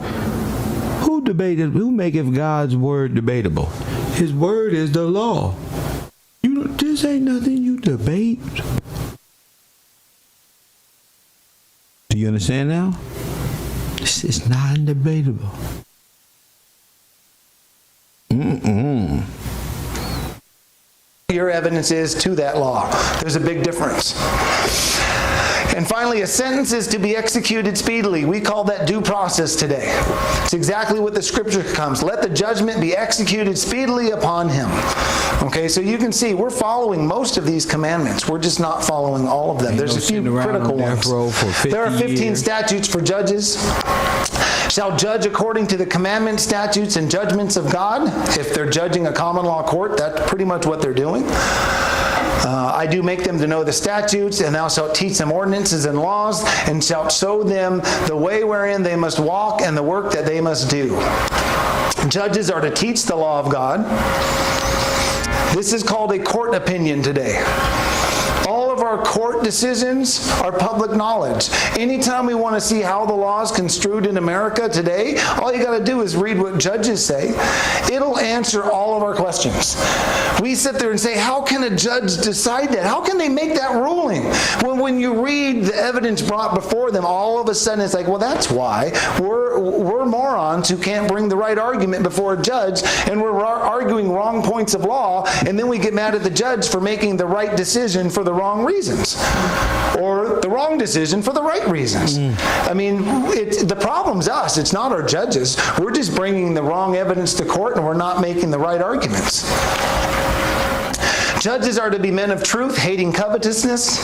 Who maketh God's word debatable? His word is the law. This ain't nothing you debate. Do you understand now? This is not debatable. Your evidence is to that law. There's a big difference. And finally, a sentence is to be executed speedily. We call that due process today. It's exactly what the scripture comes. Let the judgment be executed speedily upon him. Okay, so you can see we're following most of these commandments. We're just not following all of them. There's a few critical ones. There are 15 statutes for judges. Shall judge according to the commandments, statutes, and judgments of God. If they're judging a common law court, that's pretty much what they're doing. I do make them to know the statutes, and thou shalt teach them ordinances and laws, and shalt show them the way wherein they must walk and the work that they must do. Judges are to teach the law of God. This is called a court opinion today. All of our court decisions are public knowledge. Anytime we want to see how the law is construed in America today, all you got to do is read what judges say. It'll answer all of our questions. We sit there and say, how can a judge decide that? How can they make that ruling? When you read the evidence brought before them, all of a sudden it's like, well, that's why. We're morons who can't bring the right argument before a judge, and we're arguing wrong points of law, and then we get mad at the judge for making the right decision for the wrong reasons, or the wrong decision for the right reasons. I mean, the problem's us. It's not our judges. We're just bringing the wrong evidence to court, and we're not making the right arguments. Judges are to be men of truth, hating covetousness.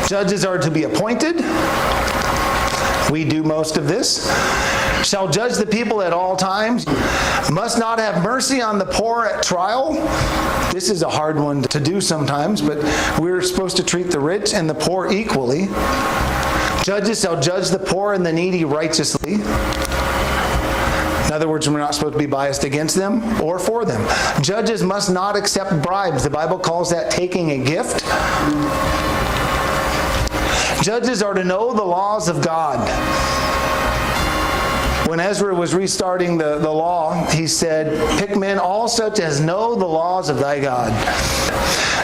Judges are to be appointed. We do most of this. Shall judge the people at all times. Must not have mercy on the poor at trial. This is a hard one to do sometimes, but we're supposed to treat the rich and the poor equally. Judges shall judge the poor and the needy righteously. In other words, we're not supposed to be biased against them or for them. Judges must not accept bribes. The Bible calls that taking a gift. Judges are to know the laws of God. When Ezra was restarting the law, he said, pick men all such as know the laws of thy God.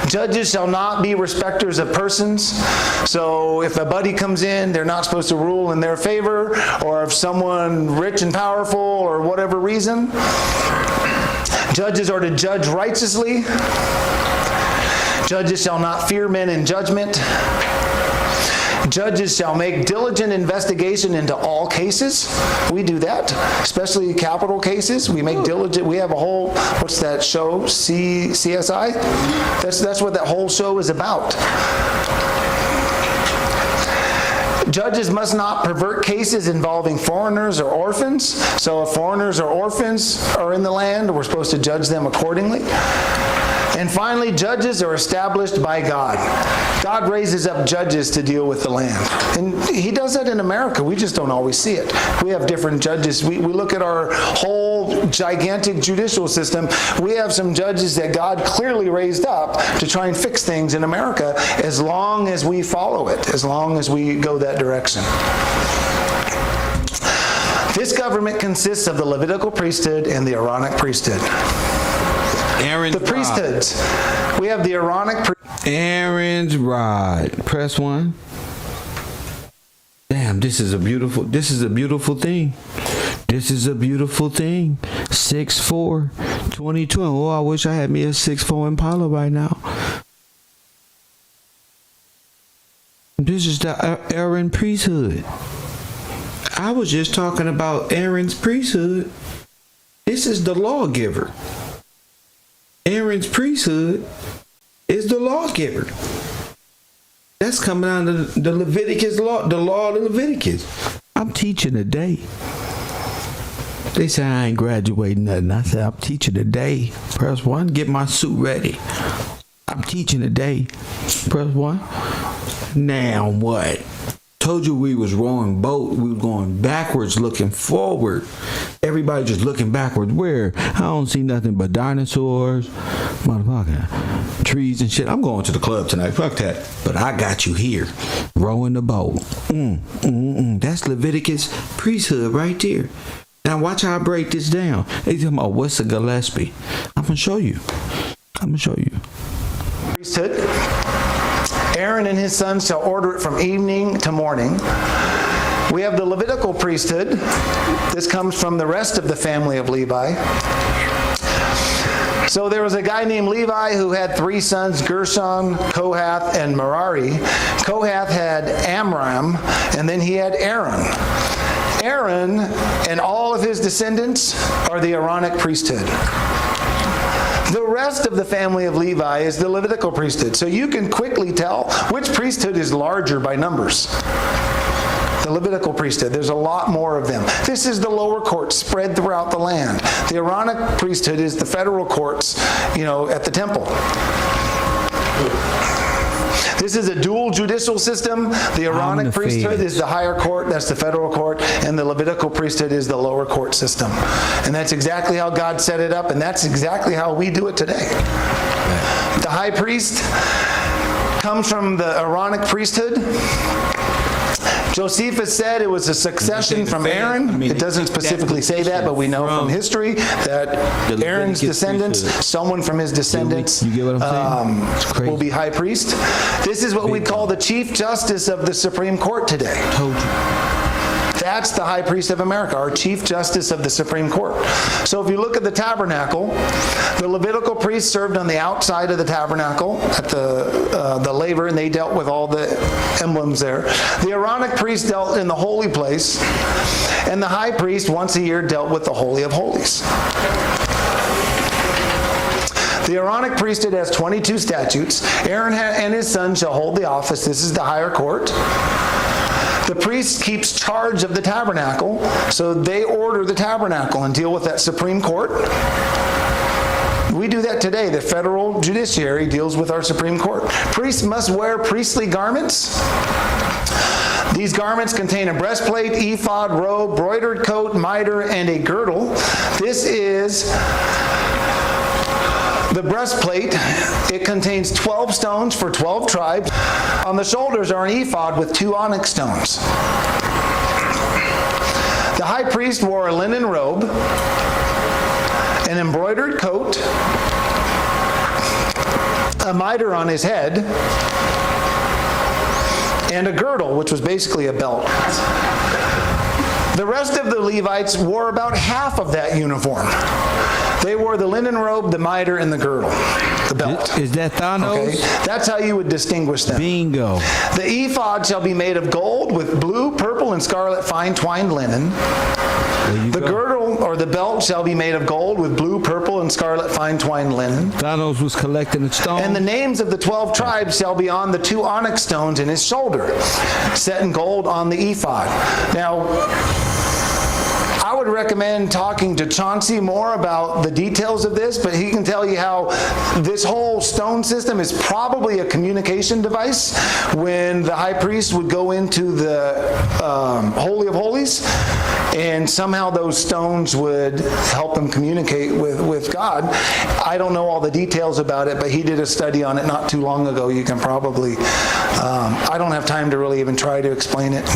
Judges shall not be respecters of persons. So if a buddy comes in, they're not supposed to rule in their favor, or if someone rich and powerful or whatever reason. Judges are to judge righteously. Judges shall not fear men in judgment. Judges shall make diligent investigation into all cases. We do that, especially capital cases. We make diligent. We have a whole, what's that show? CSI? That's what that whole show is about. Judges must not pervert cases involving foreigners or orphans. So if foreigners or orphans are in the land, we're supposed to judge them accordingly. And finally, judges are established by God. God raises up judges to deal with the land. And he does that in America. We just don't always see it. We have different judges. We look at our whole gigantic judicial system. We have some judges that God clearly raised up to try and fix things in America, as long as we follow it, as long as we go that direction. This government consists of the Levitical priesthood and the Aaronic priesthood. Aaron's the priesthoods. Rod. We have the Aaronic Aaron's rod. Press 1. Damn, this is a beautiful thing. This is a beautiful thing. 6'4", 2020. Oh, I wish I had me a 6'4" Impala right now. This is the Aaron priesthood. I was just talking about Aaron's priesthood. This is the lawgiver. Aaron's priesthood is the lawgiver. That's coming out of the Leviticus law, the law of Leviticus. I'm teaching today. They say I ain't graduating nothing. I said I'm teaching today. Press 1, get my suit ready. I'm teaching today. Press 1. Now what? Told you we was rowing boat. We was going backwards, looking forward. Everybody just looking backwards. Where? I don't see nothing but dinosaurs, motherfucking trees and shit. I'm going to the club tonight. Fuck that. But I got you here, rowing the boat. That's Leviticus priesthood right there. Now watch how I break this down. They talking about what's a Gillespie. I'm gonna show you. Priesthood. Aaron and his sons shall order it from evening to morning. We have the Levitical priesthood. This comes from the rest of the family of Levi. So there was a guy named Levi who had 3 sons, Gershon, Kohath, and Merari. Kohath had Amram, and then he had Aaron. Aaron and all of his descendants are the Aaronic priesthood. The rest of the family of Levi is the Levitical priesthood. So you can quickly tell which priesthood is larger by numbers. The Levitical priesthood. There's a lot more of them. This is the lower courts spread throughout the land. The Aaronic priesthood is the federal courts, at the temple. This is a dual judicial system. The Aaronic priesthood is the higher court, that's the federal court, and the Levitical priesthood is the lower court system. And that's exactly how God set it up, and that's exactly how we do it today. The high priest comes from the Aaronic priesthood. Josephus said it was a succession from Aaron. It doesn't specifically say that, but we know from history that Aaron's descendants, someone from his descendants, will be high priest. This is what we call the Chief Justice of the Supreme Court today. That's the High Priest of America, our Chief Justice of the Supreme Court. So if you look at the tabernacle, the Levitical priests served on the outside of the tabernacle at the laver, and they dealt with all the emblems there. The Aaronic priest dealt in the holy place, and the high priest once a year dealt with the Holy of Holies. The Aaronic priesthood has 22 statutes. Aaron and his son shall hold the office. This is the higher court. The priest keeps charge of the tabernacle, so they order the tabernacle and deal with that Supreme Court. We do that today. The federal judiciary deals with our Supreme Court. Priests must wear priestly garments. These garments contain a breastplate, ephod, robe, broidered coat, mitre, and a girdle. This is the breastplate. It contains 12 stones for 12 tribes. On the shoulders are an ephod with 2 onyx stones. The high priest wore a linen robe, an embroidered coat, a mitre on his head, and a girdle, which was basically a belt. The rest of the Levites wore about half of that uniform. They wore the linen robe, the mitre, and the girdle, the belt. Is that Thanos? Okay? That's how you would distinguish them. Bingo. The ephod shall be made of gold with blue, purple, and scarlet fine twined linen. The girdle or the belt shall be made of gold with blue, purple, and scarlet fine twined linen. Thanos was collecting the stone. And the names of the 12 tribes shall be on the 2 onyx stones in his shoulder, set in gold on the ephod. Now, I would recommend talking to Chauncey more about the details of this, but he can tell you how this whole stone system is probably a communication device. When the high priest would go into the Holy of Holies, and somehow those stones would help him communicate with God. I don't know all the details about it, but he did a study on it not too long ago. You can probably, I don't have time to really even try to explain it.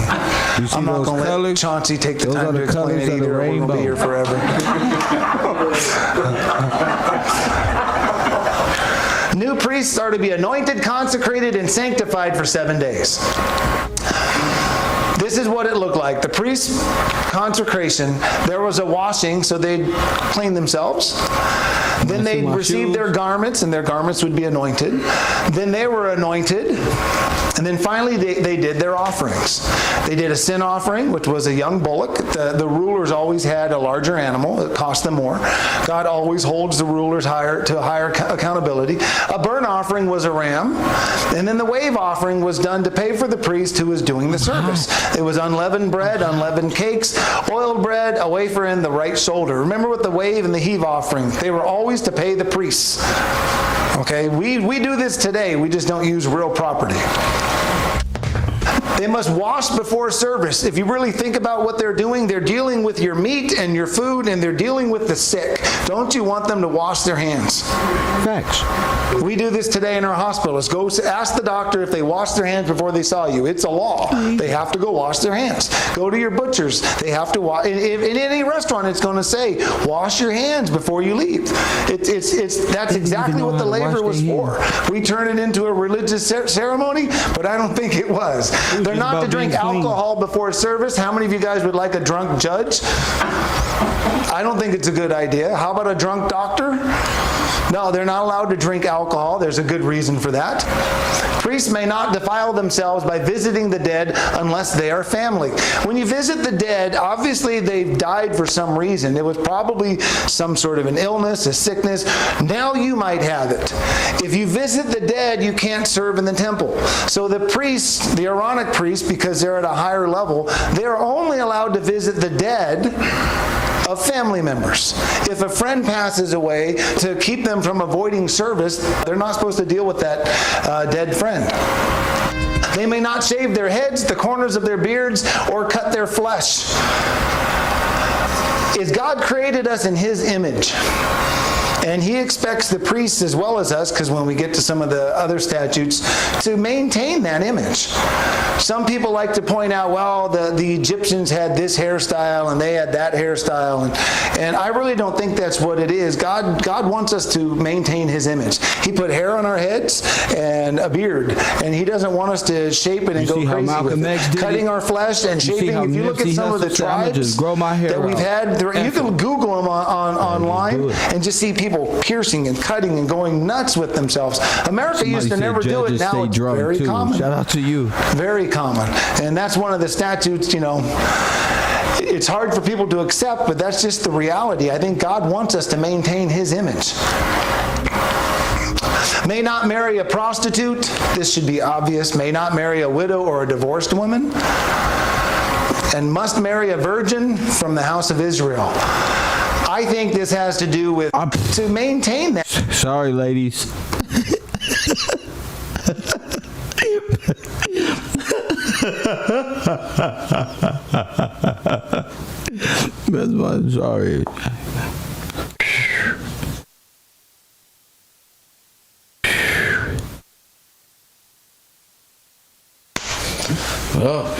I'm not going to let Chauncey take the time to explain it either, or we're going to be here forever. New priests are to be anointed, consecrated, and sanctified for 7 days. This is what it looked like. The priest's consecration, there was a washing, so they'd clean themselves. Then they'd receive their garments, and their garments would be anointed. Then they were anointed. And then finally, they did their offerings. They did a sin offering, which was a young bullock. The rulers always had a larger animal. It cost them more. God always holds the rulers to a higher accountability. A burnt offering was a ram. And then the wave offering was done to pay for the priest who was doing the service. It was unleavened bread, unleavened cakes, oiled bread, a wafer in the right shoulder. Remember with the wave and the heave offering, they were always to pay the priests. Okay, we do this today. We just don't use real property. They must wash before service. If you really think about what they're dealing with your meat and your food, and they're dealing with the sick. Don't you want them to wash their hands? Facts. We do this today in our hospitals. Go ask the doctor if they wash their hands before they saw you. It's a law. They have to go wash their hands. Go to your butchers. They have to wash. In any restaurant, it's going to say, wash your hands before you leave. That's exactly what the laver was for. We turn it into a religious ceremony, but I don't think it was. They're not to drink alcohol before service. How many of you guys would like a drunk judge? I don't think it's a good idea. How about a drunk doctor? No, they're not allowed to drink alcohol. There's a good reason for that. Priests may not defile themselves by visiting the dead unless they are family. When you visit the dead, obviously they've died for some reason. It was probably some sort of an illness, a sickness. Now you might have it. If you visit the dead, you can't serve in the temple. So the priests, the Aaronic priests, because they're at a higher level, they're only allowed to visit the dead of family members. If a friend passes away, to keep them from avoiding service, they're not supposed to deal with that dead friend. They may not shave their heads, the corners of their beards, or cut their flesh. Is God created us in His image. And He expects the priests as well as us, because when we get to some of the other statutes, to maintain that image. Some people like to point out, well, the Egyptians had this hairstyle and they had that hairstyle. And I really don't think that's what it is. God wants us to maintain His image. He put hair on our heads and a beard. And He doesn't want us to shape it and go crazy with it. Cutting our flesh and shaving. If you look at some of the tribes that we've had, you can Google them online and just see people piercing and cutting and going nuts with themselves. America used to never do it. Now it's very common. Shout out to you. Very common. And that's one of the statutes, it's hard for people to accept, but that's just the reality. I think God wants us to maintain His image. May not marry a prostitute. This should be obvious. May not marry a widow or a divorced woman. And must marry a virgin from the house of Israel. I think this has to do with to maintain that. Sorry, ladies. That's why I'm sorry. Well.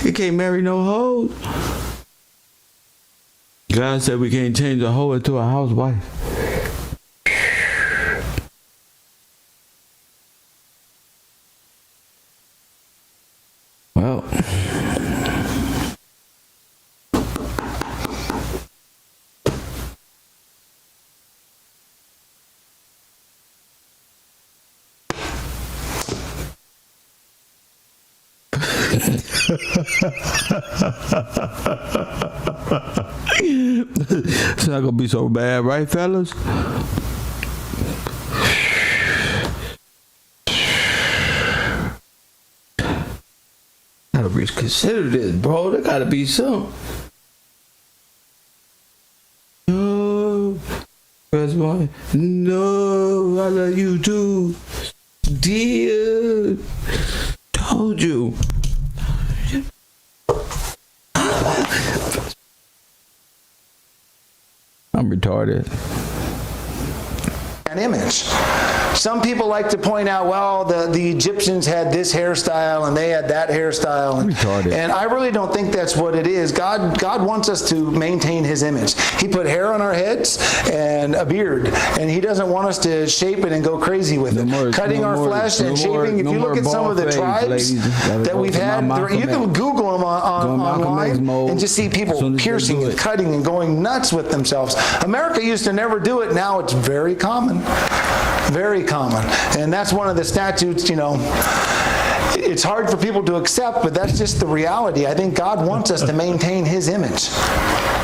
You can't marry no hoes. God said we can't change a hoe into a housewife. Well. It's not gonna be so bad, right, fellas? Gotta reconsider this, bro. There gotta be some. No, that's why. No, I love you too, dear. Told you. I'm retarded. An image. Some people like to point out, well, the Egyptians had this hairstyle and they had that hairstyle. And I really don't think that's what it is. God wants us to maintain his image. He put hair on our heads and a beard. And he doesn't want us to shape it and go crazy with it. Cutting our flesh and shaping. If you look at some of the tribes that we've had, you can Google them online and just see people piercing and cutting and going nuts with themselves. America used to never do it. Now it's very common. Very common. And that's one of the statutes, you know, it's hard for people to accept, but that's just the reality. I think God wants us to maintain his image.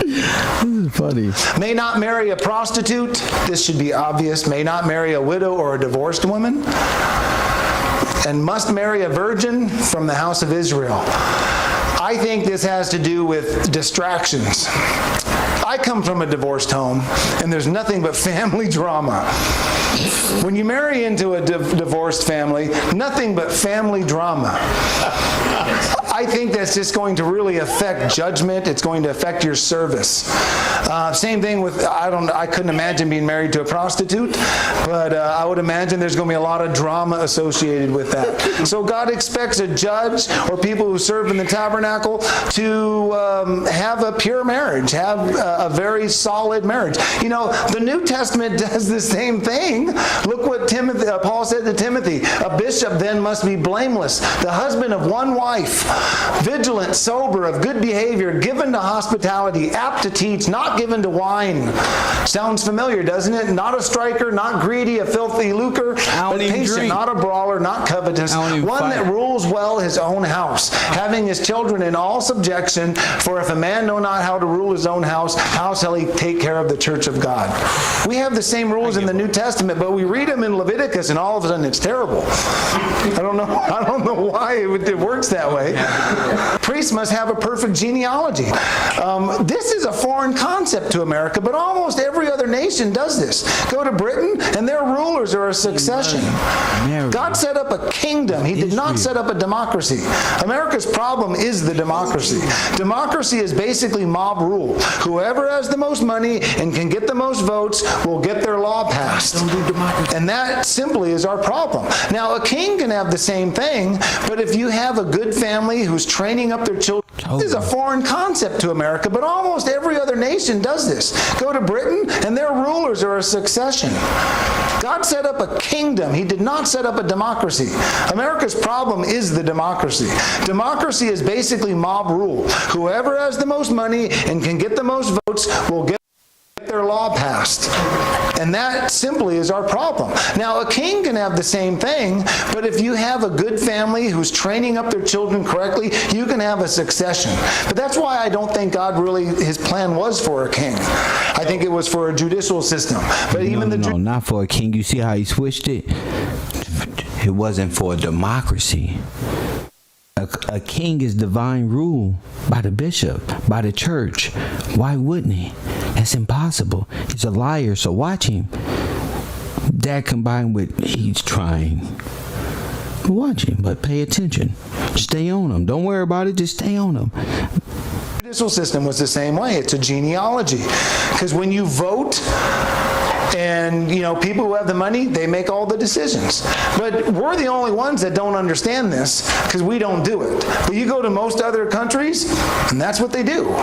This is funny. May not marry a prostitute. This should be obvious. May not marry a widow or a divorced woman. And must marry a virgin from the house of Israel. I think this has to do with distractions. I come from a divorced home, and there's nothing but family drama. When you marry into a divorced family, nothing but family drama. I think that's just going to really affect judgment. It's going to affect your service. Same thing with, I couldn't imagine being married to a prostitute, but I would imagine there's going to be a lot of drama associated with that. So God expects a judge or people who serve in the tabernacle to have a pure marriage, have a very solid marriage. You know, the New Testament does the same thing. Look what Paul said to Timothy. A bishop then must be blameless, the husband of one wife, vigilant, sober, of good behavior, given to hospitality, apt to teach, not given to wine. Sounds familiar, doesn't it? Not a striker, not greedy, a filthy lucre, but patient, not a brawler, not covetous, one that rules well his own house, having his children in all subjection. For if a man know not how to rule his own house, how shall he take care of the church of God? We have the same rules in the New Testament, but we read them in Leviticus, and all of a sudden it's terrible. I don't know why it works that way. Priests must have a perfect genealogy. This is a foreign concept to America, but almost every other nation does this. Go to Britain, and their rulers are a succession. God set up a kingdom. He did not set up a democracy. America's problem is the democracy. Democracy is basically mob rule. Whoever has the most money and can get the most votes will get their law passed. And that simply is our problem. Now, a king can have the same thing, but if you have a good family who's training up their children, this is a foreign concept to America, but almost every other nation does this. Go to Britain, and their rulers are a succession. God set up a kingdom. He did not set up a democracy. America's problem is the democracy. Democracy is basically mob rule. Whoever has the most money and can get the most votes will get their law passed. And that simply is our problem. Now, a king can have the same thing, but if you have a good family who's training up their children correctly, you can have a succession. But that's why I don't think God really, his plan was for a king. I think it was for a judicial system. But even No, not for a king. You see how he switched it? It wasn't for a democracy. A king is divine rule by the bishop, by the church. Why wouldn't he? That's impossible. He's a liar, so watch him. That combined with he's trying. Watch him, but pay attention. Stay on him. Don't worry about it. Just stay on him. The judicial system was the same way. It's a genealogy. Because when you vote, and, people who have the money, they make all the decisions. But we're the only ones that don't understand this because we don't do it. But you go to most other countries, and that's what they do.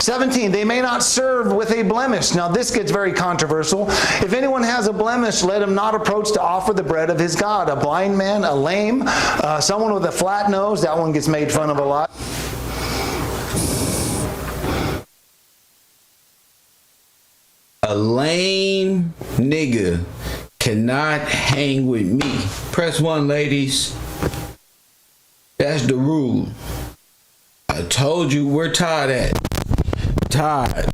17, they may not serve with a blemish. Now, this gets very controversial. If anyone has a blemish, let him not approach to offer the bread of his God. A blind man, a lame, someone with a flat nose, that one gets made fun of a lot. A lame nigga cannot hang with me. Press 1, ladies. That's the rule. I told you where Todd at. Todd.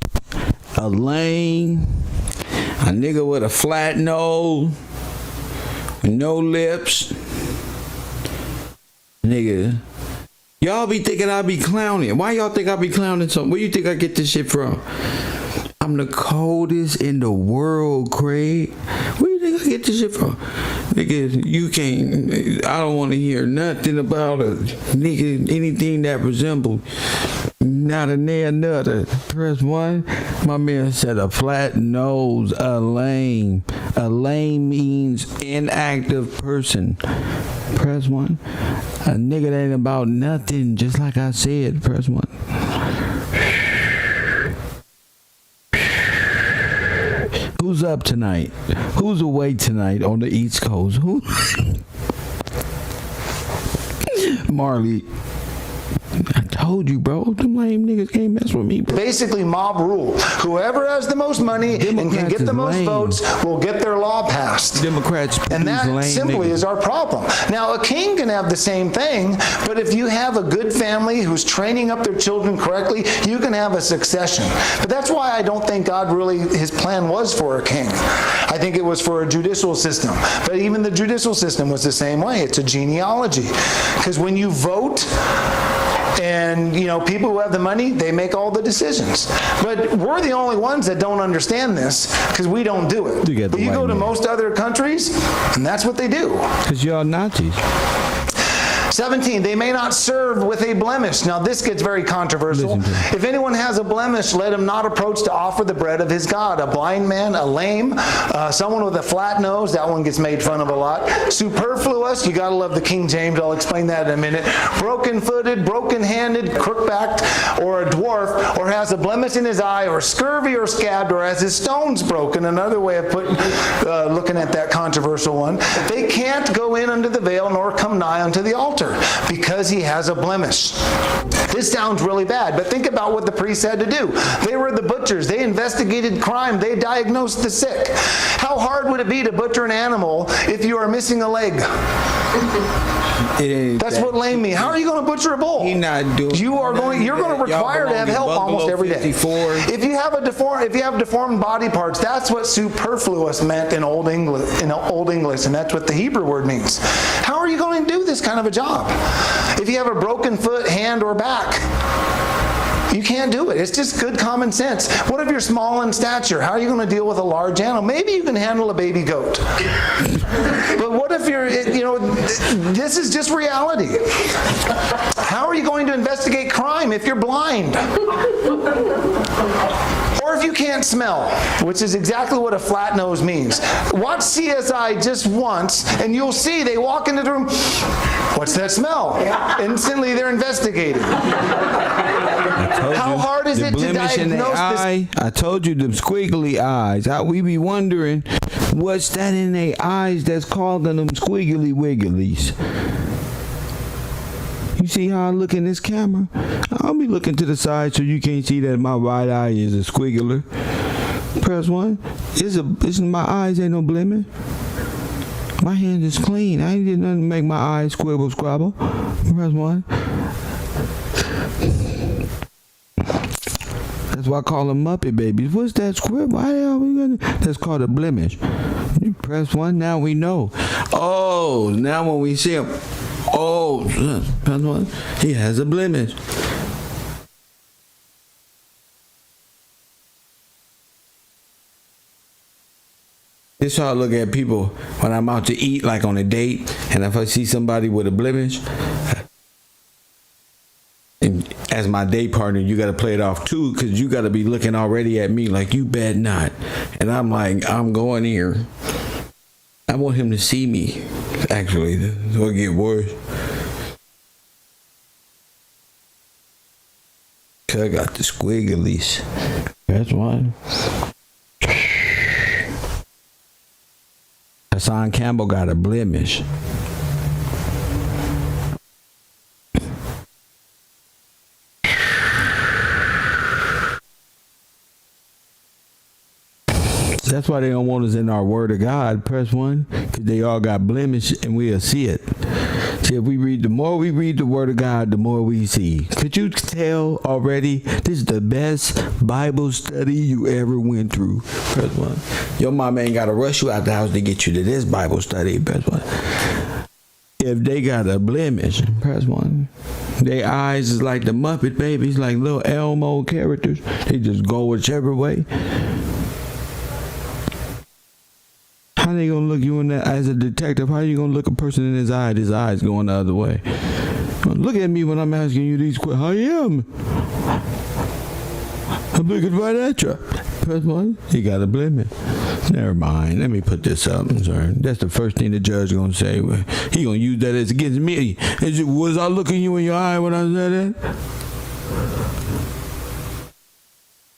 A lame, a nigga with a flat nose, no lips. Nigga. Y'all be thinking I be clowning. Why y'all think I be clowning something? Where you think I get this shit from? I'm the coldest in the world, Craig. Where you think I get this shit from? Nigga, you can't, I don't want to hear nothing about a nigga, anything that resembles not a near another. Press 1. My man said a flat nose, a lame. A lame means inactive person. Press 1. A nigga that ain't about nothing, just like I said. Press 1. Who's up tonight? Who's awake tonight on the East Coast? Who? Marley. I told you, bro. Them lame niggas can't mess with me, bro. Basically, mob rule. Whoever has the most money and can get the most votes will get their law passed. Democrats. And that simply is our problem. Now, a king can have the same thing, but if you have a good family who's training up their children correctly, you can have a succession. But that's why I don't think God really, his plan was for a king. I think it was for a judicial system. But even the judicial system was the same way. It's a genealogy. Because when you vote, and, people who have the money, they make all the decisions. But we're the only ones that don't understand this because we don't do it. But you go to most other countries, and that's what they do. Because y'all Nazis. 17, they may not serve with a blemish. Now, this gets very controversial. If anyone has a blemish, let him not approach to offer the bread of his God. A blind man, a lame, someone with a flat nose, that one gets made fun of a lot. Superfluous, you gotta love the King James, I'll explain that in a minute. Broken-footed, broken-handed, crook-backed, or a dwarf, or has a blemish in his eye, or scurvy or scabbed, or has his stones broken. Another way of looking at that controversial one. They can't go in under the veil nor come nigh unto the altar, because he has a blemish. This sounds really bad, but think about what the priests had to do. They were the butchers. They investigated crime. They diagnosed the sick. How hard would it be to butcher an animal if you are missing a leg? That's what lame means. How are you going to butcher a bull? You're going to require to have help almost every day. 54. If you have deformed body parts, that's what superfluous meant in Old English, and that's what the Hebrew word means. How are you going to do this kind of a job if you have a broken foot, hand, or back? You can't do it. It's just good common sense. What if you're small in stature? How are you going to deal with a large animal? Maybe you can handle a baby goat. But what if this is just reality. How are you going to investigate crime if you're blind? Or if you can't smell, which is exactly what a flat nose means. Watch CSI just once, and you'll see they walk into the room, what's that smell? Instantly they're investigating. How hard is it to diagnose this? I told you them squiggly eyes. We be wondering what's that in their eyes that's causing them squiggly wigglies. You see how I look in this camera? I'll be looking to the side so you can't see that my right eye is a squiggler. Press 1. It's my eyes ain't no blemish. My hands is clean. I ain't did nothing to make my eyes squibble squabble. Press 1. That's why I call them Muppet babies. What's that squibble? That's called a blemish. You press 1, now we know. Oh, now when we see him, press 1, he has a blemish. This is how I look at people when I'm out to eat, like on a date, and if I see somebody with a blemish, and as my date partner, you got to play it off too, because you got to be looking already at me like, you bet not. And I'm like, I'm going here. I want him to see me, actually. This will get worse. Because I got the squigglies. That's one. Hassan Campbell got a blemish. That's why they don't want us in our Word of God. Press 1, because they all got blemish, and we'll see it. See, if we read, the more we read the Word of God, the more we see. Could you tell already? This is the best Bible study you ever went through. Press 1. Your mama ain't got to rush you out the house to get you to this Bible study. Press 1. If they got a blemish, press 1. Their eyes is like the Muppet babies, like little Elmo characters. They just go whichever way. How they gonna look you in that as a detective? How you gonna look a person in his eyes going the other way? Look at me when I'm asking you these questions. I am. I'm looking right at you. Press 1. He got a blemish. Never mind. Let me put this up. I'm sorry. That's the first thing the judge gonna say. He gonna use that as against me. Was I looking you in your eye when I said that?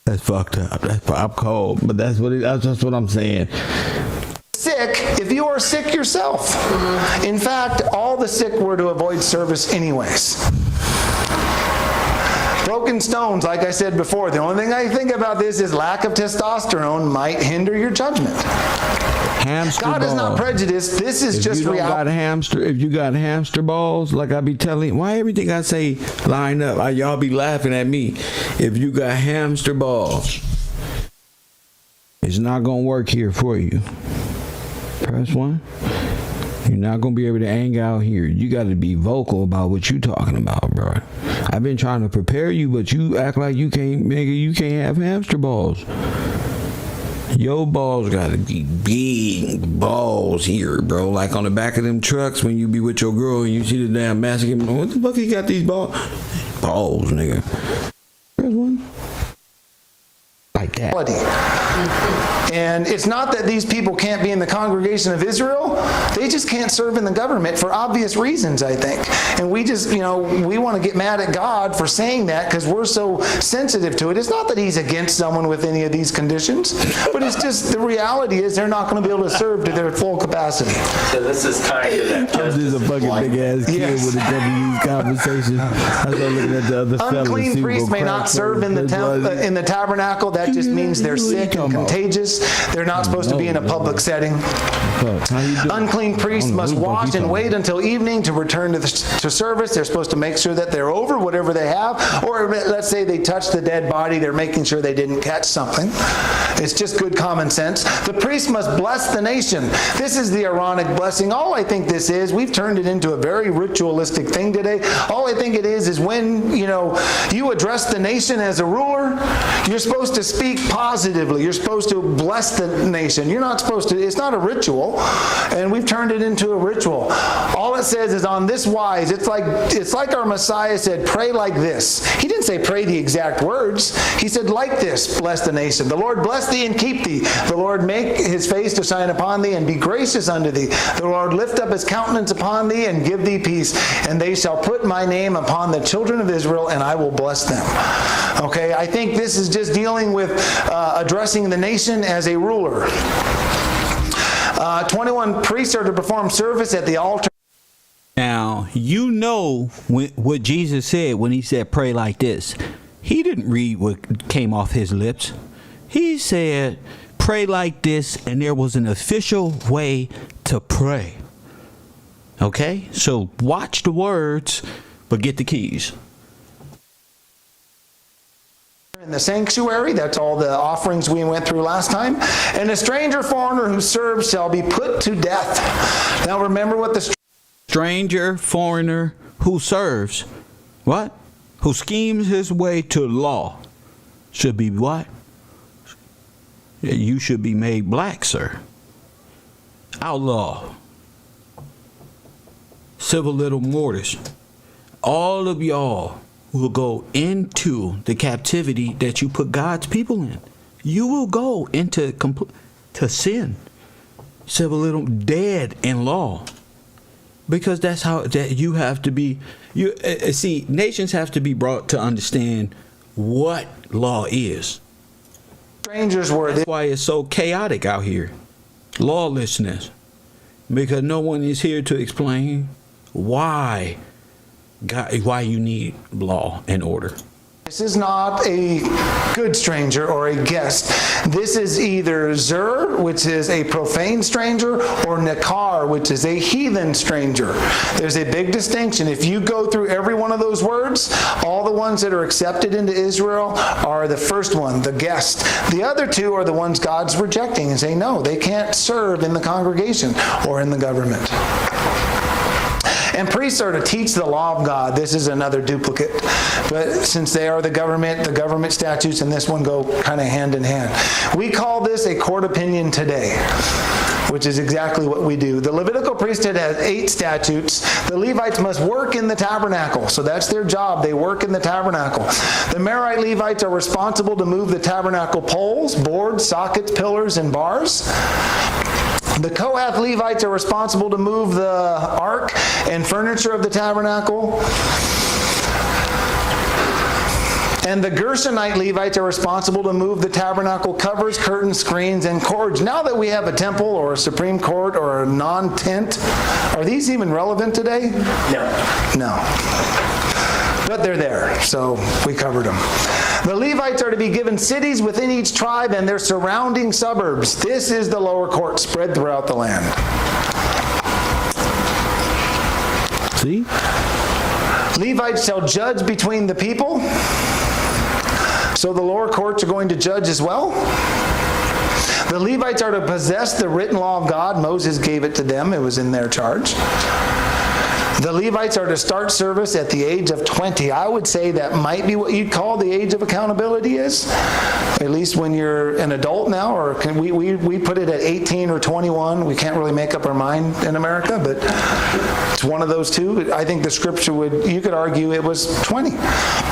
That's fucked up. I'm cold, but that's what I'm saying. Sick if you are sick yourself. In fact, all the sick were to avoid service anyways. Broken stones, like I said before, the only thing I think about this is lack of testosterone might hinder your judgment. Hamster God balls. is not prejudiced. This is just reality. If you got hamster balls, like I be telling, why everything I say line up? Y'all be laughing at me. If you got hamster balls, it's not gonna work here for you. Press 1. You're not gonna be able to hang out here. You got to be vocal about what you talking about, bro. I've been trying to prepare you, but you act like you can't, nigga. You can't have hamster balls. Your balls got to be big balls here, bro. Like on the back of them trucks when you be with your girl and you see the damn mask. What the fuck he got these balls? Balls, nigga. Press 1. Like that. And it's not that these people can't be in the congregation of Israel. They just can't serve in the government for obvious reasons, I think. And we just, we want to get mad at God for saying that because we're so sensitive to it. It's not that he's against someone with any of these conditions, but it's just the reality is they're not going to be able to serve to their full capacity. So this is kind of that I'm just a fucking big ass kid Yes. with a W's conversation. I started looking at the other fellas. Unclean priests may not serve in the tabernacle. That just means they're sick and contagious. They're not supposed to be in a public setting. Unclean priests must watch and wait until evening to return to service. They're supposed to make sure that they're over whatever they have. Or let's say they touch the dead body, they're making sure they didn't catch something. It's just good common sense. The priest must bless the nation. This is the Aaronic blessing. All I think this is, we've turned it into a very ritualistic thing today. All I think it is when, you address the nation as a ruler, you're supposed to speak positively. You're supposed to bless the nation. You're not supposed to, it's not a ritual, and we've turned it into a ritual. All it says is on this wise. It's like our Messiah said, pray like this. He didn't say pray the exact words. He said like this, bless the nation. The Lord bless thee and keep thee. The Lord make his face to shine upon thee and be gracious unto thee. The Lord lift up his countenance upon thee and give thee peace. And they shall put my name upon the children of Israel, and I will bless them. Okay, I think this is just dealing with addressing the nation as a ruler. 21 priests are to perform service at the altar. Now, what Jesus said when he said pray like this. He didn't read what came off his lips. He said, pray like this, and there was an official way to pray. Okay? So watch the words, but get the keys. In the sanctuary, that's all the offerings we went through last time. And a stranger foreigner who serves shall be put to death. Now remember what the Stranger foreigner who serves, what? Who schemes his way to law should be what? You should be made black, sir. Outlaw. Civil little mortars. All of y'all will go into the captivity that you put God's people in. You will go into to sin. Civil little dead in law. Because that's how that you have to be. You see, nations have to be brought to understand what law is. strangers were. That's why it's so chaotic out here. Lawlessness. Because no one is here to explain why you need law and order. This is not a good stranger or a guest. This is either Zur, which is a profane stranger, or Nakar, which is a heathen stranger. There's a big distinction. If you go through every one of those words, all the ones that are accepted into Israel are the first one, the guest. The other two are the ones God's rejecting and saying, no, they can't serve in the congregation or in the government. And priests are to teach the law of God. This is another duplicate. But since they are the government statutes and this one go kind of hand in hand. We call this a court opinion today, which is exactly what we do. The Levitical priesthood has 8 statutes. The Levites must work in the tabernacle. So that's their job. They work in the tabernacle. The Merite Levites are responsible to move the tabernacle poles, boards, sockets, pillars, and bars. The Kohath Levites are responsible to move the ark and furniture of the tabernacle. And the Gershonite Levites are responsible to move the tabernacle covers, curtains, screens, and cords. Now that we have a temple or a Supreme Court or a non-tent, are these even relevant today? No. But they're there, so we covered them. The Levites are to be given cities within each tribe and their surrounding suburbs. This is the lower court spread throughout the land. See? Levites shall judge between the people. So the lower courts are going to judge as well. The Levites are to possess the written law of God. Moses gave it to them. It was in their charge. The Levites are to start service at the age of 20. I would say that might be what you'd call the age of accountability is. At least when you're an adult now, or we put it at 18 or 21. We can't really make up our mind in America, but it's one of those two. I think the scripture you could argue it was 20.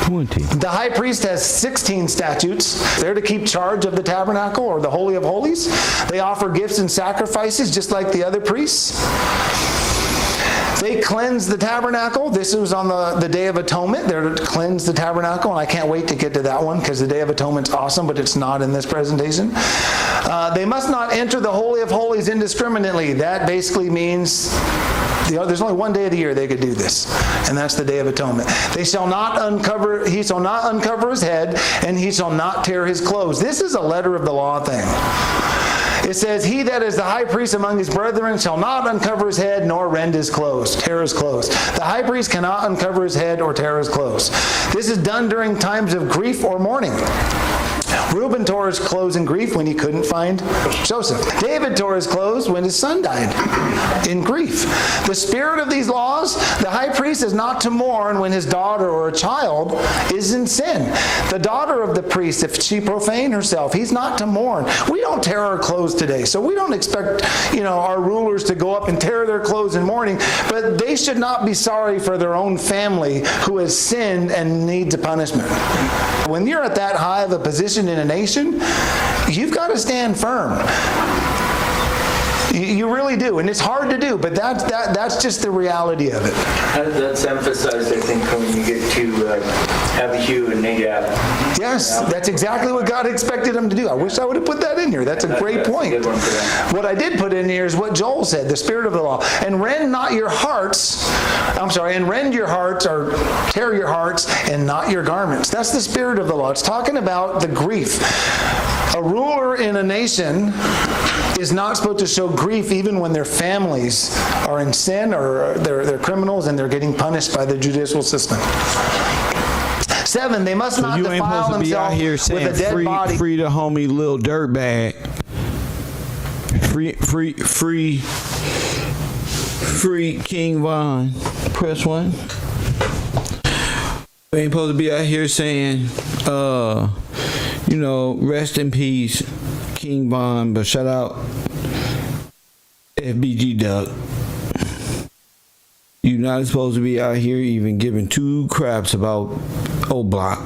20. The high priest has 16 statutes. They're to keep charge of the tabernacle or the Holy of Holies. They offer gifts and sacrifices just like the other priests. They cleanse the tabernacle. This was on the Day of Atonement. They're to cleanse the tabernacle, and I can't wait to get to that one because the Day of Atonement's awesome, but it's not in this presentation. They must not enter the Holy of Holies indiscriminately. That basically means there's only one day of the year they could do this, and that's the Day of Atonement. He shall not uncover his head, and he shall not tear his clothes. This is a letter of the law thing. It says, he that is the high priest among his brethren shall not uncover his head nor rend his clothes, tear his clothes. The high priest cannot uncover his head or tear his clothes. This is done during times of grief or mourning. Reuben tore his clothes in grief when he couldn't find Joseph. David tore his clothes when his son died in grief. The spirit of these laws, the high priest is not to mourn when his daughter or a child is in sin. The daughter of the priest, if she profane herself, he's not to mourn. We don't tear our clothes today, so we don't expect our rulers to go up and tear their clothes in mourning, but they should not be sorry for their own family who has sinned and needs a punishment. When you're at that high of a position in a nation, you've got to stand firm. You really do, and it's hard to do, but that's just the reality of it. That's emphasized, I think, when you get to Abihu and Nadab. Yes, that's exactly what God expected them to do. I wish I would have put that in here. That's a great point. That's a good one for that. What I did put in here is what Joel said, the spirit of the law. And rend your hearts, or tear your hearts, and not your garments. That's the spirit of the law. It's talking about the grief A ruler in a nation is not supposed to show grief even when their families are in sin or they're criminals and they're getting punished by the judicial system. 7, they must not You ain't defile supposed to be out here themselves with saying a dead body. free the homie little dirtbag. Free King Von. Press 1. We ain't supposed to be out here saying, rest in peace, King Von, but shout out FBG Duck. You're not supposed to be out here even giving 2 craps about O-Block.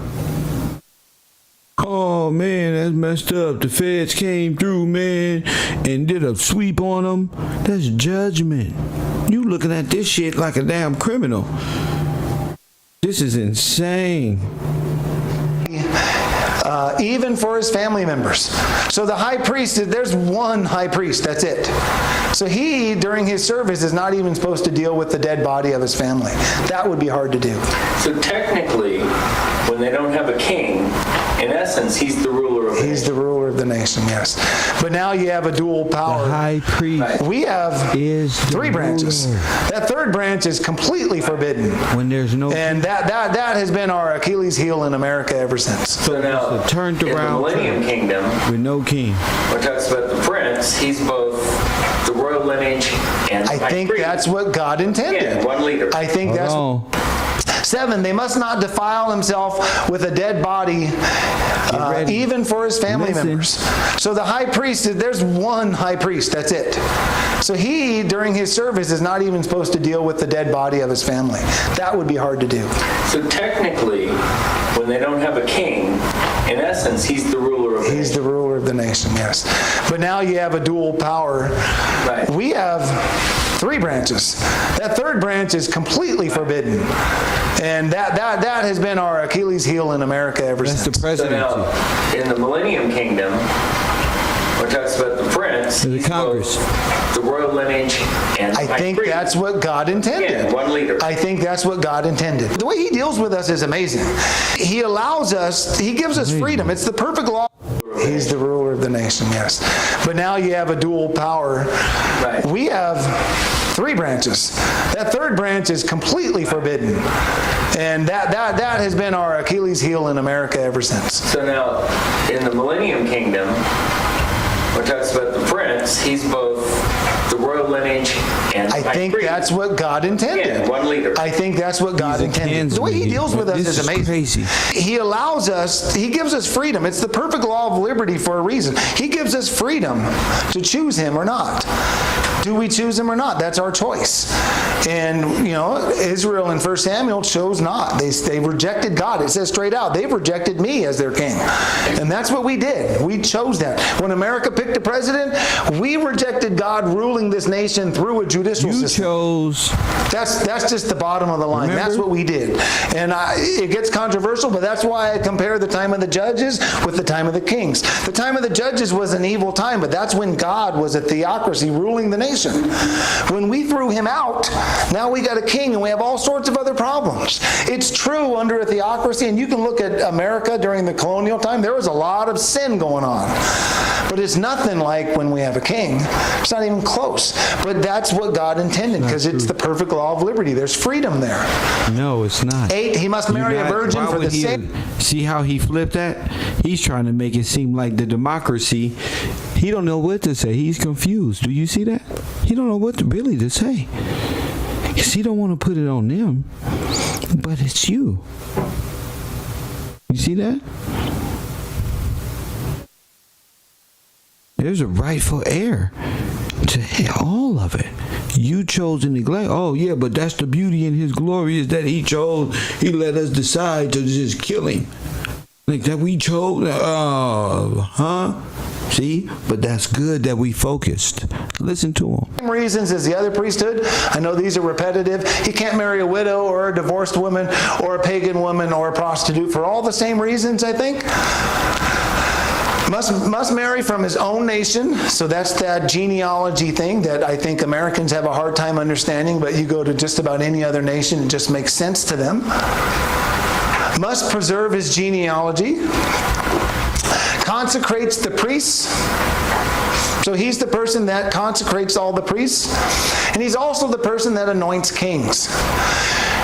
Oh man, that's messed up. The feds came through, man, and did a sweep on them. That's judgment. You looking at this shit like a damn criminal. This is insane. Even for his family members. So the high priest, there's one high priest, that's it. So he, during his service, is not even supposed to deal with the dead body of his family. That would be hard to do. So technically, when they don't have a king, in essence, he's the ruler of the He's the ruler of the nation, yes. But now you have a dual power. The high priest We have is the 3 branches. ruler. That 3rd branch is completely forbidden. When there's no And that has been our Achilles heel in America ever since. So now, it's a turned in the around Millennium time. Kingdom, with no king. when it talks about the prince, he's both the royal lineage and I high think priest. that's what God intended. Yeah, one leader. I think that's... Oh, 7, they must not defile himself with a dead body, even for his family Listen. members. So the high priest, there's one high priest, that's it. So he, during his service, is not even supposed to deal with the dead body of his family. That would be hard to do. So technically, when they don't have a king, in essence, he's the ruler of the He's the ruler of the nation, yes. But now you have a dual power. Right. We have 3 branches. That 3rd branch is completely forbidden. And that has been our Achilles heel in America ever that's since. the So presidency. now, in the Millennium Kingdom, when it talks about the prince, The he's Congress. both the royal lineage and I high think priest. that's what God intended. Yeah, one leader. I think that's what God intended. The way he deals with us is amazing. He allows us, he gives us freedom. It's the perfect law. He's the ruler of the nation, yes. But now you have a dual power. Right. We have 3 branches. That 3rd branch is completely forbidden. And that has been our Achilles heel in America ever since. So now, in the Millennium Kingdom, when it talks about the prince, he's both the royal lineage and I high think priest. that's what God intended. Yeah, one leader. I think that's what God He's a intended. The way he Klansman. deals with us This is is amazing. crazy. He allows us, he gives us freedom. It's the perfect law of liberty for a reason. He gives us freedom to choose him or not. Do we choose him or not? That's our choice. And, Israel in 1 Samuel chose not. They rejected God. It says straight out, they've rejected me as their king. And that's what we did. We chose that. When America picked a president, we rejected God ruling this nation through a judicial You system. chose. That's just the bottom of the line. Remember? That's what we did. And it gets controversial, but that's why I compare the time of the judges with the time of the kings. The time of the judges was an evil time, but that's when God was a theocracy ruling the nation. When we threw him out, now we got a king and we have all sorts of other problems. It's true under a theocracy, and you can look at America during the colonial time, there was a lot of sin going on. But it's nothing like when we have a king. It's not even close. But that's what God intended, because it's the perfect law of liberty. There's freedom there. No, it's not. 8, he must marry a virgin Why for the would he- sake. See how he flipped that? He's trying to make it seem like the democracy. He don't know what to say. He's confused. Do you see that? He don't know what to really to say. Because he don't want to put it on them, but it's you. You see that? There's a rightful heir to all of it. You chose to neglect. Oh yeah, but that's the beauty in his glory is that he chose. He let us decide to just kill him. Like that we chose. See, but that's good that we focused. Listen to him. Same reasons as the other priesthood. I know these are repetitive. He can't marry a widow or a divorced woman or a pagan woman or a prostitute for all the same reasons, I think. Must marry from his own nation. So that's that genealogy thing that I think Americans have a hard time understanding, but you go to just about any other nation, it just makes sense to them. Must preserve his genealogy. consecrates the priests. So he's the person that consecrates all the priests. And he's also the person that anoints kings.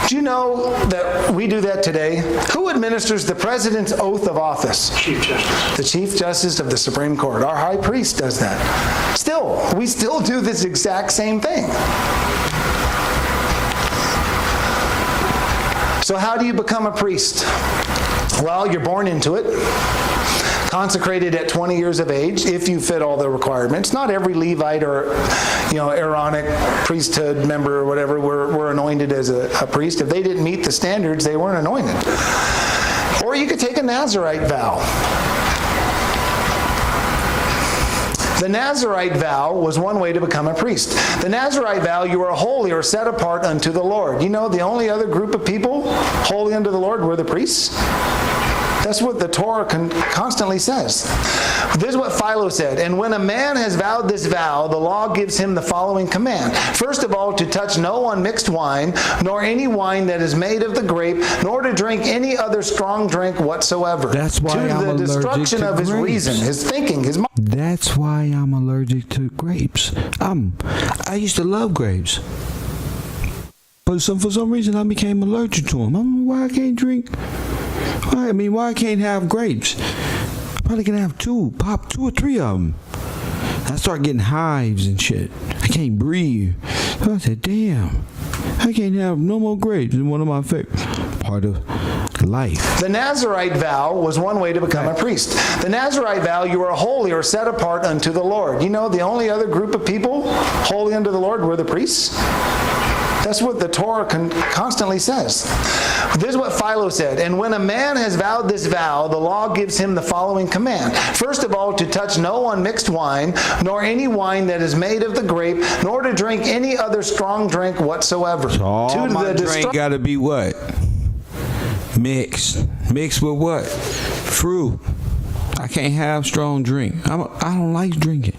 Do you know that we do that today? Who administers the president's oath of office? Chief Justice. The Chief Justice of the Supreme Court. Our high priest does that. We still do this exact same thing. So how do you become a priest? Well, you're born into it. Consecrated at 20 years of age, if you fit all the requirements. Not every Levite or, Aaronic priesthood member or whatever were anointed as a priest. If they didn't meet the standards, they weren't anointed. Or you could take a Nazarite vow. The Nazarite vow was one way to become a priest. The Nazarite vow, you are holy or set apart unto the Lord. You know, the only other group of people holy unto the Lord were the priests. That's what the Torah constantly says. This is what Philo said. And when a man has vowed this vow, the law gives him the following command. First of all, to touch no unmixed wine, nor any wine that is made of the grape, nor to drink any other strong drink whatsoever. That's why to I'm the allergic destruction to of his grapes. reason, his thinking, his mind. That's why I'm allergic to grapes. I used to love grapes. But for some reason I became allergic to them. I don't know why I can't drink. Why I can't have grapes? I probably can have two or three of them. I start getting hives and shit. I can't breathe. So I said, damn, I can't have no more grapes. It's one of my favorite part of life. The Nazarite vow was one way to become a priest. The Nazarite vow, you are holy or set apart unto the Lord. You know, the only other group of people holy unto the Lord were the priests. That's what the Torah constantly says. This is what Philo said. And when a man has vowed this vow, the law gives him the following command. First of all, to touch no unmixed wine, nor any wine that is made of the grape, nor to drink any other strong drink whatsoever. So all my drink got to be what? Mixed. Mixed with what? Fruit. I can't have strong drink. I don't like drinking.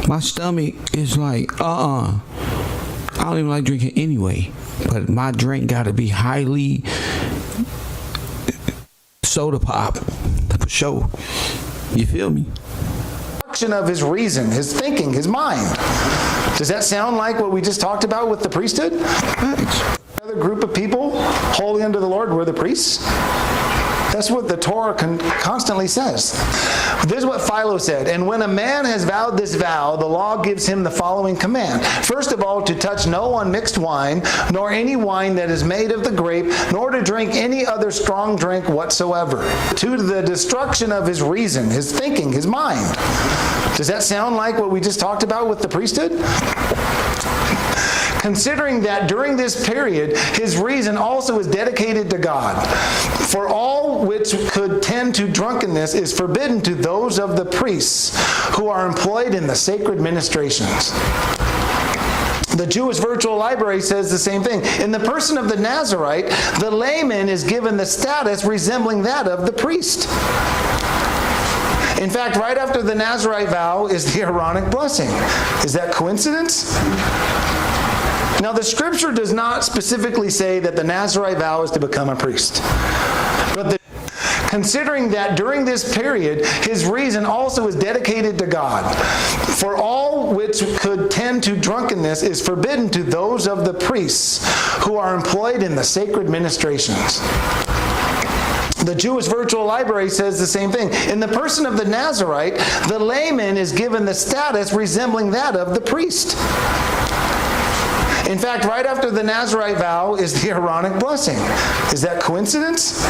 My stomach is like, I don't even like drinking anyway, but my drink got to be highly soda pop for sure. You feel me? Of his reason, his thinking, his mind. Does that sound like what we just talked about with the priesthood? Thanks. Another group of people holy unto the Lord were the priests. That's what the Torah constantly says. This is what Philo said. And when a man has vowed this vow, the law gives him the following command. First of all, to touch no unmixed wine, nor any wine that is made of the grape, nor to drink any other strong drink whatsoever. To the destruction of his reason, his thinking, his mind. Does that sound like what we just talked about with the priesthood? Considering that during this period, his reason also is dedicated to God. For all which could tend to drunkenness is forbidden to those of the priests who are employed in the sacred ministrations. The Jewish Virtual Library says the same thing. In the person of the Nazarite, the layman is given the status resembling that of the priest. In fact, right after the Nazarite vow is the Aaronic blessing. Is that coincidence? Now, the Scripture does not specifically say that the Nazarite vow is to become a priest. But considering that during this period, his reason also is dedicated to God. For all which could tend to drunkenness is forbidden to those of the priests who are employed in the sacred ministrations. The Jewish Virtual Library says the same thing. In the person of the Nazarite, the layman is given the status resembling that of the priest. In fact, right after the Nazarite vow is the Aaronic blessing. Is that coincidence?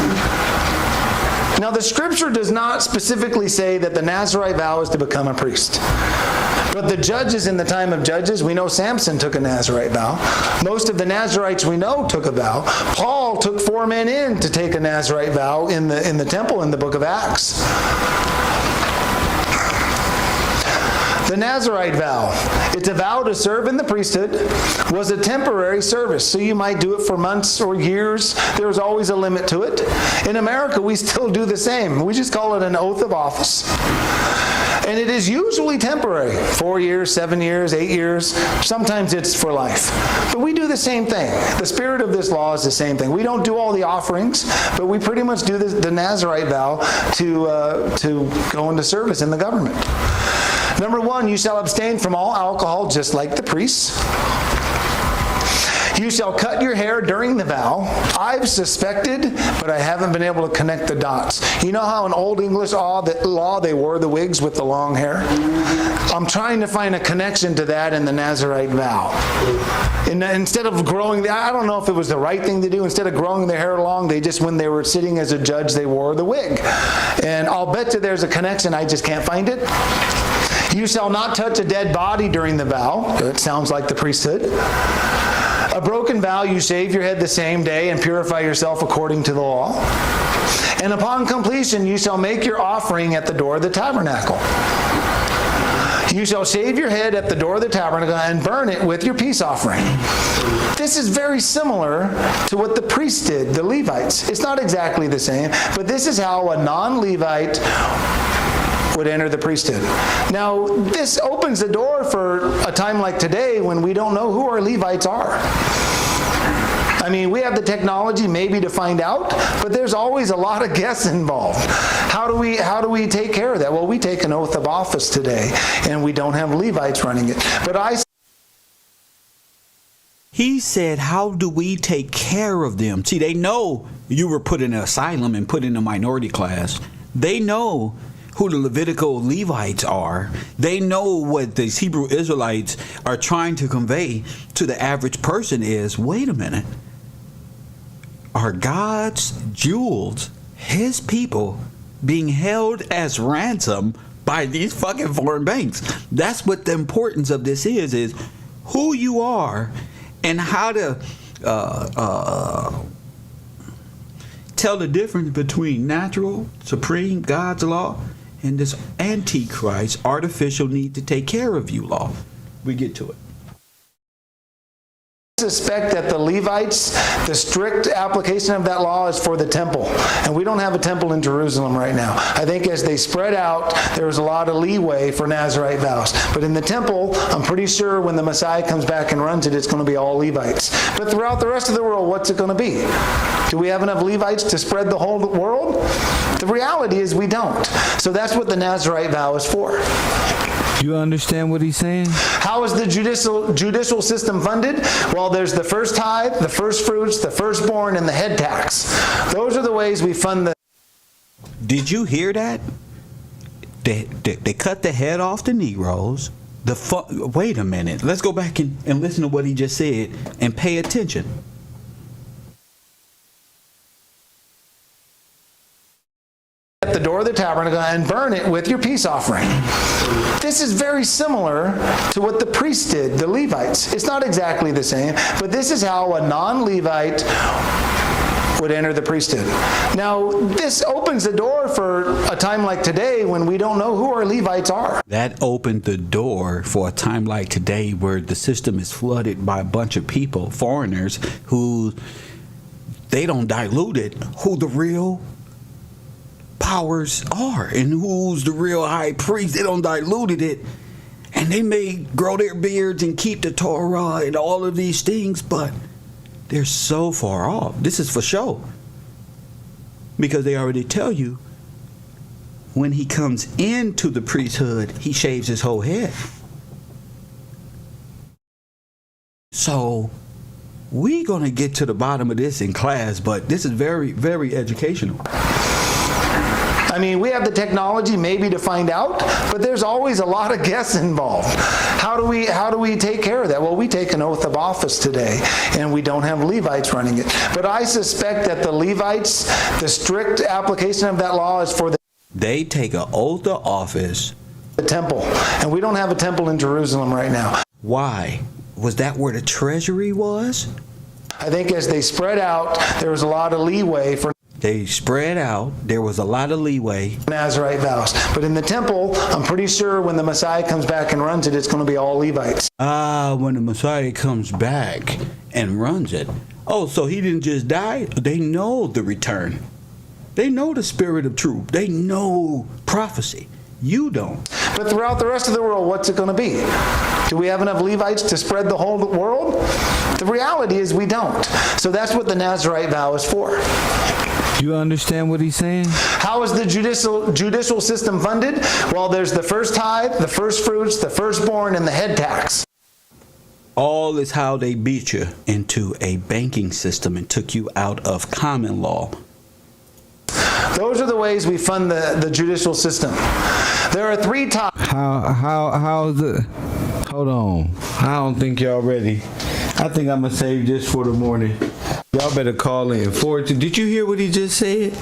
Now, the Scripture does not specifically say that the Nazarite vow is to become a priest. But the judges in the time of Judges, we know Samson took a Nazarite vow. Most of the Nazarites we know took a vow. Paul took 4 men in to take a Nazarite vow in the temple in the book of Acts. The Nazarite vow, it's a vow to serve in the priesthood, was a temporary service. So you might do it for months or years. There was always a limit to it. In America, we still do the same. We just call it an oath of office. And it is usually temporary, 4 years, 7 years, 8 years. Sometimes it's for life. But we do the same thing. The spirit of this law is the same thing. We don't do all the offerings, but we pretty much do the Nazirite vow to go into service in the government. Number 1, you shall abstain from all alcohol just like the priests. You shall cut your hair during the vow. I've suspected, but I haven't been able to connect the dots. You know how in Old English law they wore the wigs with the long hair? I'm trying to find a connection to that in the Nazirite vow. Instead of growing, I don't know if it was the right thing to do. Instead of growing their hair long, when they were sitting as a judge, they wore the wig. And I'll bet you there's a connection. I just can't find it. You shall not touch a dead body during the vow. It sounds like the priesthood. A broken vow, you shave your head the same day and purify yourself according to the law. And upon completion, you shall make your offering at the door of the tabernacle. You shall shave your head at the door of the tabernacle and burn it with your peace offering. This is very similar to what the priests did, the Levites. It's not exactly the same, but this is how a non-Levite would enter the priesthood. Now, this opens the door for a time like today when we don't know who our Levites are. I mean, we have the technology maybe to find out, but there's always a lot of guests involved. How do we take care of that? Well, we take an oath of office today, and we don't have Levites running it. But He said, how do we take care of them? See, they know you were put in an asylum and put in a minority class. They know who the Levitical Levites are. They know what these Hebrew Israelites are trying to convey to the average person is, wait a minute, are God's jewels, his people, being held as ransom by these fucking foreign banks? That's what the importance of this is who you are and how to tell the difference between natural, supreme, God's law, and this antichrist, artificial need to take care of you law. We get to it. I suspect that the Levites, the strict application of that law is for the temple. And we don't have a temple in Jerusalem right now. I think as they spread out, there was a lot of leeway for Nazirite vows. But in the temple, I'm pretty sure when the Messiah comes back and runs it, it's going to be all Levites. But throughout the rest of the world, what's it going to be? Do we have enough Levites to spread the whole world? The reality is we don't. So that's what the Nazirite vow is for. You understand what he's saying? How is the judicial system funded? Well, there's the first tithe, the first fruits, the firstborn, and the head tax. Those are the ways we fund the... Did you hear that? They cut the head off the Negroes. Wait a minute. Let's go back and listen to what he just said and pay attention. At the door of the tabernacle and burn it with your peace offering. This is very similar to what the priests did, the Levites. It's not exactly the same, but this is how a non-Levite would enter the priesthood. Now, this opens the door for a time like today when we don't know who our Levites are. That opened the door for a time like today where the system is flooded by a bunch of people, foreigners, who they don't dilute it, who the real powers are and who's the real high priest. They don't dilute it, and they may grow their beards and keep the Torah and all of these things, but they're so far off. This is for show, because they already tell you when he comes into the priesthood, he shaves his whole head. So we're going to get to the bottom of this in class, but this is very, very educational. I mean, we have the technology maybe to find out, but there's always a lot of guests involved. How do we take care of that? Well, we take an oath of office today, and we don't have Levites running it. But I suspect that the Levites, the strict application of that law is for the... They take an oath of office. The temple. And we don't have a temple in Jerusalem right now. Why? Was that where the treasury was? I think as they spread out, there was a lot of leeway for... They spread out. There was a lot of leeway. Nazirite vows. But in the temple, I'm pretty sure when the Messiah comes back and runs it, it's going to be all Levites. When the Messiah comes back and runs it. Oh, so he didn't just die? They know the return. They know the spirit of truth. They know prophecy. You don't. But throughout the rest of the world, what's it going to be? Do we have enough Levites to spread the whole world? The reality is we don't. So that's what the Nazirite vow is for. You understand what he's saying? How is the judicial system funded? Well, there's the first tithe, the first fruits, the firstborn, and the head tax. All is how they beat you into a banking system and took you out of common law. Those are the ways we fund the judicial system. There are 3 tithes. How's the... Hold on. I don't think y'all ready. I think I'm going to save this for the morning. Y'all better call in. Did you hear what he just said?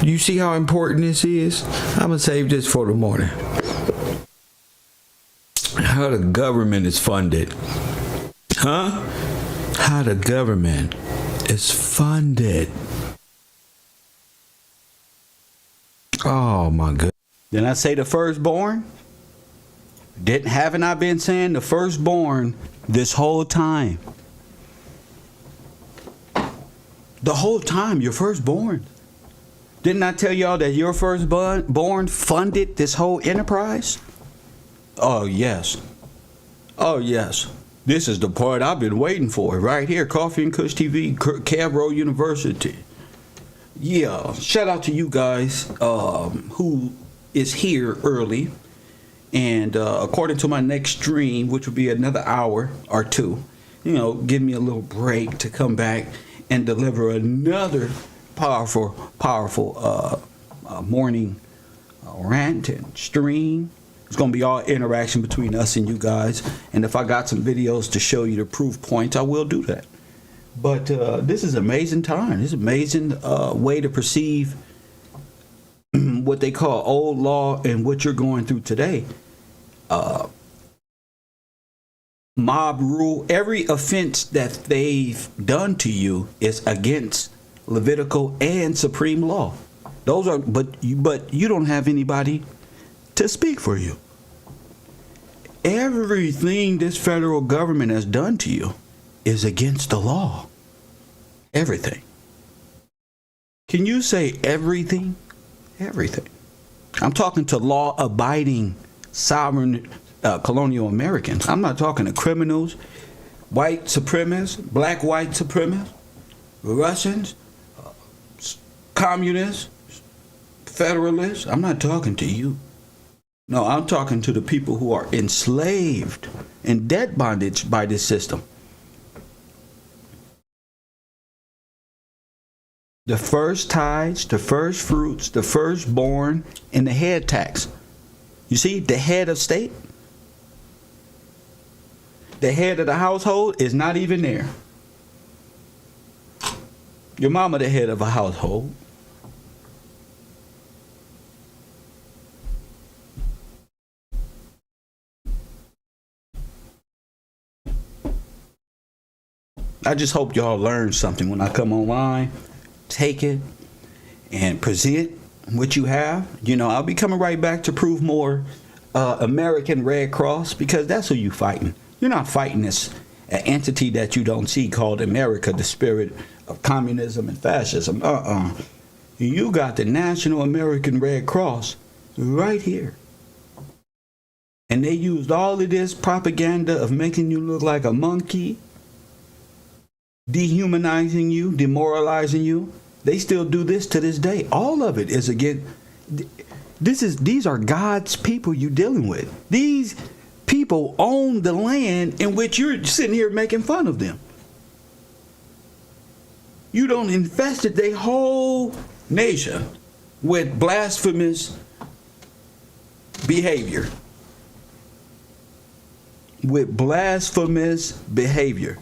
You see how important this is? I'm going to save this for the morning. How the government is funded. Huh? How the government is funded. Oh my God. Then I say the firstborn? Haven't I been saying the firstborn this whole time? The whole time, your firstborn. Didn't I tell y'all that your firstborn funded this whole enterprise? Oh, yes. Oh, yes. This is the part I've been waiting for right here. Coffee and Kush TV, Cavro University. Yeah, shout out to you guys who is here early. And according to my next stream, which will be another hour or two, give me a little break to come back and deliver another powerful morning rant and stream. It's going to be all interaction between us and you guys. And if I got some videos to show you the proof points, I will do that. But this is amazing time. This is amazing way to perceive what they call old law and what you're going through today. Mob rule. Every offense that they've done to you is against Levitical and supreme law. Those are, but you don't have anybody to speak for you. Everything this federal government has done to you is against the law. Everything. Can you say everything? Everything. I'm talking to law-abiding, sovereign, colonial Americans. I'm not talking to criminals, white supremacists, black white supremacists, Russians, communists, federalists. I'm not talking to you. No, I'm talking to the people who are enslaved in debt bondage by this system. The first tithes, the first fruits, the firstborn, and the head tax. You see, the head of state, the head of the household is not even there. Your mama the head of a household. I just hope y'all learn something when I come online. Take it and present what you have. I'll be coming right back to prove more American Red Cross, because that's who you fighting. You're not fighting this entity that you don't see called America, the spirit of communism and fascism. You got the National American Red Cross right here. And they used all of this propaganda of making you look like a monkey, dehumanizing you, demoralizing you. They still do this to this day. All of it is again. These are God's people you're dealing with. These people own the land in which you're sitting here making fun of them. You don't infested their whole nation with blasphemous behavior. With blasphemous behavior.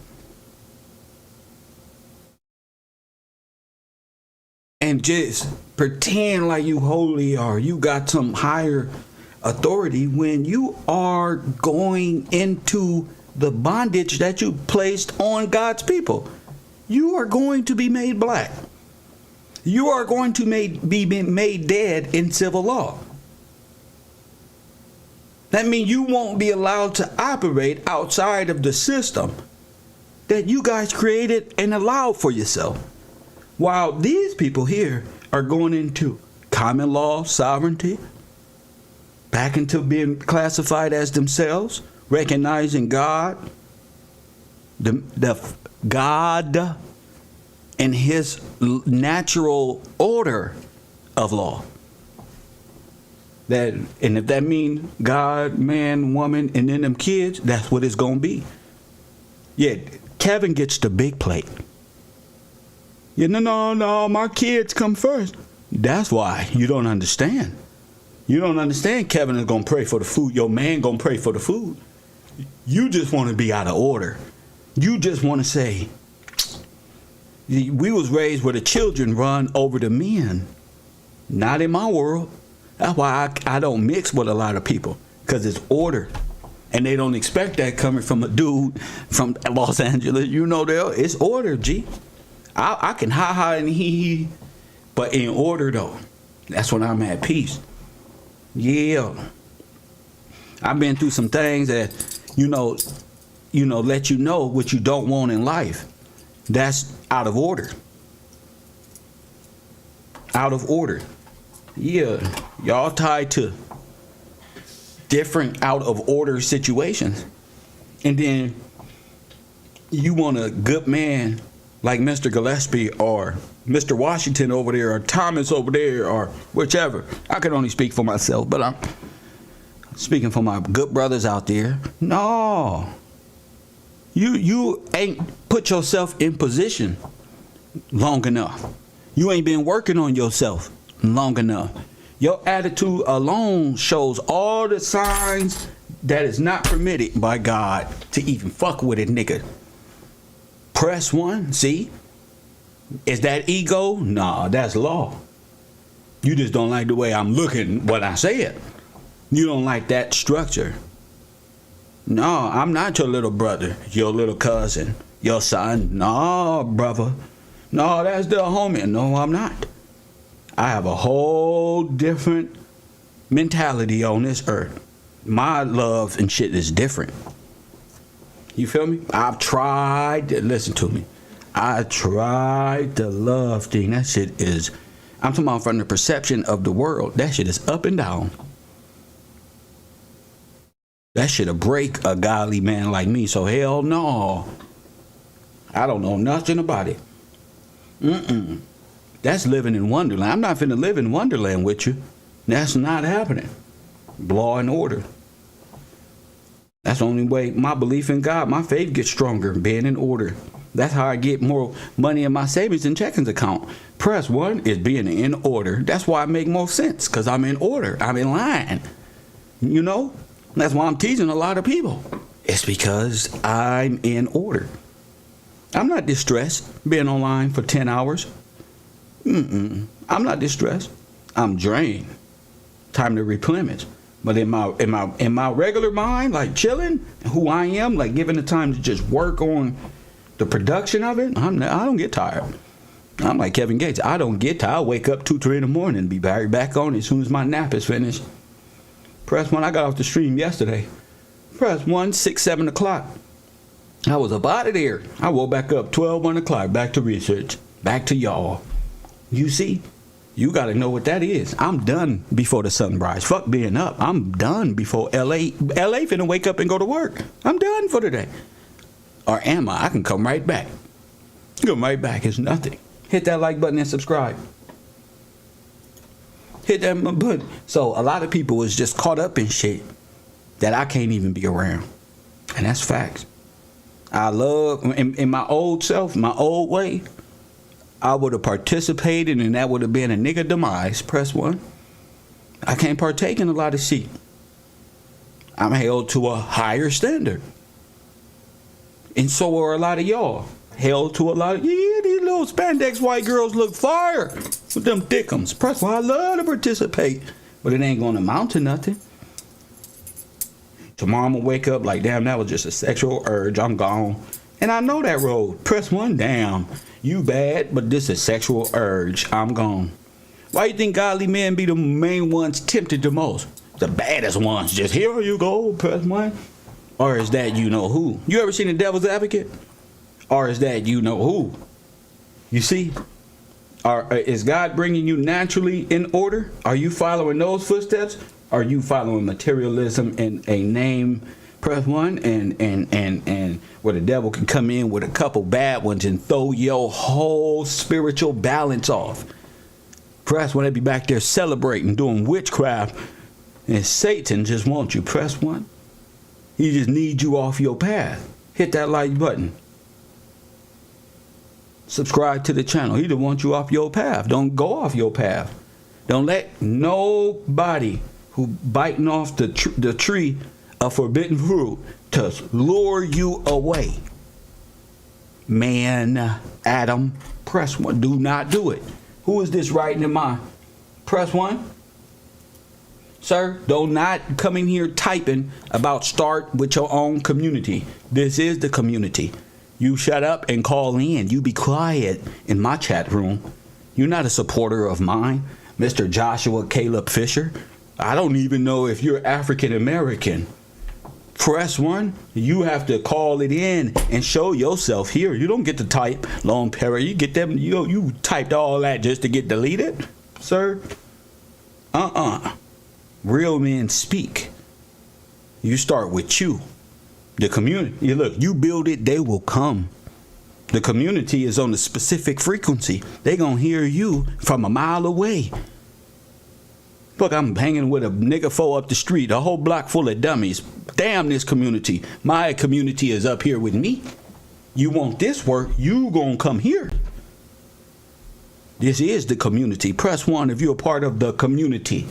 And just pretend like you holy or you got some higher authority when you are going into the bondage that you placed on God's people. You are going to be made black. You are going to be made dead in civil law. That means you won't be allowed to operate outside of the system that you guys created and allowed for yourself. While these people here are going into common law sovereignty, back into being classified as themselves, recognizing God, the God and his natural order of law. That, and if that means God, man, woman, and then them kids, that's what it's gonna be. Yeah, Kevin gets the big plate. Yeah, no, my kids come first. That's why you don't understand. You don't understand Kevin is gonna pray for the food. Your man gonna pray for the food. You just want to be out of order. You just want to say, we was raised where the children run over the men. Not in my world. That's why I don't mix with a lot of people, because it's order. And they don't expect that coming from a dude from Los Angeles. You know, it's order, G. I can ha and he, but in order though. That's when I'm at peace. Yeah. I've been through some things that, let you know what you don't want in life. That's out of order. Out of order. Yeah, y'all tied to different out of order situations. And then you want a good man like Mr. Gillespie or Mr. Washington over there or Thomas over there or whichever. I can only speak for myself, but I'm speaking for my good brothers out there. No. You ain't put yourself in position long enough. You ain't been working on yourself long enough. Your attitude alone shows all the signs that is not permitted by God to even fuck with a nigga. Press 1, see? Is that ego? Nah, that's law. You just don't like the way I'm looking what I said. You don't like that structure. No, I'm not your little brother, your little cousin, your son. No, brother. No, that's the homie. No, I'm not. I have a whole different mentality on this earth. My love and shit is different. You feel me? I've tried to listen to me. I tried to love thing. That shit is, I'm talking about from the perception of the world. That shit is up and down. That shit'll break a godly man like me. So hell no. I don't know nothing about it. That's living in Wonderland. I'm not finna live in Wonderland with you. That's not happening. Law and order. That's the only way my belief in God, my faith gets stronger, being in order. That's how I get more money in my savings and checkings account. Press 1 is being in order. That's why I make more sense, because I'm in order. I'm in line. You know? That's why I'm teasing a lot of people. It's because I'm in order. I'm not distressed being online for 10 hours. I'm not distressed. I'm drained. Time to replenish. But in my regular mind, like chilling, who I am, like giving the time to just work on the production of it, I don't get tired. I'm like Kevin Gates. I don't get tired. I wake up 2, 3 in the morning and be back on it as soon as my nap is finished. Press 1. I got off the stream yesterday. Press 1, 6, 7 o'clock. I was up out of there. I woke back up 12, 1 o'clock. Back to research. Back to y'all. You see? You got to know what that is. I'm done before the sunrise. Fuck being up. I'm done before LA finna wake up and go to work. I'm done for today. Or am I? I can come right back. Come right back. It's nothing. Hit that like button and subscribe. Hit that button. So a lot of people is just caught up in shit that I can't even be around. And that's facts. I love, in my old self, my old way, I would have participated and that would have been a nigga demise. Press 1. I can't partake in a lot of shit. I'm held to a higher standard. And so are a lot of y'all. Held to a lot of, yeah, these little spandex white girls look fire with them thickums. Press 1. I love to participate, but it ain't gonna amount to nothing. Tomorrow I'm gonna wake up like, damn, that was just a sexual urge. I'm gone. And I know that road. Press 1, damn, you bad, but this is a sexual urge. I'm gone. Why you think godly men be the main ones tempted the most? The baddest ones. Just here you go, press 1. Or is that you know who? You ever seen The Devil's Advocate? Or is that you know who? You see? Or is God bringing you naturally in order? Are you following those footsteps? Are you following materialism in a name? Press 1 and where the devil can come in with a couple bad ones and throw your whole spiritual balance off. Press 1, they be back there celebrating, doing witchcraft, and Satan just wants you. Press 1. He just needs you off your path. Hit that like button. Subscribe to the channel. He just wants you off your path. Don't go off your path. Don't let nobody who biting off the tree of forbidden fruit to lure you away. Man, Adam, press 1. Do not do it. Who is this writing in my? Press 1. Sir, do not come in here typing about start with your own community. This is the community. You shut up and call in. You be quiet in my chat room. You're not a supporter of mine, Mr. Joshua Caleb Fisher. I don't even know if you're African American. Press 1. You have to call it in and show yourself here. You don't get to type long para. You get them. You typed all that just to get deleted, sir. Real men speak. You start with you. The community. Look, you build it, they will come. The community is on a specific frequency. They gonna hear you from a mile away. Look, I'm hanging with a nigga foe up the street, a whole block full of dummies. Damn this community. My community is up here with me. You want this work, you gonna come here. This is the community. Press 1 if you're a part of the community.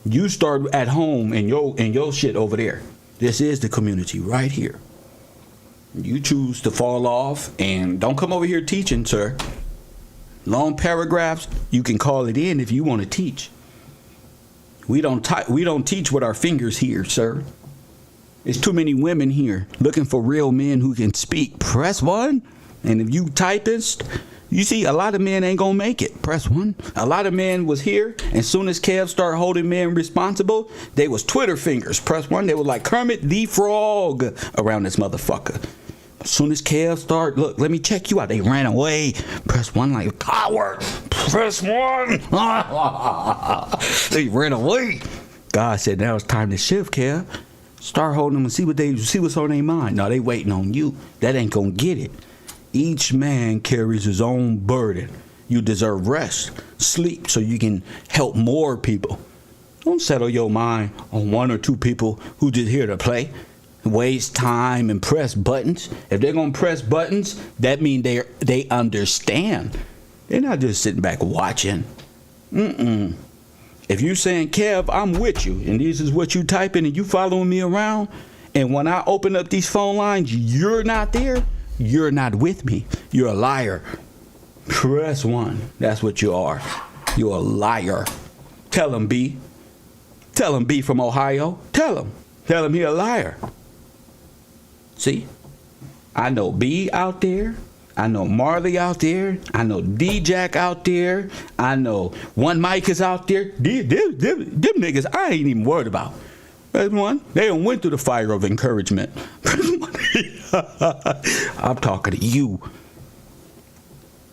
You start at home and your shit over there. This is the community right here. You choose to fall off and don't come over here teaching, sir. Long paragraphs, you can call it in if you want to teach. We don't teach with our fingers here, sir. There's too many women here looking for real men who can speak. Press 1. And if you typist, you see, a lot of men ain't gonna make it. Press 1. A lot of men was here, and soon as Kev started holding men responsible, they was Twitter fingers. Press 1. They were like Kermit the Frog around this motherfucker. As soon as Kev started, look, let me check you out. They ran away. Press 1 like coward. Press 1. They ran away. God said, now it's time to shift, Kev. Start holding them and see what's on their mind. No, they waiting on you. That ain't gonna get it. Each man carries his own burden. You deserve rest, sleep, so you can help more people. Don't settle your mind on 1 or 2 people who just here to play, waste time and press buttons. If they're gonna press buttons, that means they understand. They're not just sitting back watching. If you saying, Kev, I'm with you, and this is what you typing, and you following me around, and when I open up these phone lines, you're not there. You're not with me. You're a liar. Press 1. That's what you are. You're a liar. Tell him, B. Tell him, B from Ohio. Tell him. Tell him he a liar. See? I know B out there. I know Marley out there. I know D-Jack out there. I know One Mike is out there. Them niggas I ain't even worried about. Press 1. They done went through the fire of encouragement. I'm talking to you.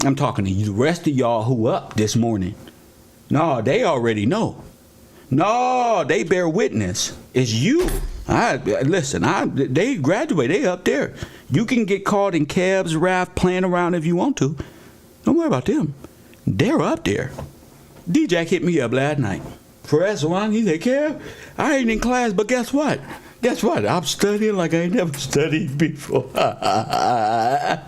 I'm talking to you. The rest of y'all who up this morning. No, they already know. No, they bear witness. It's you. They graduate. They up there. You can get caught in Kev's wrath playing around if you want to. Don't worry about them. They're up there. D-Jack hit me up last night. Press 1. He said, Kev, I ain't in class, but guess what? Guess what? I'm studying like I ain't never studied before. I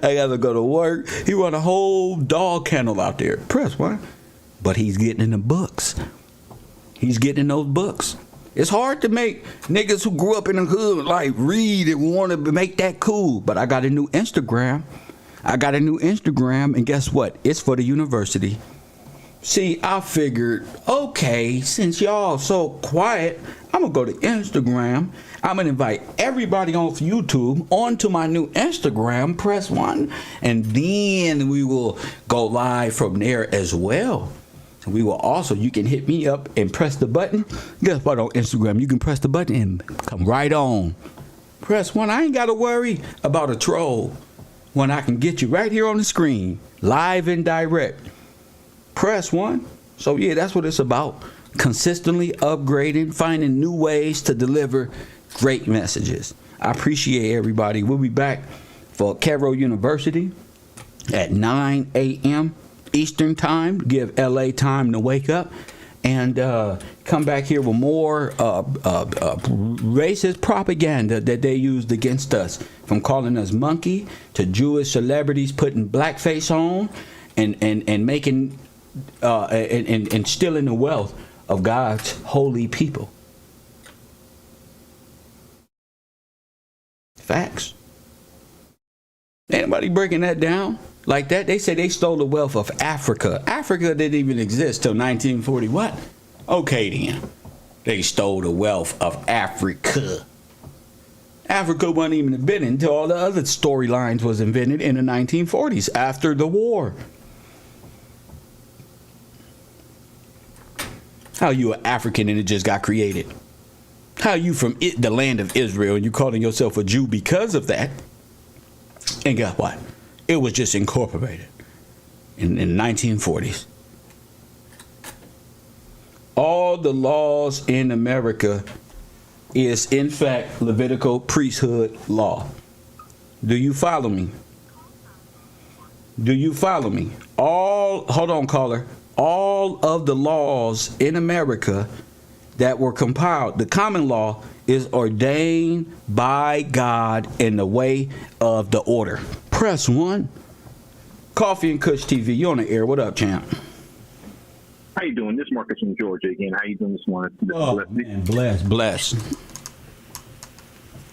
gotta go to work. He run a whole dog kennel out there. Press 1. But he's getting in the books. He's getting in those books. It's hard to make niggas who grew up in the hood like read and want to make that cool. But I got a new Instagram. And guess what? It's for the university. See, I figured, okay, since y'all so quiet, I'm going to go to Instagram. I'm going to invite everybody off YouTube onto my new Instagram. Press 1. And then we will go live from there as well. So we will also, you can hit me up and press the button. Guess what, on Instagram, you can press the button and come right on. Press 1. I ain't got to worry about a troll when I can get you right here on the screen, live and direct. Press 1. So yeah, that's what it's about. consistently upgrading, finding new ways to deliver great messages. I appreciate everybody. We'll be back for Cairo University at 9 a.m. Eastern Time. Give LA time to wake up. And come back here with more racist propaganda that they used against us, from calling us monkey to Jewish celebrities putting blackface on and making and stealing the wealth of God's holy people. Facts. Anybody breaking that down like that? They say they stole the wealth of Africa. Africa didn't even exist till 1940. What? Okay then. They stole the wealth of Africa. Africa wasn't even invented until all the other storylines was invented in the 1940s after the war. How you an African and it just got created? How you from the land of Israel and you calling yourself a Jew because of that? And guess what? It was just incorporated in the 1940s. All the laws in America is in fact Levitical priesthood law. Do you follow me? Do you follow me? Hold on, caller. All of the laws in America that were compiled, the common law, is ordained by God in the way of the order. Press 1. Coffee and Kush TV, you on the air. What up, champ? How you doing? This is Marcus from Georgia again. How you doing this morning? Oh, man, bless.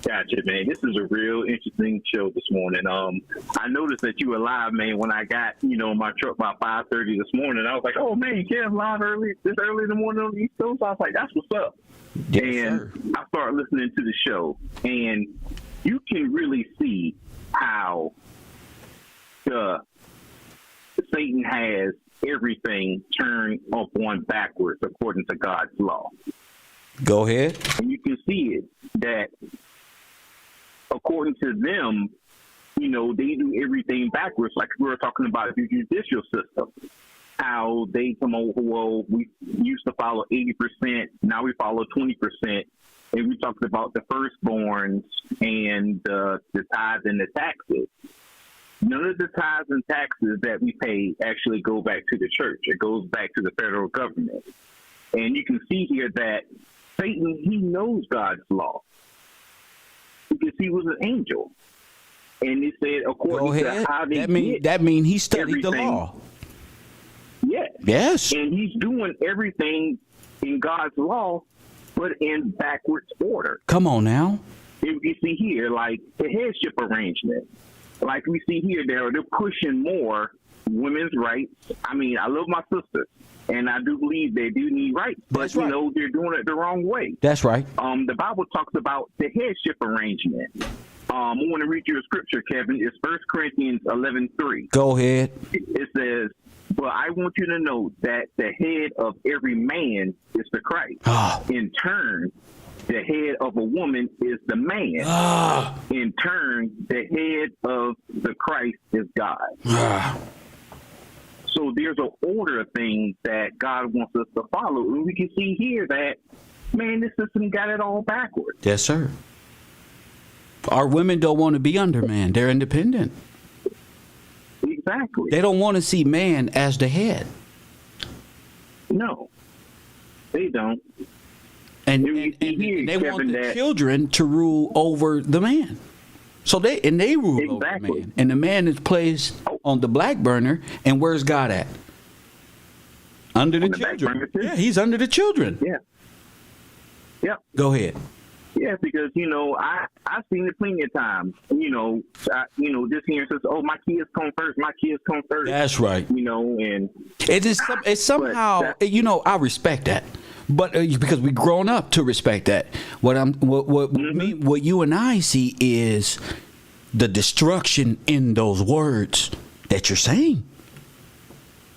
Gotcha, man. This is a real interesting show this morning. I noticed that you were live, man, when I got, my truck by 5:30 this morning. I was like, oh, man, you can't live this early in the morning on the East Coast? I was like, that's what's up. Yes, and sir. I started listening to the show, and you can really see how Satan has everything turned up one backwards according to God's law. Go ahead. And you can see it that according to them, they do everything backwards. Like we were talking about the judicial system, how they come over, well, we used to follow 80%, now we follow 20%. And we talked about the firstborns and the tithes and the taxes. None of the tithes and taxes that we pay actually go back to the church. It goes back to the federal government. And you can see here that Satan, he knows God's law, because he was an angel. And he said, according to how they that mean he studied the law. Yes. Yes. And he's doing everything in God's law, but in backwards order. Come on now. You see here, like the headship arrangement. Like we see here, they're pushing more women's rights. I mean, I love my sisters, and I do believe they do need rights, but That's right. they're doing it the wrong way. That's right. The Bible talks about the headship arrangement. I want to read you a scripture, Kevin. It's 1 Corinthians 11:3. Go ahead. It says, "But I want you to know that the head of every man is the Christ. In turn, the head of a woman is the man. In turn, the head of the Christ is God." So there's an order of things that God wants us to follow. And we can see here that, man, this system got it all backwards. Yes, sir. Our women don't want to be under man. They're independent. Exactly. They don't want to see man as the head. No, they don't. And here, they want Kevin, the children to rule over the man. So they rule over the man. And the man is placed on the black burner. And where's God at? Under the children. Yeah, he's under the children. Yeah. Yep. Go ahead. Yeah, because I've seen it plenty of times. This here says, "Oh, my kids come first. My kids come first." That's right. And it's somehow I respect that, but because we've grown up to respect that. What you and I see is the destruction in those words that you're saying,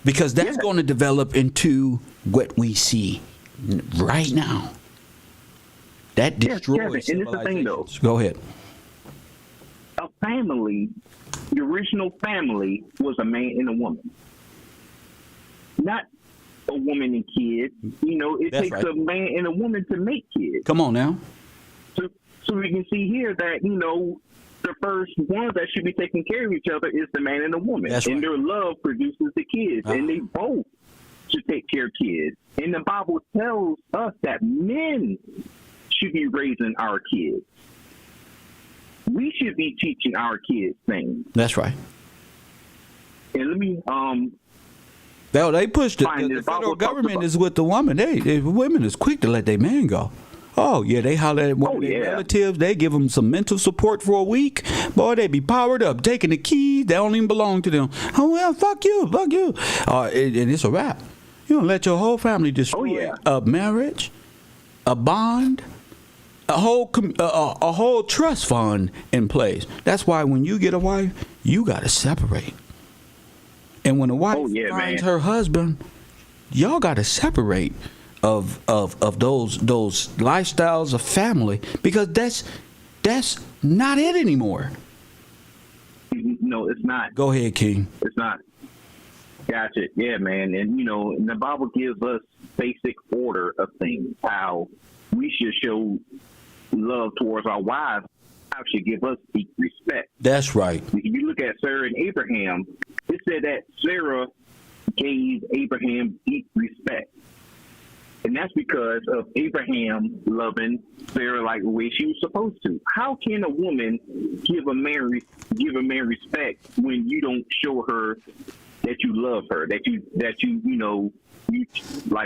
because that's going to develop into what we see right now. That destroys Kevin, and it's the thing, though. Go ahead. A family, the original family, was a man and a woman. Not a woman and kids. It That's takes right. a man and a woman to make kids. Come on now. So we can see here that, the first ones that should be taking care of each other is the man and the woman. That's right. And their love produces the kids. And they both should take care of kids. And the Bible tells us that men should be raising our kids. We should be teaching our kids things. That's right. And let me They pushed it. Fine, The the federal Bible talks government about- is with the woman. They women is quick to let their man go. Oh yeah, they holler at one Oh, of their yeah. relatives. They give them some mental support for a week. Boy, they be powered up, taking the keys. They don't even belong to them. Oh well, fuck you. And it's a wrap. You don't let your whole family destroy yeah. a marriage, a bond, a whole trust fund in place. That's why when you get a wife, you got to separate. And when a wife finds her husband, y'all got to separate of those lifestyles of family, because that's not it anymore. No, it's not. Go ahead, King. It's not. Gotcha. Yeah, man. And, and the Bible gives us basic order of things, how we should show love towards our wives. How should give us deep respect. That's right. If you look at Sarah and Abraham, it said that Sarah gave Abraham deep respect. And that's because of Abraham loving Sarah like the way she was supposed to. How can a woman give a man respect when you don't show her that you love her, that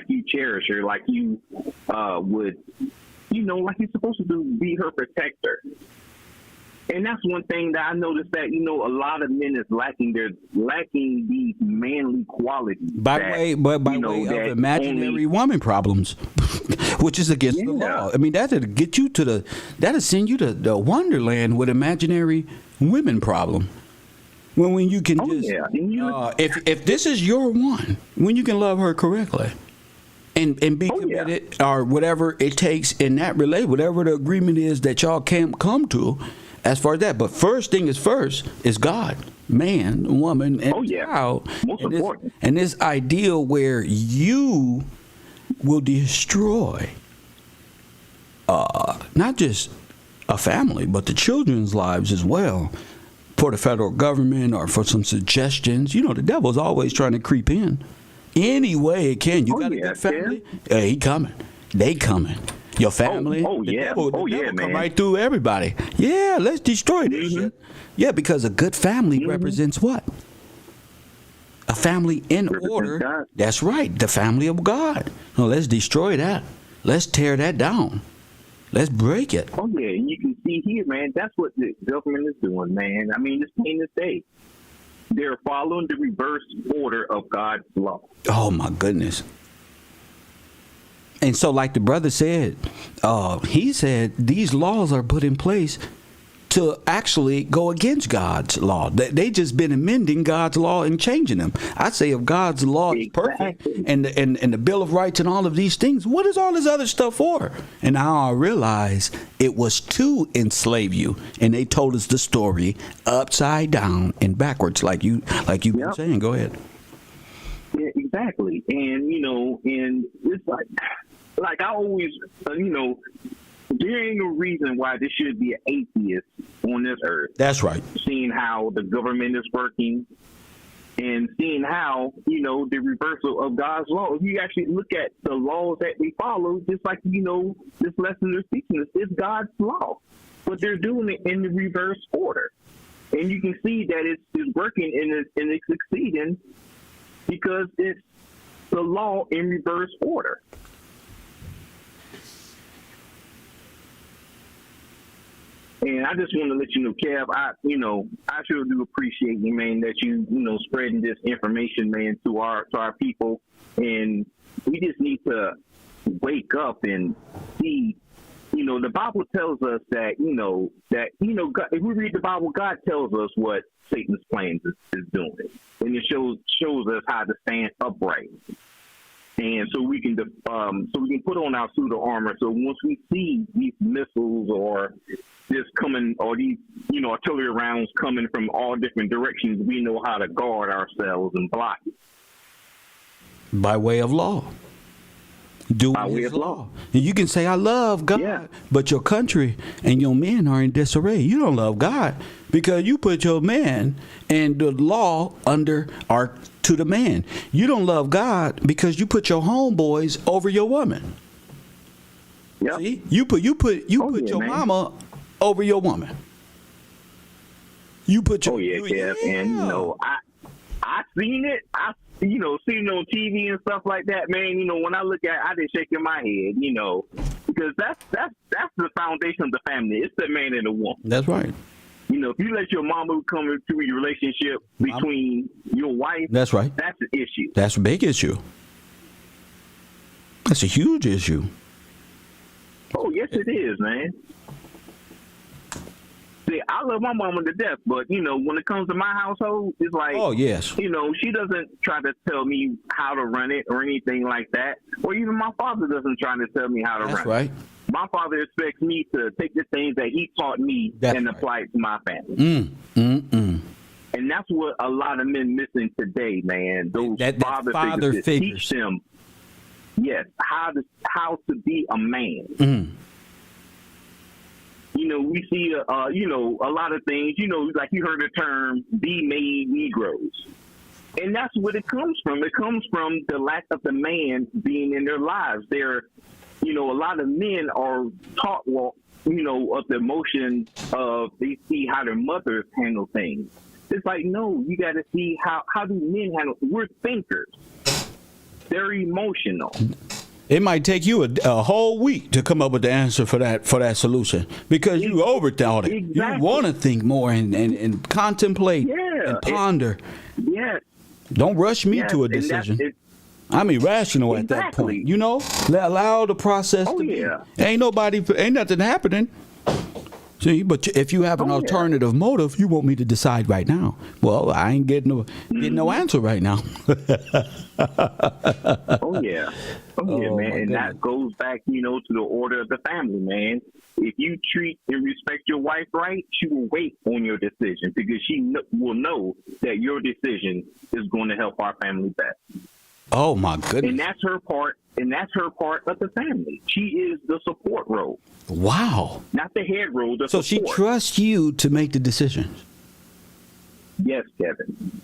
you cherish her, like you would, like you're supposed to do, be her protector. And that's one thing that I noticed that, a lot of men is lacking these manly qualities. By way of imaginary woman problems, which is against the law. I mean, that'll send you to the wonderland with imaginary women problem. When you can if this is your one, when you can love her correctly and be committed or whatever it takes in that relate, whatever the agreement is that y'all can't come to. As far as that, but first thing is first is God, man, woman, and child. Most important. And this ideal where you will destroy not just a family, but the children's lives as well, for the federal government or for some suggestions. The devil's always trying to creep in any way it can. You got a good family? He coming. They coming. Your family? The devil man. come right through everybody. Yeah, let's destroy this shit. Yeah, because a good family represents what? A family in order. God. That's right, the family of God. No, let's destroy that. Let's tear that down. Let's break it. Oh, yeah, and you can see here, man, that's what the government is doing, man. I mean, it's plain to say. They're following the reverse order of God's law. Oh, my goodness. And so, like the brother said, he said these laws are put in place to actually go against God's law. They just been amending God's law and changing them. I say if God's law is perfect and the Bill of Rights and all of these things, what is all this other stuff for? And now I realize it was to enslave you, and they told us the story upside down and backwards, like you were saying. Go ahead. Yeah, exactly. And and it's like I always, there ain't no reason why there should be an atheist on this earth. That's right. Seeing how the government is working and seeing how, the reversal of God's law. If you actually look at the laws that they follow, just like, this lesson they're teaching us, it's God's law. But they're doing it in the reverse order. And you can see that it's working and it's succeeding because it's the law in reverse order. And I just want to let you know, Kev, I sure do appreciate you, man, that you spreading this information, man, to our people. And we just need to wake up and see, the Bible tells us that, God, if we read the Bible, God tells us what Satan's plans is doing. And it shows us how to stand upright. And so we can put on our suit of armor. So once we see these missiles or this coming, or these artillery rounds coming from all different directions, we know how to guard ourselves and block it. By way of law. Doing By way his of law. And you can say, I love God, Yeah. but your country and your men are in disarray. You don't love God because you put your men and the law under or to the man. You don't love God because you put your homeboys over your woman. Yep. See? You put your man. mama over your woman. You put your Kev, and I seen it. Seen it on TV and stuff like that, man. When I look at it, I just shaking my head, because that's the foundation of the family. It's the man and the woman. That's right. If you let your mama come into your relationship between your wife, that's right. That's the issue. That's a big issue. That's a huge issue. Oh, yes, it is, man. See, I love my mama to death, but, when it comes to my household, it's like, oh, yes. She doesn't try to tell me how to run it or anything like that. Or even my father doesn't try to tell me how to run it. That's right. My father expects me to take the things that he taught me and apply it to my family. And that's what a lot of men missing today, man. Those father figures that teach them, yes, how to be a man. We see, a lot of things, like you heard the term, be-made Negroes. And that's what it comes from. It comes from the lack of the man being in their lives. A lot of men are taught, of the emotion of they see how their mothers handle things. It's like, no, you got to see how do men handle. We're thinkers. They're emotional. It might take you a whole week to come up with the answer for that solution because you overthought it. Exactly. You want to think more and contemplate and ponder. Yes. Don't rush me to a decision. I'm irrational at that point. Allow the process to be. Ain't nothing happening. See, but if you have an alternative motive, you want me to decide right now. Well, I ain't getting no answer right now. Oh yeah, man, and that goes back, to the order of the family, man. If you treat and respect your wife right, she will wait on your decision because she will know that your decision is going to help our family best. Oh my goodness! And that's her part. And that's her part of the family. She is the support role. Wow. Not the head role. So she trusts you to make the decisions. Yes, Kevin.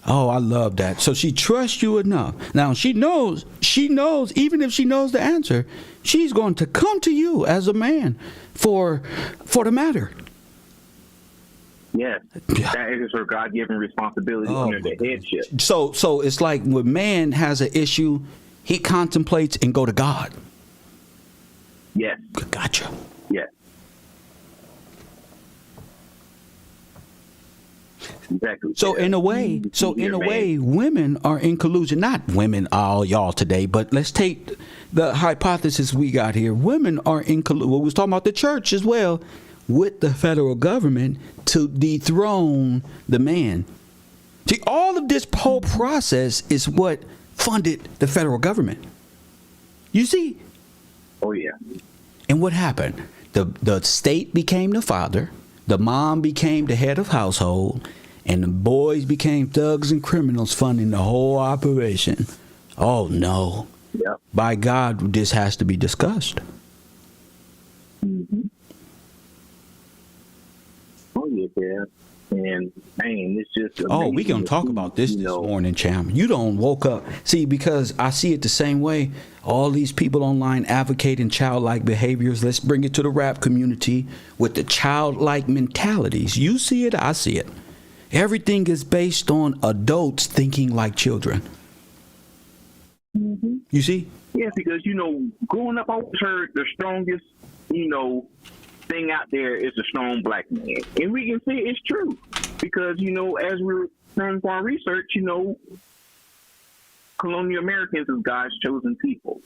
Oh, I love that. So she trusts you enough. Now she knows, even if she knows the answer, she's going to come to you as a man for the matter. Yes. That is her God-given responsibility under the headship. So it's like when man has an issue, he contemplates and go to God. Yes. Gotcha. Yes. Exactly. So in a way, women are in collusion. Not women, all y'all today, but let's take the hypothesis we got here. Women are in collusion. We was talking about the church as well, with the federal government to dethrone the man. See, all of this whole process is what funded the federal government. You see? Oh yeah. And what happened? The state became the father, the mom became the head of household, and the boys became thugs and criminals funding the whole operation. Oh no. Yep. By God, this has to be discussed. Mm-hmm. Oh yeah. And man, it's just amazing. Oh, we gonna talk about this morning, champ. You don't woke up. See, because I see it the same way. All these people online advocating childlike behaviors. Let's bring it to the rap community with the childlike mentalities. You see it, I see it. Everything is based on adults thinking like children. Mm-hmm. You see? Yeah, because growing up, I always heard the strongest, thing out there is a strong black man, and we can see it's true because as we're from our research, colonial Americans is God's chosen people,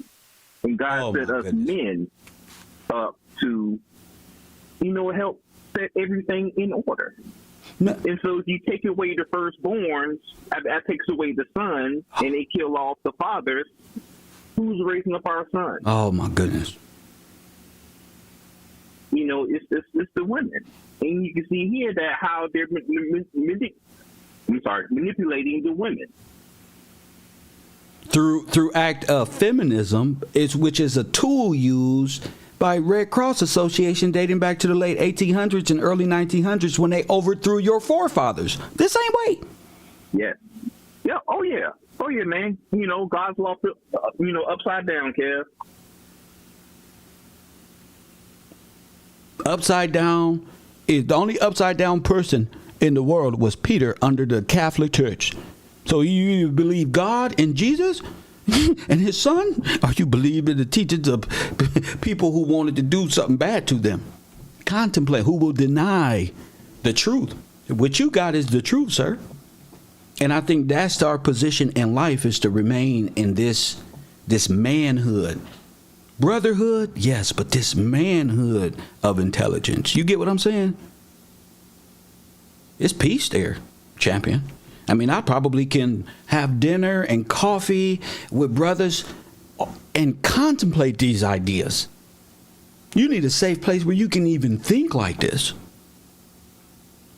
and God set us men up to help set everything in order. No. And so if you take away the firstborns, that takes away the sons, and they kill off the fathers, who's raising up our sons? Oh my goodness. It's the women. And you can see here that how they're manipulating the women. through act of feminism, which is a tool used by Red Cross Association dating back to the late 1800s and early 1900s when they overthrew your forefathers. This ain't way. Yeah. Yeah. Oh, yeah. Oh, yeah, man. You know, God's law, upside down, Kev. Upside down is the only upside down person in the world was Peter under the Catholic Church. So you believe God and Jesus and his son, or you believe in the teachings of people who wanted to do something bad to them? Contemplate, who will deny the truth. What you got is the truth, sir. And I think that's our position in life, is to remain in this manhood. Brotherhood, yes, but this manhood of intelligence. You get what I'm saying? It's peace there, champion. I mean, I probably can have dinner and coffee with brothers and contemplate these ideas. You need a safe place where you can even think like this.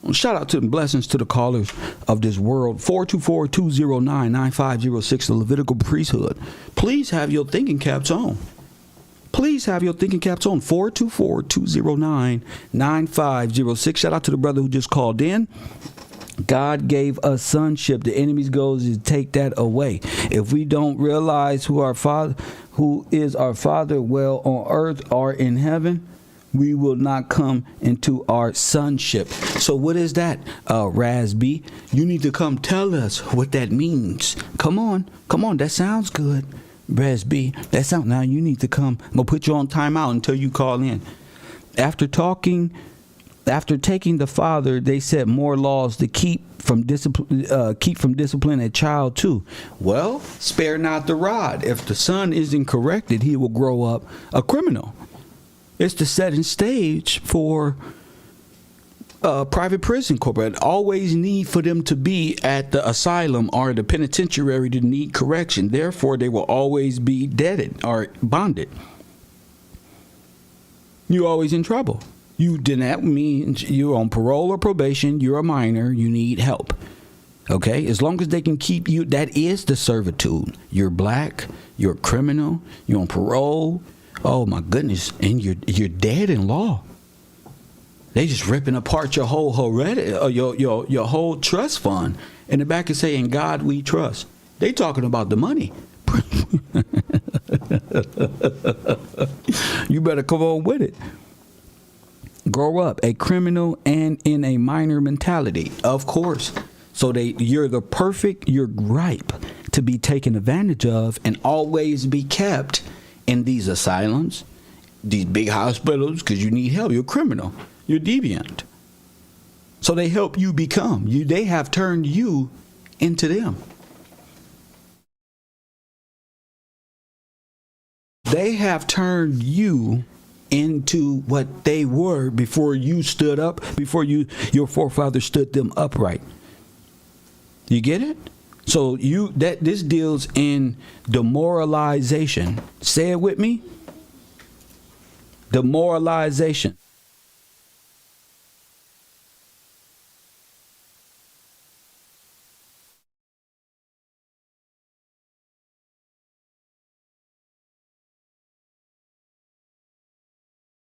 Well, shout out to the blessings to the callers of this world. 424-209-9506, the Levitical Priesthood. Please have your thinking caps on. Please have your thinking caps on. 424-209-9506. Shout out to the brother who just called in. God gave us sonship. The enemy's goal is to take that away. If we don't realize who is our Father, well, on earth or in heaven, we will not come into our sonship. So what is that, Rasby? You need to come tell us what that means. Come on. That sounds good, Rasby. Now you need to come. I'm gonna put you on timeout until you call in. After taking the father, they set more laws to keep from discipline a child too. Well, spare not the rod. If the son isn't corrected, he will grow up a criminal. It's the setting stage for private prison corporate. Always need for them to be at the asylum or the penitentiary to need correction. Therefore, they will always be deaded or bonded. You're always in trouble. That means you're on parole or probation. You're a minor. You need help. Okay? As long as they can keep you, that is the servitude. You're black. You're a criminal. You're on parole. Oh my goodness! And you're dead in law. They just ripping apart your whole your whole trust fund. In the back is saying, "God we trust." They talking about the money. You better come on with it. Grow up a criminal and in a minor mentality, of course. So you're ripe to be taken advantage of and always be kept in these asylums, these big hospitals, because you need help. You're a criminal. You're deviant. So they help you become. They have turned you into them. They have turned you into what they were before you stood up, before your forefathers stood them upright. You get it? So this deals in demoralization. Say it with me. Demoralization.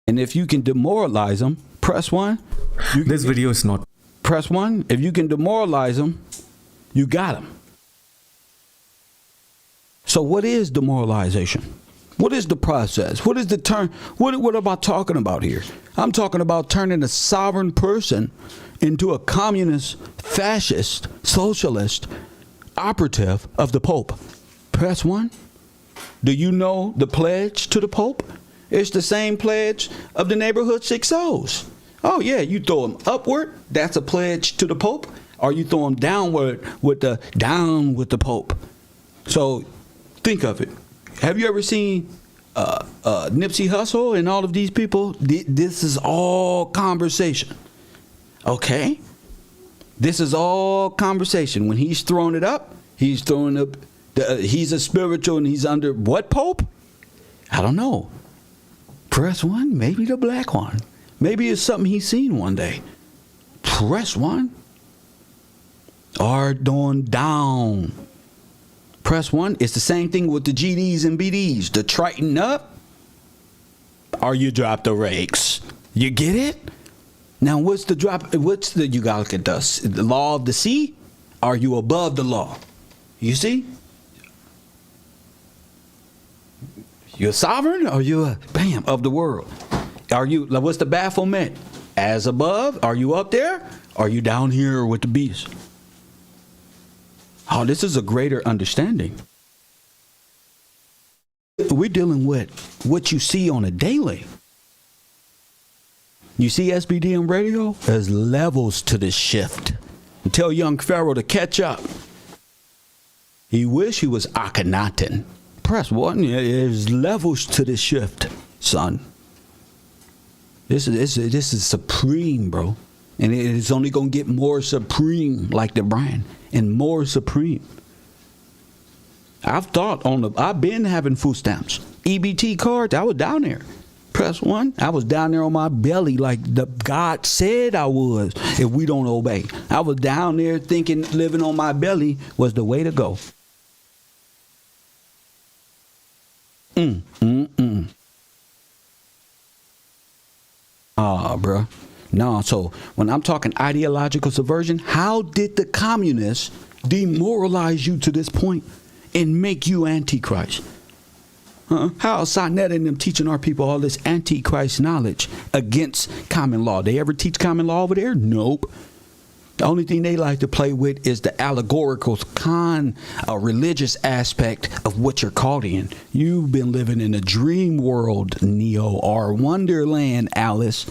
And if you can demoralize them, press 1. This video is not. Press 1. If you can demoralize them, you got them. So what is demoralization? What is the process? What is the turn? What am I talking about here? I'm talking about turning a sovereign person into a communist, fascist, socialist operative of the Pope. Press 1. Do you know the pledge to the Pope? It's the same pledge of the neighborhood 6-0s. Oh yeah, you throw them upward, that's a pledge to the Pope, or you throw them downward down with the Pope. So think of it. Have you ever seen Nipsey Hussle and all of these people? This is all conversation. Okay? This is all conversation. When he's throwing it up, he's throwing up, he's a spiritual and he's under what Pope? I don't know. Press 1, maybe the black one. Maybe it's something he's seen one day. Press 1. Or doing down. Press 1. It's the same thing with the GDs and BDs. The Triton up, or you drop the rakes. You get it? Now, what's the you gotta look at the law of the sea? Are you above the law? You see? You're sovereign, or you of the world? Are you, what's the bafflement? As above? Are you up there? Are you down here with the beast? Oh, this is a greater understanding. We're dealing with what you see on a daily. You see SBDM radio? There's levels to this shift. And tell young Pharaoh to catch up. He wish he was Akhenaten. Press 1. There's levels to this shift, son. This is supreme, bro. And it's only going to get more supreme, like the brand, and more supreme. I've been having food stamps. EBT cards, I was down there. Press 1, I was down there on my belly like the God said I was if we don't obey. I was down there thinking living on my belly was the way to go. Bruh. No, so when I'm talking ideological subversion, how did the communists demoralize you to this point and make you antichrist? How is Sonetta and them teaching our people all this antichrist knowledge against common law? They ever teach common law over there? Nope. The only thing they like to play with is the allegorical religious aspect of what you're caught in. You've been living in a dream world, Neo, or Wonderland, Alice.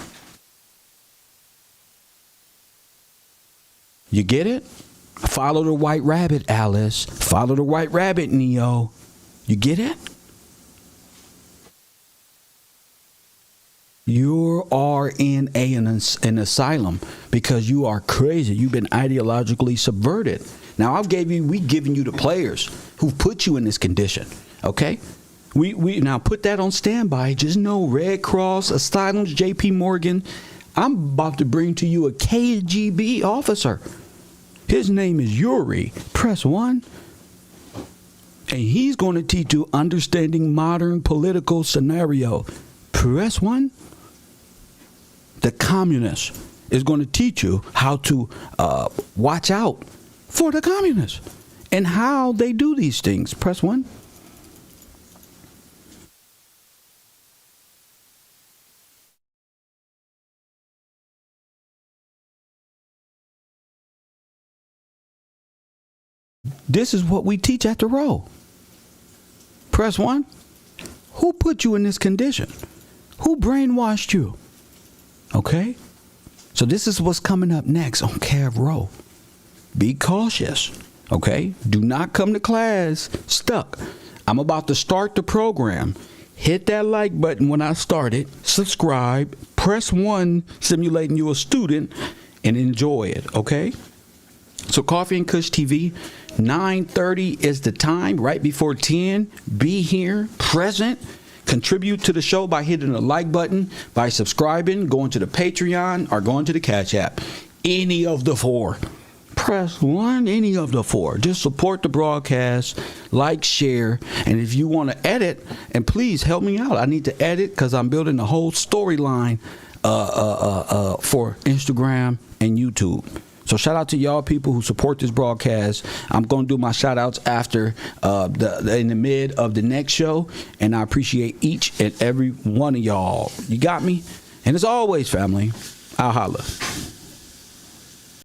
You get it? Follow the white rabbit, Alice. Follow the white rabbit, Neo. You get it? You are in an asylum because you are crazy. You've been ideologically subverted. Now we giving you the players who put you in this condition. Okay? We now put that on standby. Just know Red Cross, Asylums, JP Morgan. I'm about to bring to you a KGB officer. His name is Yuri. Press 1. And he's going to teach you understanding modern political scenario. Press 1. The communist is going to teach you how to watch out for the communists and how they do these things. Press 1. This is what we teach at the row. Press 1. Who put you in this condition? Who brainwashed you? Okay? So this is what's coming up next on Cav Row. Be cautious. Okay? Do not come to class stuck. I'm about to start the program. Hit that like button when I start it. Subscribe. Press 1, simulating you a student, and enjoy it. Okay? So Coffee and Kush TV, 9:30 is the time, right before 10. Be here, present. Contribute to the show by hitting the like button, by subscribing, going to the Patreon, or going to the Cash App. Any of the 4. Press 1, any of the 4. Just support the broadcast, like, share, and if you want to edit, and please help me out. I need to edit because I'm building a whole storyline for Instagram and YouTube. So shout out to y'all people who support this broadcast. I'm going to do my shout outs after in the mid of the next show. And I appreciate each and every one of y'all. You got me? And as always, family, I'll holla.